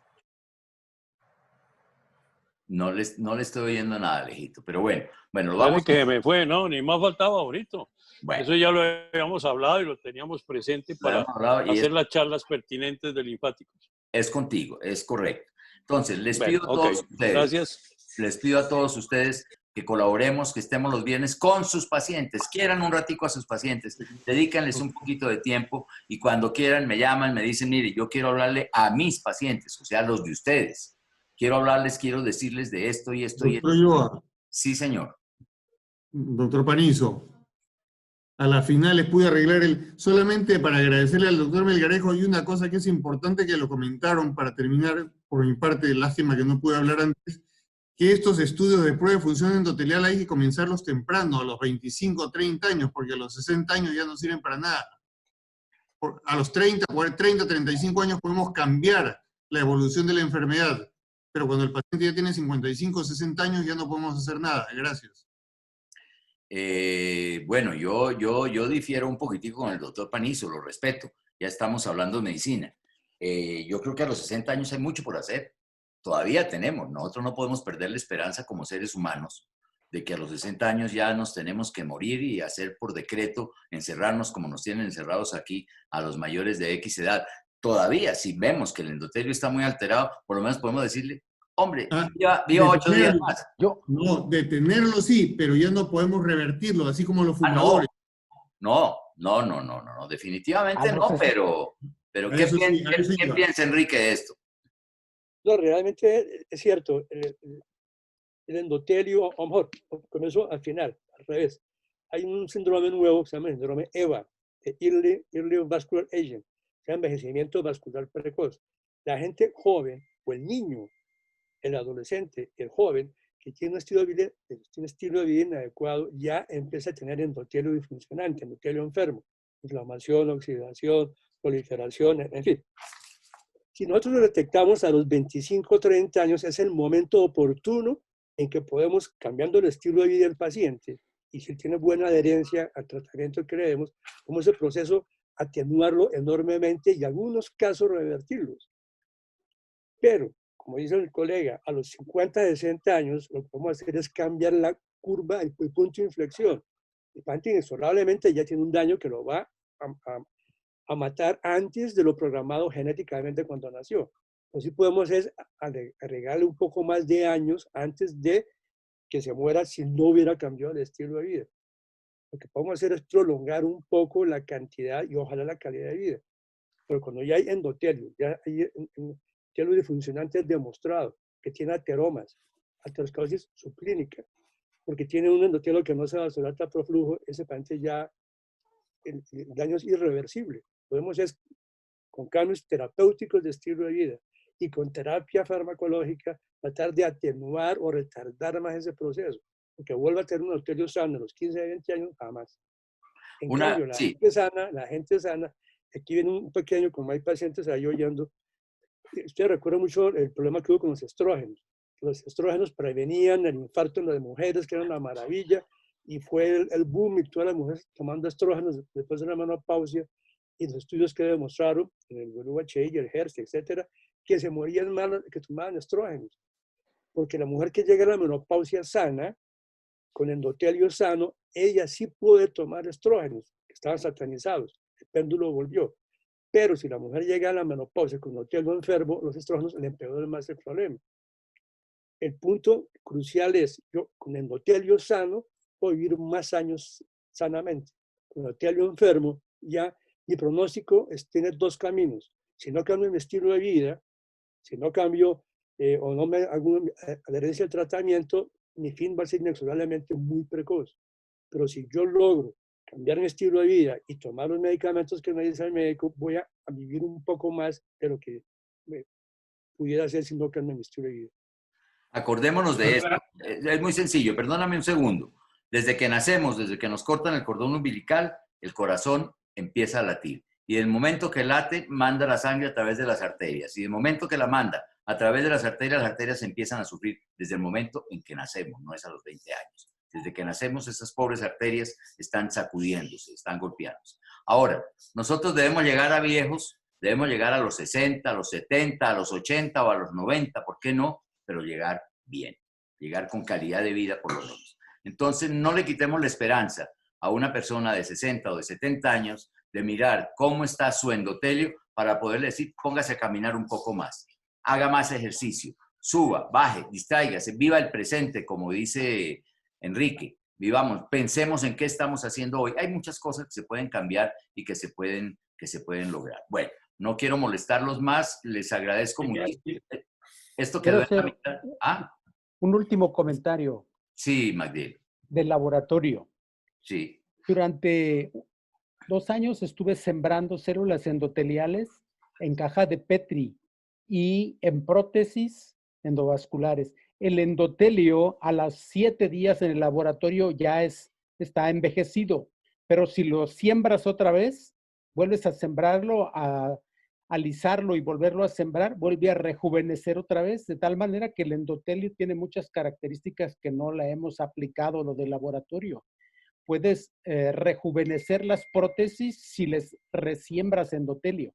No le estoy oyendo nada, Alejito, pero bueno, lo vamos. Que me fue, no, ni más faltaba ahorita. Bueno. Eso ya lo habíamos hablado y lo teníamos presente para hacer las charlas pertinentes de linfáticos. Es contigo, es correcto. Entonces, les pido a todos ustedes. Gracias. Les pido a todos ustedes que colaboremos, que estemos los viernes con sus pacientes. Quieran un ratico a sus pacientes, dedícanles un poquito de tiempo y cuando quieran me llaman, me dicen, mire, yo quiero hablarle a mis pacientes, o sea, los de ustedes. Quiero hablarles, quiero decirles de esto y esto y esto. Doctor Ulloa. Sí, señor. Doctor Panizo. A la final les pude arreglar solamente para agradecerle al doctor Melgarejo, hay una cosa que es importante que lo comentaron para terminar, por mi parte, lástima que no pude hablar antes, que estos estudios de prueba de función endotelial hay que comenzarlos temprano, a los 25 o 30 años, porque a los 60 años ya no sirven para nada. A los 30, 35 años podemos cambiar la evolución de la enfermedad, pero cuando el paciente ya tiene 55 o 60 años ya no podemos hacer nada. Gracias. Bueno, yo difiero un poquitico con el doctor Panizo, lo respeto, ya estamos hablando de medicina. Yo creo que a los 60 años hay mucho por hacer, todavía tenemos, nosotros no podemos perder la esperanza como seres humanos de que a los 60 años ya nos tenemos que morir y hacer por decreto, encerrarnos como nos tienen encerrados aquí a los mayores de X edad. Todavía, si vemos que el endotelio está muy alterado, por lo menos podemos decirle, hombre, viva 8 días más. No, detenerlo sí, pero ya no podemos revertirlo, así como los fumadores. No, definitivamente no, pero ¿qué piensa Enrique de esto? No, realmente es cierto. El endotelio, a lo mejor, con eso al final, al revés. Hay un síndrome nuevo que se llama síndrome EVA, Early Vascular Aging, o sea, envejecimiento vascular precoz. La gente joven, o el niño, el adolescente, el joven, que tiene un estilo de vida inadecuado, ya empieza a tener endotelio disfuncionante, endotelio enfermo, inflamación, oxidación, proliferación, en fin. Si nosotros lo detectamos a los 25 o 30 años, es el momento oportuno en que podemos, cambiando el estilo de vida del paciente, y si tiene buena adherencia al tratamiento que le demos, como ese proceso, atenuarlo enormemente y en algunos casos revertirlos. Pero, como dice el colega, a los 50, 60 años, lo que podemos hacer es cambiar la curva, el punto de inflexión. El paciente inexorablemente ya tiene un daño que lo va a matar antes de lo programado genéticamente cuando nació. Lo que sí podemos es agregarle un poco más de años antes de que se muera si no hubiera cambiado el estilo de vida. Lo que podemos hacer es prolongar un poco la cantidad y ojalá la calidad de vida. Pero cuando ya hay endotelio, ya hay endotelio disfuncionante demostrado, que tiene ateromas, aterosclerosis subclínica, porque tiene un endotelio que no se vasodilata por flujo, ese paciente ya el daño es irreversible. Podemos es con cambios terapéuticos de estilo de vida y con terapia farmacológica tratar de atenuar o retardar más ese proceso, porque vuelva a tener un endotelio sano a los 15 a 20 años, jamás. En cambio, la gente sana, aquí viene un pequeño, como hay pacientes ahí oyendo, usted recuerda mucho el problema que hubo con los estrógenos. Los estrógenos prevenían el infarto en las mujeres, que era una maravilla, y fue el boom y todas las mujeres tomando estrógenos después de la menopausia, y los estudios que demostraron, en el WHI y el HERS, etcétera, que se morían más que tomaban estrógenos. Porque la mujer que llega a la menopausia sana, con endotelio sano, ella sí puede tomar estrógenos, que estaban satanizados. El péndulo volvió. Pero si la mujer llega a la menopausia con endotelio enfermo, los estrógenos le empeoran más el problema. El punto crucial es, yo con endotelio sano puedo vivir más años sanamente. Con endotelio enfermo, ya mi pronóstico tiene dos caminos. Si no cambio mi estilo de vida, si no cambio o no me hago una adherencia al tratamiento, mi fin va a ser inexorablemente muy precoz. Pero si yo logro cambiar mi estilo de vida y tomar los medicamentos que me dice el médico, voy a vivir un poco más de lo que pudiera hacer si no cambio mi estilo de vida. Acordémonos de esto. Es muy sencillo, perdóname un segundo. Desde que nacemos, desde que nos cortan el cordón umbilical, el corazón empieza a latir. Y el momento que late, manda la sangre a través de las arterias. Y el momento que la manda a través de las arterias empiezan a sufrir desde el momento en que nacemos, no es a los 20 años. Desde que nacemos, esas pobres arterias están sacudiéndose, están golpeándose. Ahora, nosotros debemos llegar a viejos, debemos llegar a los 60, a los 70, a los 80 o a los 90, ¿por qué no? Pero llegar bien, llegar con calidad de vida por lo menos. Entonces, no le quitemos la esperanza a una persona de 60 o de 70 años de mirar cómo está su endotelio para poderle decir, póngase a caminar un poco más, haga más ejercicio, suba, baje, distráigase, viva el presente, como dice Enrique, vivamos, pensemos en qué estamos haciendo hoy. Hay muchas cosas que se pueden cambiar y que se pueden lograr. Bueno, no quiero molestarlos más, les agradezco mucho. Esto quedó en la mitad. ¿Ah? Un último comentario. Sí, Magdiel. Del laboratorio. Sí. Durante 2 años estuve sembrando células endoteliales en caja de Petri y en prótesis endovasculares. El endotelio a los 7 días en el laboratorio ya está envejecido, pero si lo siembras otra vez, vuelves a sembrarlo, a alisarlo y volverlo a sembrar, vuelve a rejuvenecer otra vez, de tal manera que el endotelio tiene muchas características que no la hemos aplicado lo del laboratorio. Puedes rejuvenecer las prótesis si les resiembras endotelio.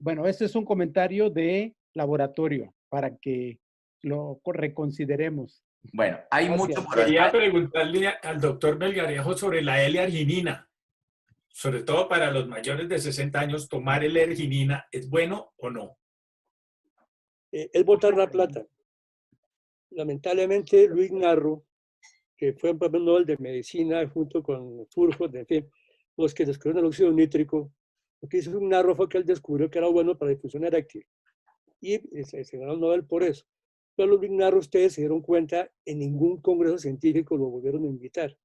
Bueno, ese es un comentario de laboratorio para que lo reconsideremos. Bueno, hay mucho por Quería preguntarle al doctor Melgarejo sobre la L-arginina. Sobre todo para los mayores de 60 años, ¿tomar L-arginina es bueno o no? Es botar la plata. Lamentablemente, Luis Narro, que fue un premio Nobel de Medicina junto con Furjo, en fin, los que descubrieron el óxido nítrico, lo que hizo Luis Narro fue que él descubrió que era bueno para la difusión eréctil. Y se ganó el Nobel por eso. Pero Luis Narro, ustedes se dieron cuenta, en ningún congreso científico lo volvieron a invitar.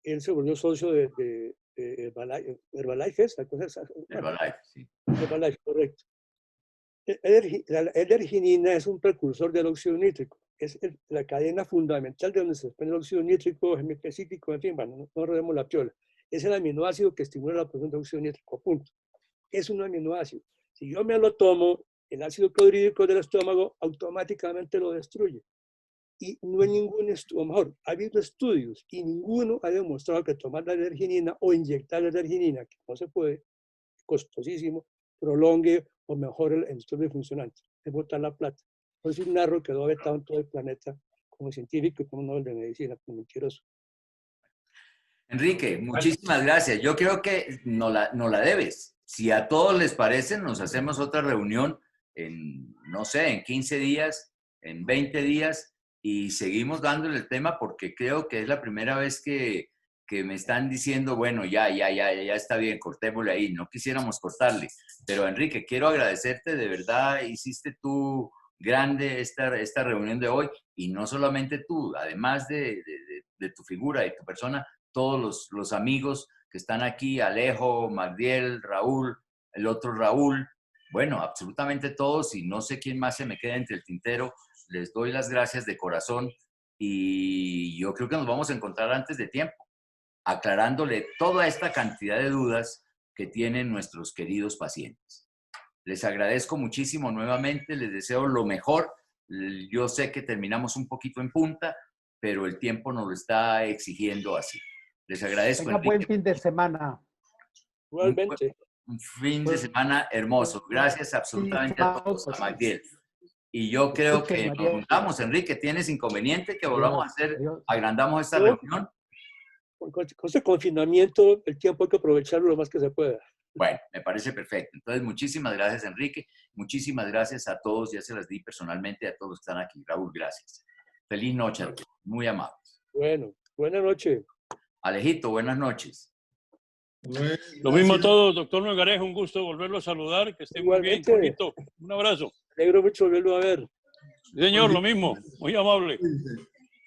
Él se volvió socio de Herbalife, ¿es? Herbalife, sí. Herbalife, correcto. La L-arginina es un precursor del óxido nítrico. Es la cadena fundamental de donde se desprende el óxido nítrico, hemipesítico, en fin, bueno, no rodemos la piola. Es el aminoácido que estimula la producción de óxido nítrico, punto. Es un aminoácido. Si yo me lo tomo, el ácido clorhídrico del estómago automáticamente lo destruye. Y no hay ningún estudio, o mejor, ha habido estudios y ninguno ha demostrado que tomar la L-arginina o inyectar la L-arginina, que no se puede, costosísimo, prolongue o mejore el estudio funcionante. Es botar la plata. Por eso un Narro quedó vetado en todo el planeta como científico y como Nobel de Medicina, como mentiroso. Enrique, muchísimas gracias. Yo creo que no la debes. Si a todos les parece, nos hacemos otra reunión en, no sé, en 15 días, en 20 días, y seguimos dándole el tema porque creo que es la primera vez que me están diciendo, bueno, ya está bien, cortémosle ahí. No quisiéramos cortarle. Pero Enrique, quiero agradecerte, de verdad, hiciste tú grande esta reunión de hoy, y no solamente tú, además de tu figura, de tu persona, todos los amigos que están aquí, Alejo, Magdiel, Raúl, el otro Raúl, bueno, absolutamente todos, y no sé quién más se me queda entre el tintero, les doy las gracias de corazón, y yo creo que nos vamos a encontrar antes de tiempo, aclarándole toda esta cantidad de dudas que tienen nuestros queridos pacientes. Les agradezco muchísimo nuevamente, les deseo lo mejor. Yo sé que terminamos un poquito en punta, pero el tiempo nos lo está exigiendo así. Les agradezco. Tenga buen fin de semana. Igualmente. Un fin de semana hermoso. Gracias absolutamente a todos, a Magdiel. Y yo creo que nos juntamos, Enrique. ¿Tienes inconveniente que volvamos a hacer, agrandamos esta reunión? Con este confinamiento, el tiempo hay que aprovecharlo lo más que se pueda. Bueno, me parece perfecto. Entonces, muchísimas gracias, Enrique. Muchísimas gracias a todos. Ya se las di personalmente a todos los que están aquí. Raúl, gracias. Feliz noche a todos. Muy amables. Bueno, buenas noches. Alejito, buenas noches. Lo mismo a todos, doctor Melgarejo. Un gusto volverlo a saludar. Que esté muy bien, bonito. Un abrazo. Me alegro mucho volverlo a ver. Sí, señor, lo mismo. Muy amable.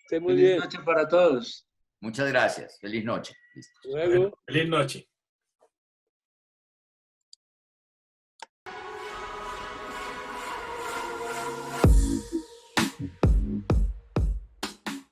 Esté muy bien. Feliz noche para todos. Muchas gracias. Feliz noche. Luego. Feliz noche.